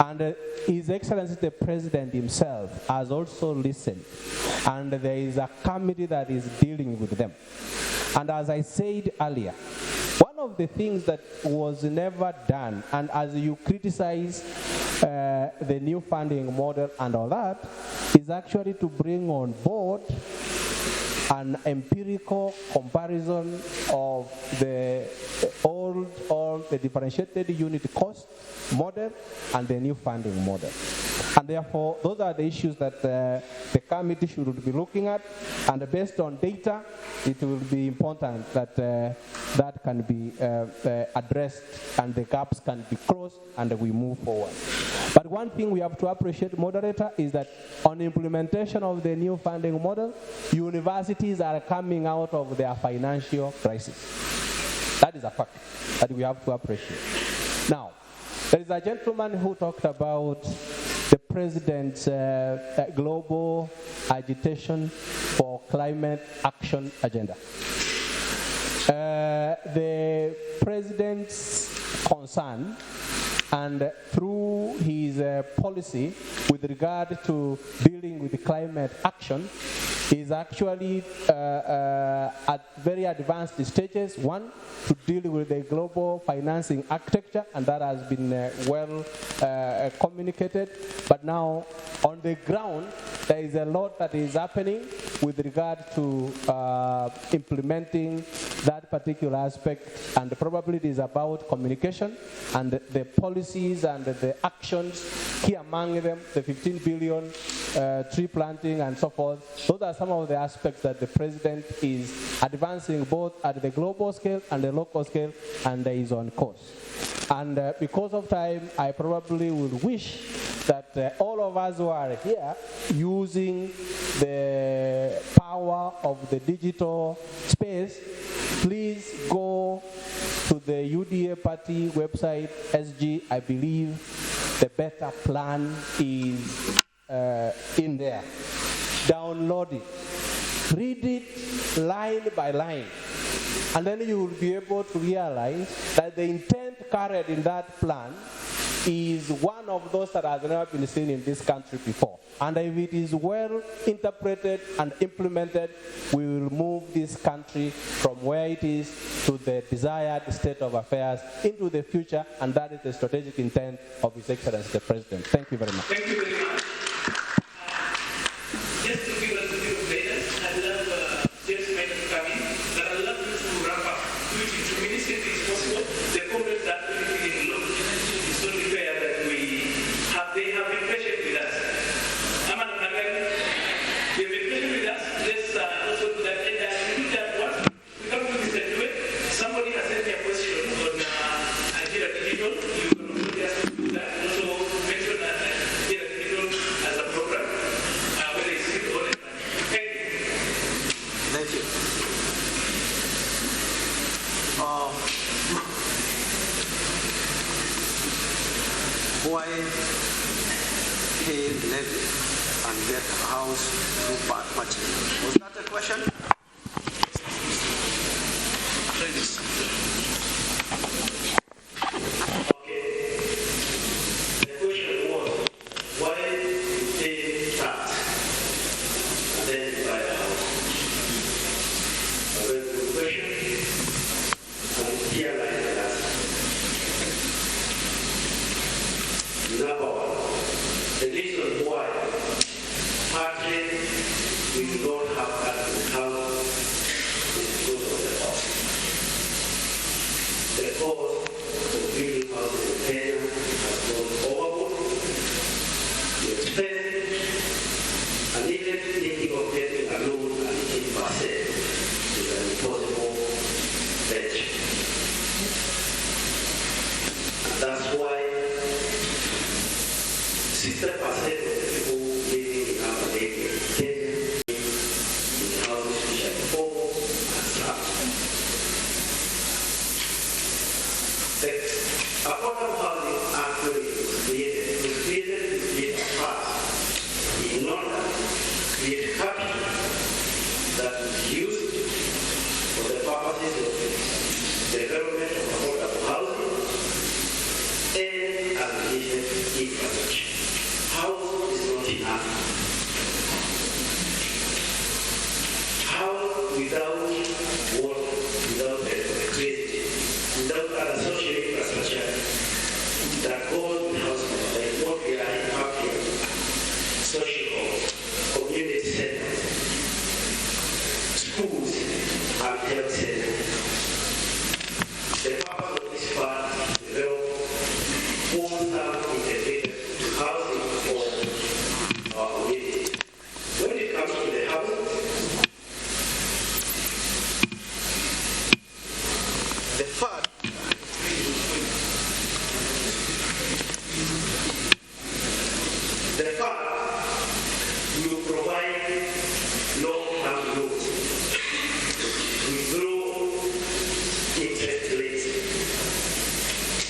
and His Excellency the President himself has also listened, and there is a committee that is dealing with them. And as I said earlier, one of the things that was never done, and as you criticize the new funding model and all that, is actually to bring on board an empirical comparison of the the differentiated unit cost model and the new funding model. And therefore, those are the issues that the committee should be looking at, and based on data, it will be important that that can be addressed and the gaps can be closed and we move forward. But one thing we have to appreciate, moderator, is that on implementation of the new funding model, universities are coming out of their financial crisis. That is a fact that we have to appreciate. Now, there is a gentleman who talked about the president's global agitation for climate action agenda. The president's concern, and through his policy with regard to dealing with the climate action, is actually at very advanced stages. One, to deal with the global financing architecture, and that has been well communicated. But now, on the ground, there is a lot that is happening with regard to implementing that particular aspect, and probably it is about communication and the policies and the actions, key among them, the 15 billion tree planting and so forth. Those are some of the aspects that the president is advancing both at the global scale and the local scale, and is on course. And because of time, I probably would wish that all of us who are here using the power of the digital space, please go to the UDA party website, SG. I believe the better plan is in there. Download it, read it line by line, and then you will be able to realize that the intent carried in that plan is one of those that has never been seen in this country before. And if it is well interpreted and implemented, we will move this country from where it is to the desired state of affairs into the future, and that is the strategic intent of His Excellency the President. Thank you very much. Thank you very much. Just to give us a few minutes, I'd love James Maynard to come in, but I'd love you to wrap up. 2 minutes if it's possible. The comrades that we need in law, it's only fair that they have been patient with us. Aman Nagan, they've been patient with us. Let's also do that. And we do that once we come to this anyway. Somebody has sent me a question on Nigeria Digital. You can also just do that. Also mention Nigeria Digital as a program. Whether it's still on it. Thank you. Thank you. Why pay levy and get a house through purchase? Was that a question? Okay. cost of building houses in Kenya has gone overboard, it's expensive, and even thinking of getting a loan at 18% is an impossible venture. And that's why 60% of the people living in our area in Kenya in houses which are formal and slab. The Affordable Housing Act was created to create a path in order to create capital that is used for the purposes of development of affordable housing and associated infrastructure. House is not enough. House without water, without electricity, without other social infrastructure that goes with housing, like what we are having, social halls, community centers, schools, and health centers. The purpose of this part is to develop long-term integrated housing for our community. When it comes to the housing, the fund will provide long-term loans with low interest rates.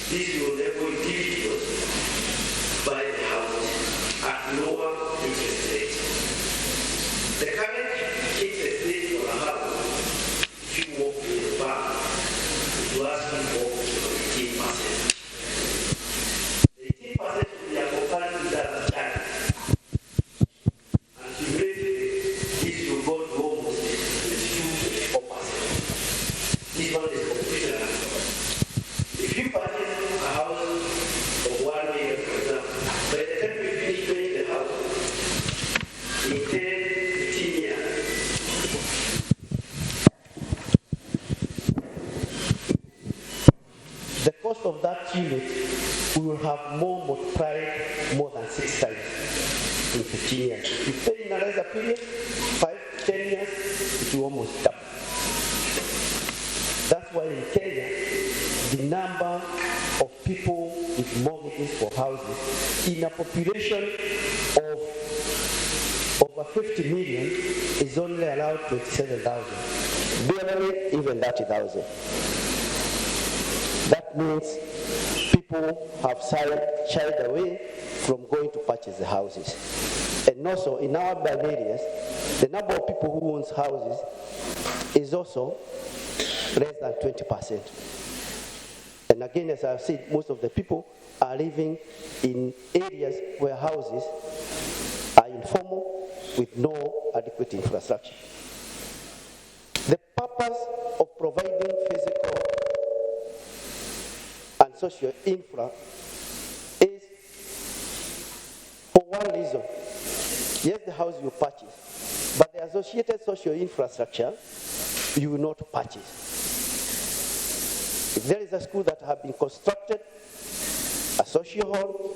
This will enable individuals buy the house at lower interest rates. The current interest rate for a house, if you walk to the bank, it will ask you for 18%. The 18% will be accompanied with that charge. And cumulatively, this will go to almost 2.4%. This one is completely. If you purchase a house of 1 million, for example, by the time you finish paying the house, in 10, 15 years, the cost of that unit will have more multiplied more than 6 times in 15 years. If you pay in a lesser period, 5 to 10 years, it will almost double. That's why in Kenya, the number of people with mortgages for houses in a population of over 50 million is only allowed 27,000, barely even 30,000. That means people have shied away from going to purchase the houses. And also in our urban areas, the number of people who owns houses is also less than 20%. And again, as I've said, most of the people are living in areas where houses are informal with no adequate infrastructure. The purpose of providing physical and social infra is for one reason. Yes, the house you purchase, but the associated social infrastructure you will not purchase. If there is a school that has been constructed, a social hall,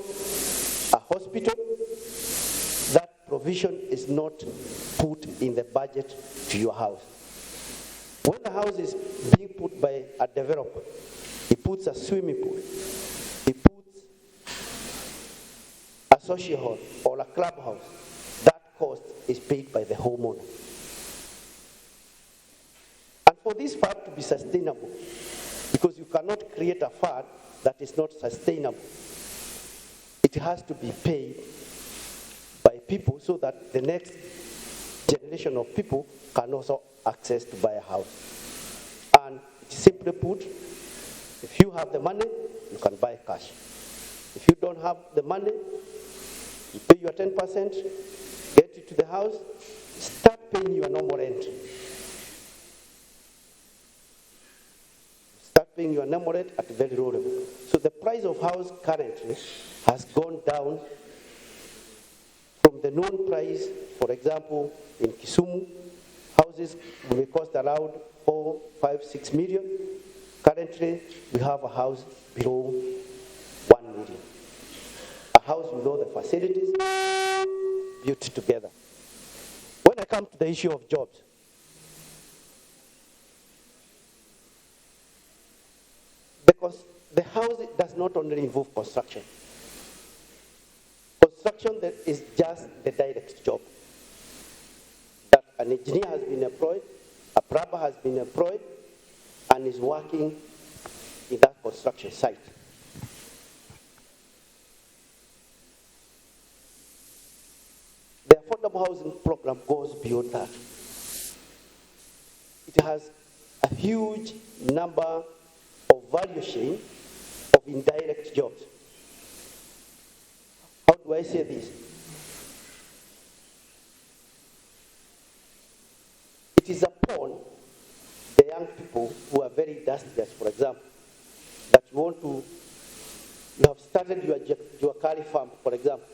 a hospital, that provision is not put in the budget to your house. When the house is being put by a developer, he puts a swimming pool, he puts a social hall or a clubhouse. That cost is paid by the homeowner. And for this fund to be sustainable, because you cannot create a fund that is not sustainable, it has to be paid by people so that the next generation of people can also access to buy a house. And simply put, if you have the money, you can buy cash. If you don't have the money, you pay your 10%, get it to the house, start paying your normal rent. Start paying your normal rent at a very low level. So the price of house currently has gone down from the known price. For example, in Kisumu, houses may cost around 4, 5, 6 million. Currently, we have a house below 1 million. A house with all the facilities built together. When I come to the issue of jobs, because the house does not only involve construction. Construction that is just the direct job. That an engineer has been employed, a plumber has been employed, and is working in that construction site. The affordable housing program goes beyond that. It has a huge number of value chain of indirect jobs. How do I say this? It is upon the young people who are very industrious, for example, that you have started your curry farm, for example.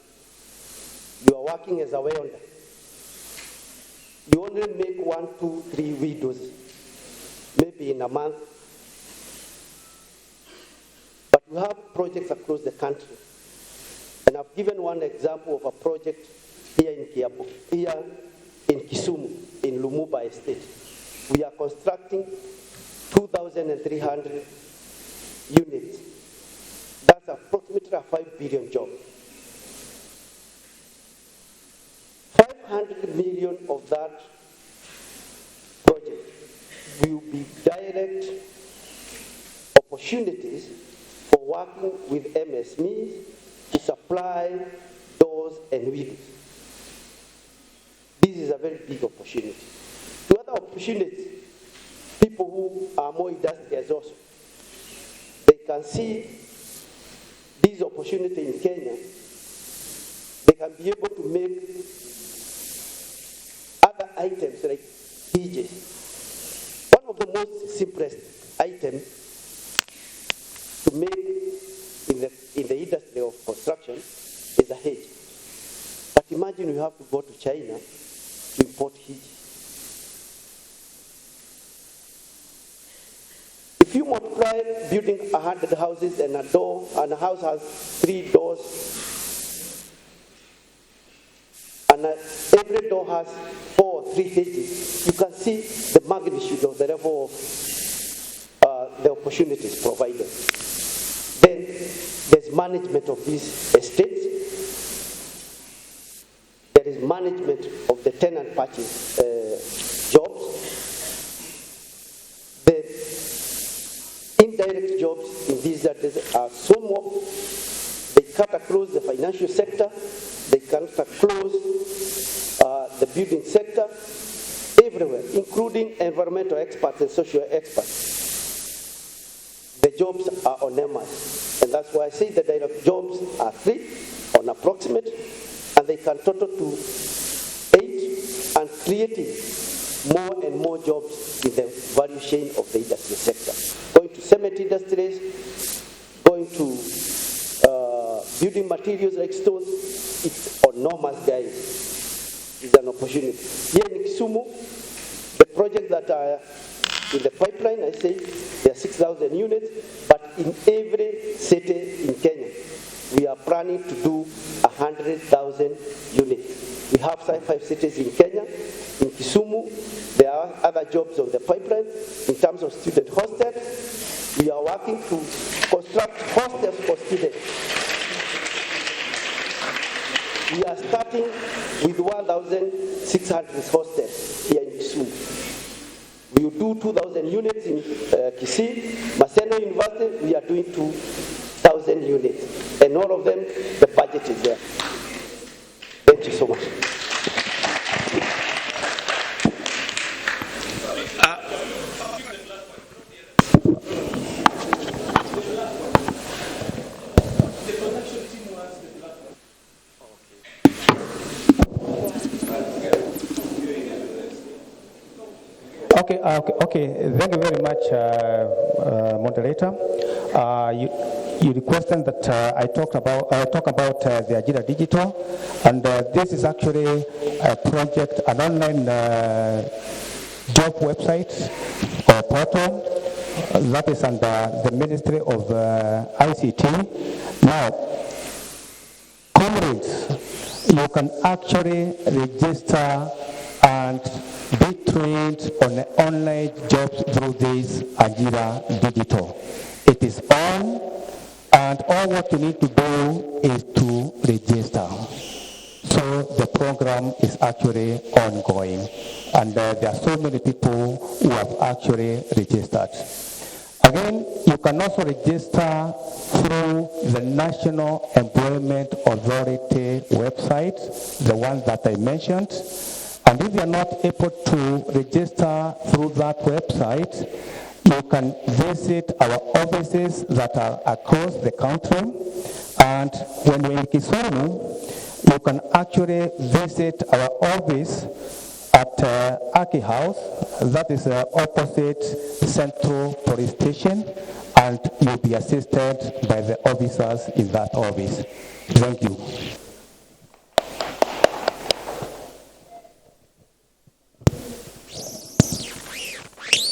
You are working as a welder. You only make 1, 2, 3 windows, maybe in a month. But you have projects across the country. And I've given one example of a project here in Kisumu, in Lumumba Estate. We are constructing 2,300 units. That's approximately a 5 billion job. 500 million of that project will be direct opportunities for working with MSMEs to supply doors and windows. This is a very big opportunity. The other opportunities, people who are more industrious also, they can see this opportunity in Kenya. They can be able to make other items like hinges. One of the most simplest items to make in the industry of construction is a hedge. But imagine you have to go to China to import hedges. If you multiply building 100 houses and a house has 3 doors, and every door has 4 or 3 hedges, you can see the magnitude of the level of the opportunities provided. Then there's management of these estates. There is management of the tenant purchase jobs. The indirect jobs in these areas are so more. They cut across the financial sector. They cut across the building sector, everywhere, including environmental experts and social experts. The jobs are enormous, and that's why I say the direct jobs are 3 on approximate, and they can total to 8, and creating more and more jobs in the value chain of the industry sector. Going to cement industries, going to building materials like stones, it's enormous, guys. It's an opportunity. Here in Kisumu, the projects that are in the pipeline, I say there are 6,000 units, but in every city in Kenya, we are planning to do 100,000 units. We have 5 cities in Kenya. In Kisumu, there are other jobs on the pipeline. In terms of student hostels, we are working to construct hostels for students. We are starting with 1,600 hostels here in Kisumu. We will do 2,000 units in Kisii. Maseno University, we are doing 2,000 units. And all of them, the budget is there. Thank you so much. Okay. Thank you very much, moderator. You requested that I talk about the Ajira Digital, and this is actually a project, an online job website or portal that is under the Ministry of ICT. Now, comrades, you can actually register and be trained on online jobs through this Ajira Digital. It is on, and all what you need to do is to register. So the program is actually ongoing, and there are so many people who have actually registered. Again, you can also register through the National Employment Authority website, the one that I mentioned. And if you're not able to register through that website, you can visit our offices that are across the country. And when you're in Kisumu, you can actually visit our office at Aki House, that is opposite Central Police Station, and you'll be assisted by the officers in that office. Thank you.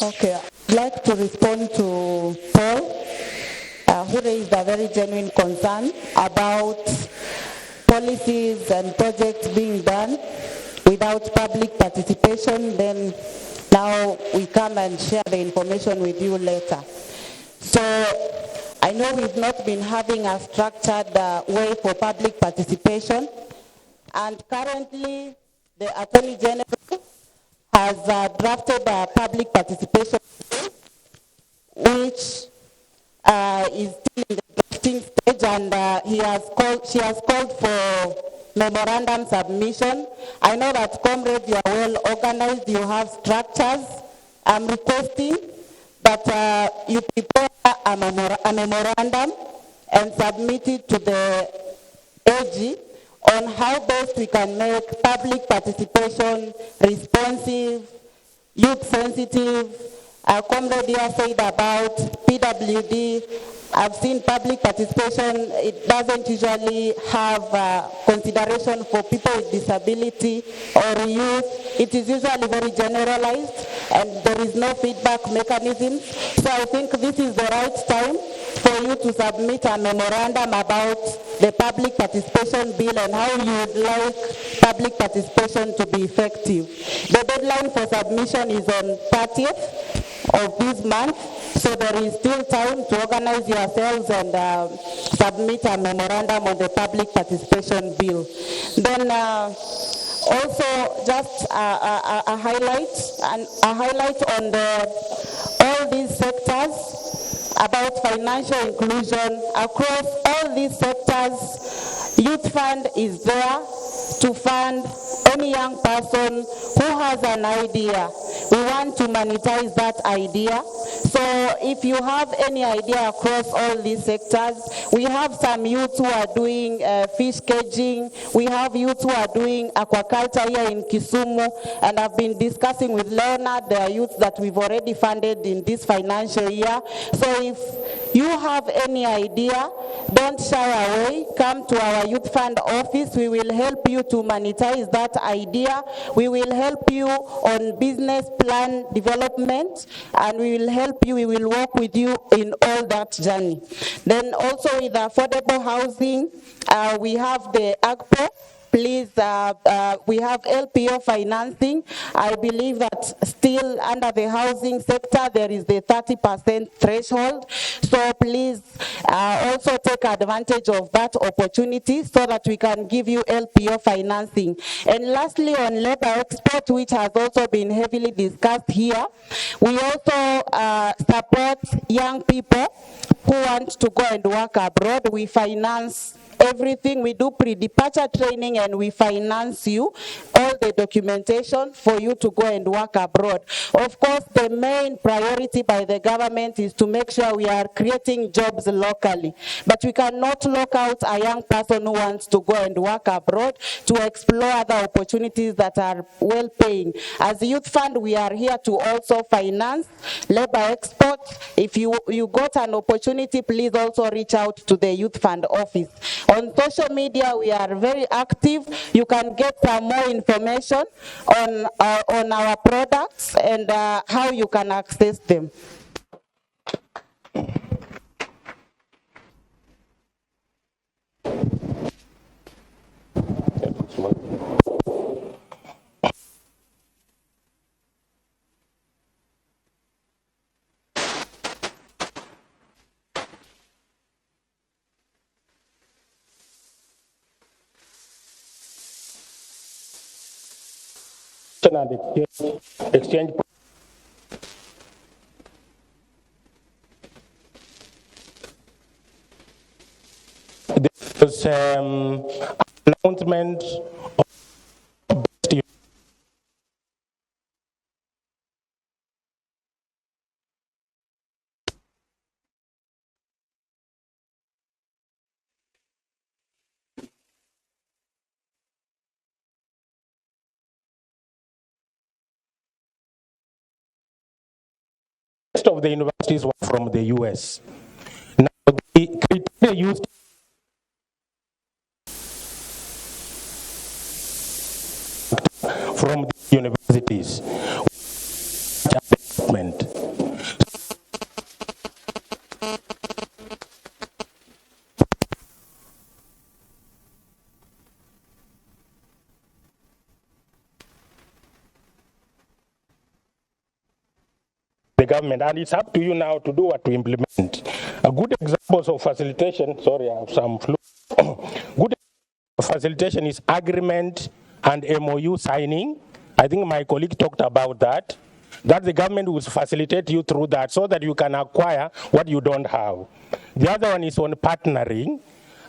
Okay, I'd like to respond to Paul, who raised a very genuine concern about policies and projects being done without public participation. Then now we come and share the information with you later. So I know we've not been having a structured way for public participation, and currently the Attorney General has drafted a public participation bill, which is still in the drafting stage, and she has called for memorandum submission. I know that, comrades, you are well organized, you have structures. I'm requesting that you prepare a memorandum and submit it to the AG on how best we can make public participation responsive, youth sensitive. Our comrade here said about PWD. I've seen public participation, it doesn't usually have consideration for people with disability or youth. It is usually very generalized, and there is no feedback mechanism. So I think this is the right time for you to submit a memorandum about the public participation bill and how you would like public participation to be effective. The deadline for submission is on 30th of this month, so there is still time to organize yourselves and submit a memorandum on the public participation bill. Then also just a highlight on all these sectors about financial inclusion. Across all these sectors, Youth Fund is there to fund any young person who has an idea. We want to monetize that idea. So if you have any idea across all these sectors, we have some youths who are doing fish caging. We have youths who are doing aquaculture here in Kisumu, and I've been discussing with Leonard. There are youths that we've already funded in this financial year. So if you have any idea, don't shy away. Come to our Youth Fund office. We will help you to monetize that idea. We will help you on business plan development, and we will help you, we will work with you in all that journey. Then also with affordable housing, we have the AGPO. Please, we have LPO financing. I believe that still under the housing sector, there is the 30% threshold. So please also take advantage of that opportunity so that we can give you LPO financing. And lastly, on labor export, which has also been heavily discussed here, we also support young people who want to go and work abroad. We finance everything. We do pre-departure training, and we finance you all the documentation for you to go and work abroad. Of course, the main priority by the government is to make sure we are creating jobs locally. But we cannot lock out a young person who wants to go and work abroad to explore other opportunities that are well paying. As a Youth Fund, we are here to also finance labor export. If you got an opportunity, please also reach out to the Youth Fund office. On social media, we are very active. You can get some more information on our products and how you can access them. and exchange. There was announcement of rest of the universities were from the US. Now, the criteria used from the universities. The government, and it's up to you now to do what to implement. A good examples of facilitation, sorry, I have some flu. Good facilitation is agreement and MOU signing. I think my colleague talked about that. That the government will facilitate you through that so that you can acquire what you don't have. The other one is on partnering,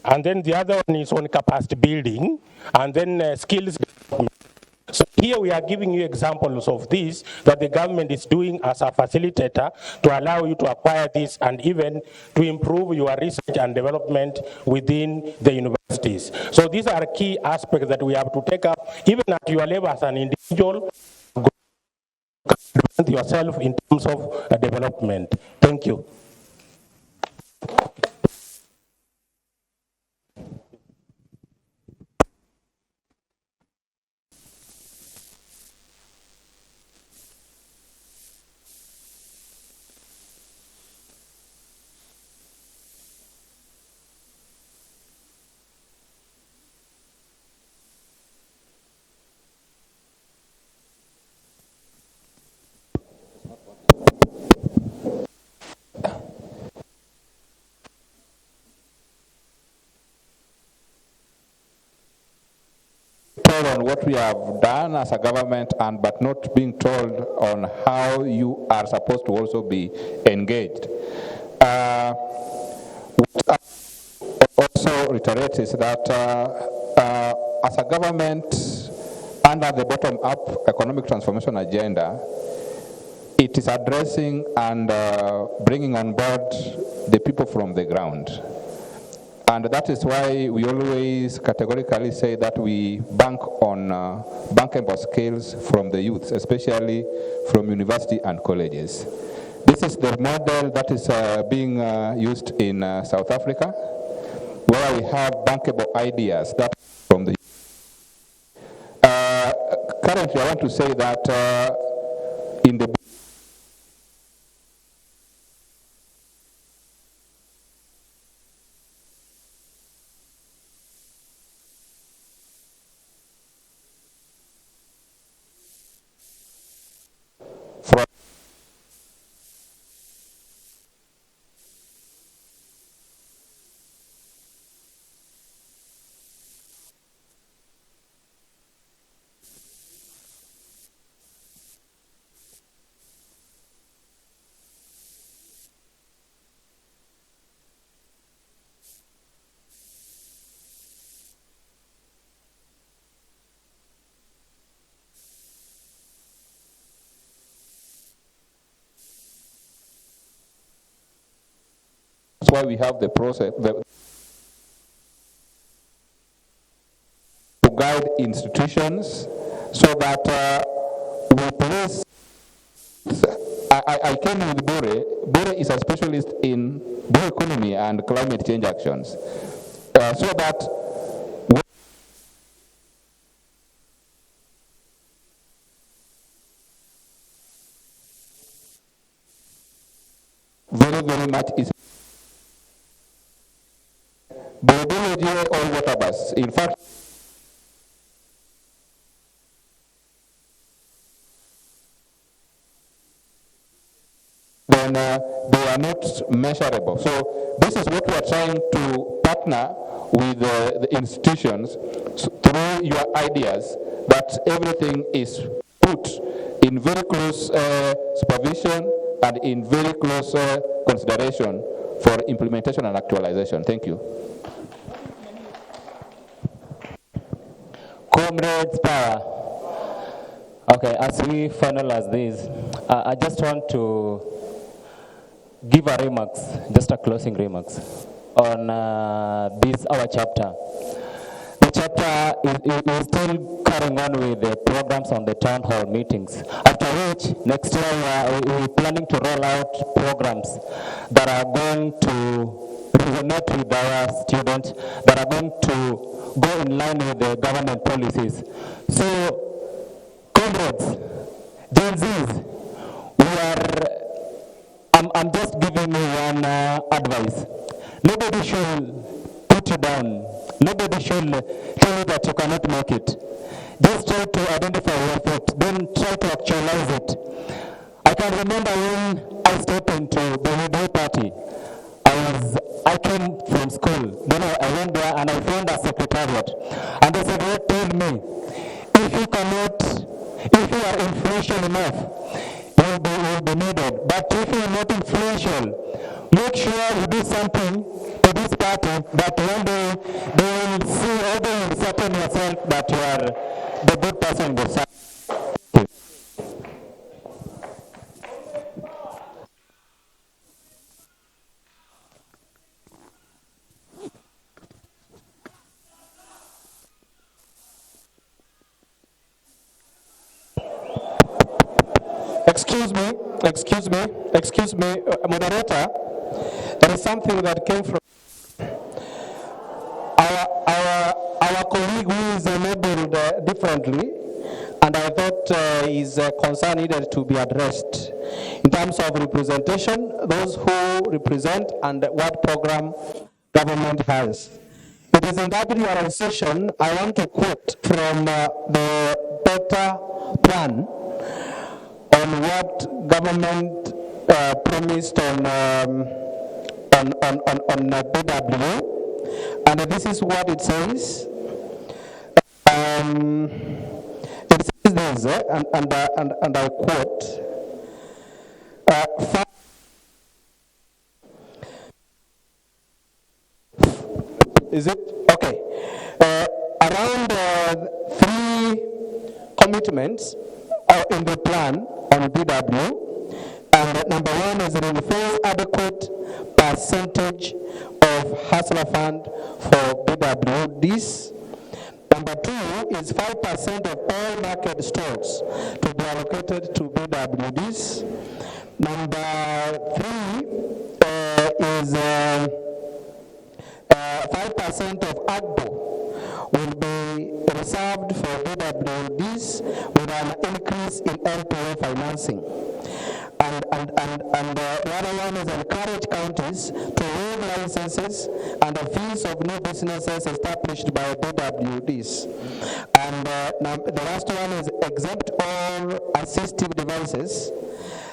and then the other one is on capacity building, and then skills development. So here we are giving you examples of this that the government is doing as a facilitator to allow you to acquire this and even to improve your research and development within the universities. So these are key aspects that we have to take up even at your level as an individual, yourself in terms of development. Thank you. On what we have done as a government, and but not being told on how you are supposed to also be engaged. What I also reiterate is that as a government, under the bottom-up economic transformation agenda, it is addressing and bringing on board the people from the ground. And that is why we always categorically say that we bank on bankable skills from the youth, especially from university and colleges. This is the model that is being used in South Africa, where we have bankable ideas that from the youth. Currently, I want to say that in the That's why we have the process to guide institutions so that we place. I came with Bure. Bure is a specialist in bioeconomy and climate change actions, so that very much is availability of water bus. In fact, then they are not measurable. So this is what we are trying to partner with the institutions through your ideas, that everything is put in very close supervision and in very close consideration for implementation and actualization. Thank you. Comrades power. Okay, as we finalize this, I just want to give a remarks, just a closing remarks on this our chapter. The chapter is still carrying on with the programs on the town hall meetings. After which, next year we're planning to roll out programs that are going to resonate with our students, that are going to go in line with the government policies. So, comrades, Gen Zs, I'm just giving you one advice. Nobody should put you down. Nobody should tell you that you cannot make it. Just try to identify your effort, then try to actualize it. I can remember when I stepped into the UDA party, I came from school, then I went there and I found a secretariat. And the secretariat told me, if you are influential enough, you will be needed. But if you are not influential, make sure you do something to this party that one day they will see, or they will certain yourself that you are the good person in the side. Excuse me, moderator. There is something that came from our colleague who is enabled differently, and I thought his concern needed to be addressed in terms of representation, those who represent and what program government has. It is in that realization I want to quote from the better plan on what government promised on BW, and this is what it says. It says this, and I quote, is it? Okay. Around 3 commitments in the plan on BW, and number 1 is reinforce adequate percentage of hustler fund for BWDs. Number 2 is 5% of all market stores to be allocated to BWDs. Number 3 is 5% of AGBO will be reserved for BWDs with an increase in LPO financing. And the other one is encourage counties to waive licenses and the fees of new businesses established by BWDs. And the last one is exempt all assistive devices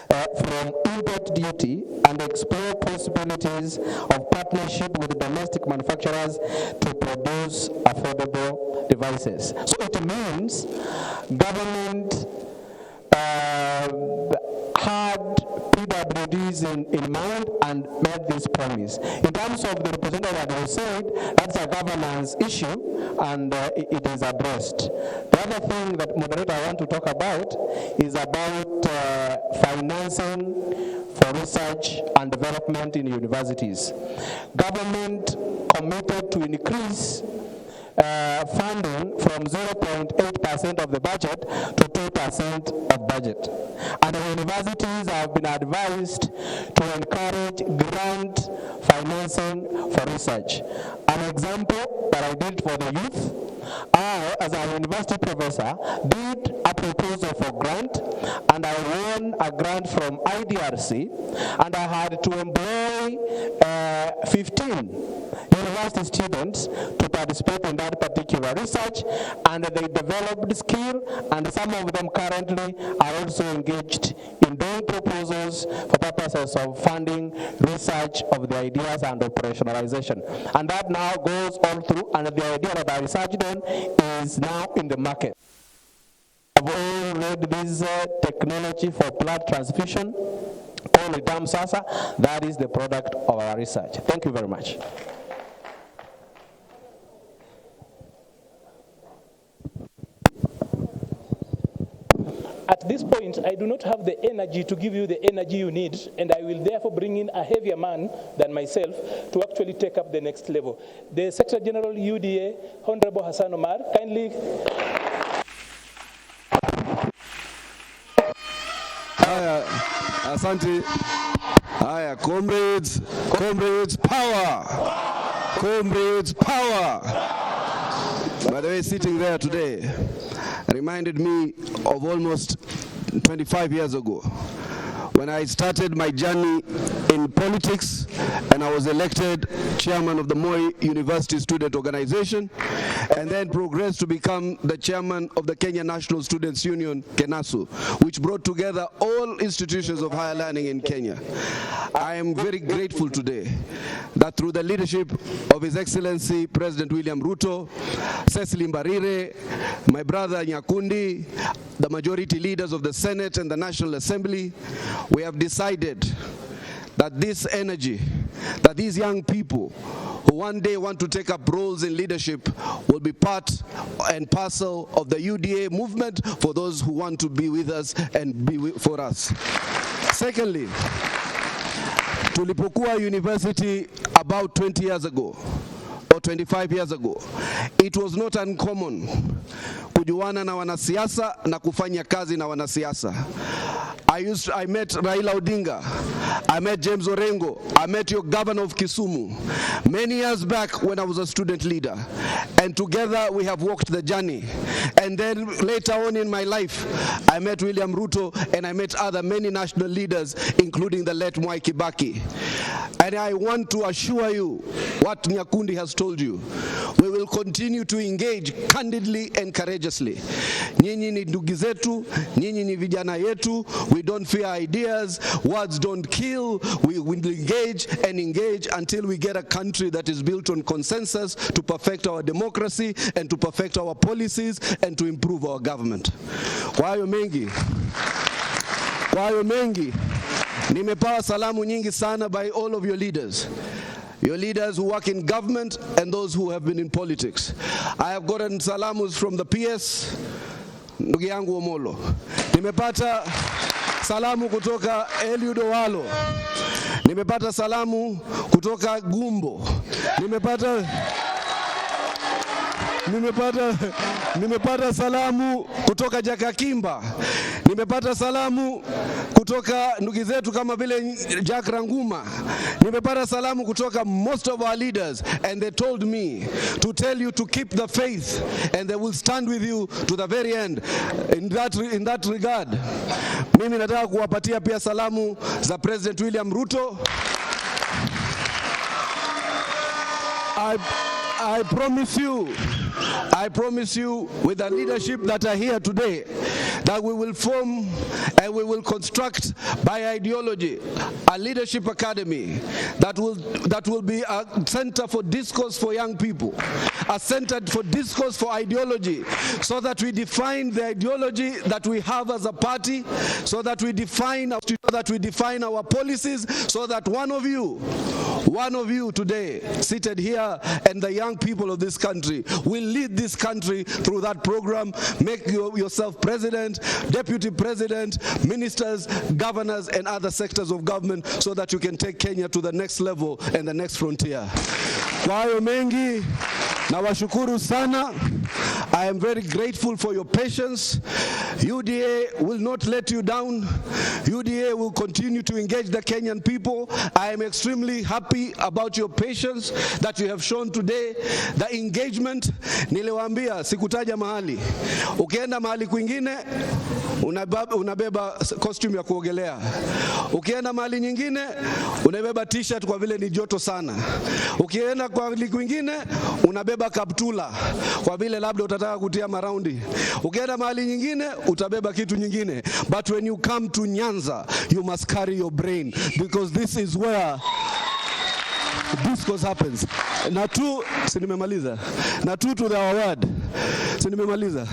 from import duty and explore possibilities of partnership with domestic manufacturers to produce affordable devices. So it means government had PWDs in mind and made this promise. In terms of the representative that was said, that's a governance issue and it is addressed. The other thing that moderator I want to talk about is about financing for research and development in universities. Government committed to increase funding from 0.8% of the budget to 2% of budget. And the universities have been advised to encourage grant financing for research. An example that I did for the youth, I, as a university professor, did a proposal for grant, and I won a grant from IDRC, and I had to employ 15 university students to participate in that particular research, and they developed skill, and some of them currently are also engaged in doing proposals for purposes of funding research of the ideas and operationalization. And that now goes all through, and the idea that I researched on is now in the market. I've all read this technology for blood transfusion called DAM-SASA. That is the product of our research. Thank you very much. At this point, I do not have the energy to give you the energy you need, and I will therefore bring in a heavier man than myself to actually take up the next level. The Secretary General UDA, Honorable Hassan Omar, kindly. Haya, asante. Haya, comrades, power. Comrades, power. By the way, sitting there today reminded me of almost 25 years ago when I started my journey in politics and I was elected chairman of the Moi University Student Organization and then progressed to become the chairman of the Kenya National Students Union, KENASU, which brought together all institutions of higher learning in Kenya. I am very grateful today that through the leadership of His Excellency President William Ruto, Cecily Mbarire, my brother Nyakundi, the majority leaders of the Senate and the National Assembly, we have decided that this energy, that these young people who one day want to take up roles in leadership will be part and parcel of the UDA movement for those who want to be with us and be for us. Secondly, tulipokuwa university about 20 years ago, or 25 years ago, it was not uncommon kujuana na wanasiasa na kufanya kazi na wanasiasa. I met Raila Odinga, I met James Orengo, I met your governor of Kisumu many years back when I was a student leader, and together we have walked the journey. And then later on in my life, I met William Ruto and I met other many national leaders, including the late Mwai Kibaki. And I want to assure you what Nyakundi has told you. We will continue to engage candidly and courageously. Nyinyi ni ndugu zetu, nyinyi ni vijana yetu. We don't fear ideas, words don't kill. We will engage and engage until we get a country that is built on consensus to perfect our democracy and to perfect our policies and to improve our government. Kwa hayo mengi, nimepewa salamu nyingi sana by all of your leaders. Your leaders who work in government and those who have been in politics. I have gotten salamus from the PS, ndugu yangu Omolo. Nimepata salamu kutoka Eliud Owalo. Nimepata salamu kutoka Gumbo. Nimepata salamu kutoka Jakakimba. Nimepata salamu kutoka ndugu zetu kama vile Jack Ranguma. Nimepata salamu kutoka most of our leaders, and they told me to tell you to keep the faith and they will stand with you to the very end. In that regard, mimi nataka kuwapatia pia salamu za President William Ruto. I promise you with the leadership that are here today that we will form and we will construct by ideology a leadership academy that will be a center for discourse for young people, a center for discourse for ideology, so that we define the ideology that we have as a party, so that we define our policies, so that one of you today seated here and the young people of this country will lead this country through that program. Make yourself president, deputy president, ministers, governors, and other sectors of government so that you can take Kenya to the next level and the next frontier. Kwa hayo mengi, nawashukuru sana. I am very grateful for your patience. UDA will not let you down. UDA will continue to engage the Kenyan people. I am extremely happy about your patience that you have shown today. The engagement, niliwaambia sikutaja mahali. Ukienda mahali kwingine, unabeba costume ya kuogelea. Ukienda mahali nyingine, unabeba t-shirt kwa vile ni joto sana. Ukienda kwa mahali kwingine, unabeba kaptula kwa vile labda utataka kutia maraundi. Ukienda mahali nyingine, utabeba kitu nyingine. But when you come to Nyanza, you must carry your brain, because this is where discourse happens. Na tu, sinimemaliza. Na tu to the award. Sinimemaliza.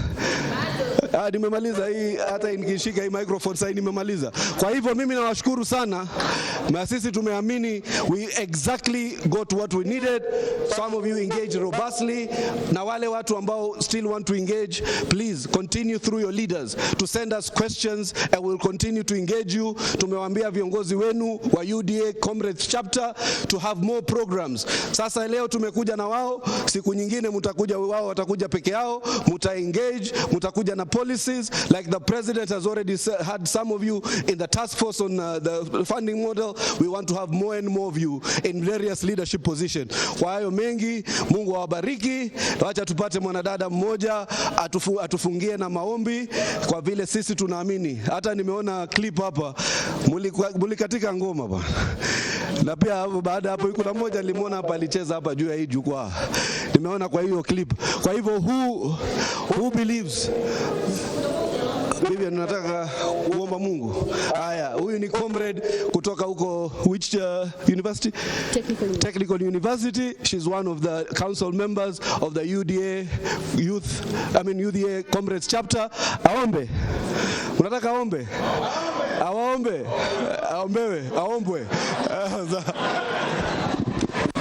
Nimemaliza hii, hata nikishika hii microphone sasa nimemaliza. Kwa hivyo mimi nawashukuru sana. Na sisi tumeamini we exactly got what we needed. Some of you engaged robustly. Na wale watu ambao still want to engage, please continue through your leaders to send us questions and we'll continue to engage you. Tumewaambia viongozi wenu wa UDA comrades chapter to have more programs. Sasa leo tumekuja na wao, siku nyingine mtakuja wao watakuja peke yao, engage, mtakuja na policies like the president has already had some of you in the task force on the funding model. We want to have more and more of you in various leadership positions. Kwa hayo mengi, Mungu awabariki. Wacha tupate mwanadada mmoja atufungie na maombi kwa vile sisi tunaamini. Hata nimeona clip hapa mulikatika ngoma bwana. Na pia baada hapo kuna mmoja nilimwona hapa alicheza hapa juu ya hii jukwaa. Nimeona kwa hiyo clip. Kwa hivyo who believes? Bibi nataka kuomba Mungu. Haya, huyu ni comrade kutoka huko which university? Technical University. She's one of the council members of the UDA UDA comrades chapter. Aombe. Unataka aombe? Aombe. Aombewe, aombwe.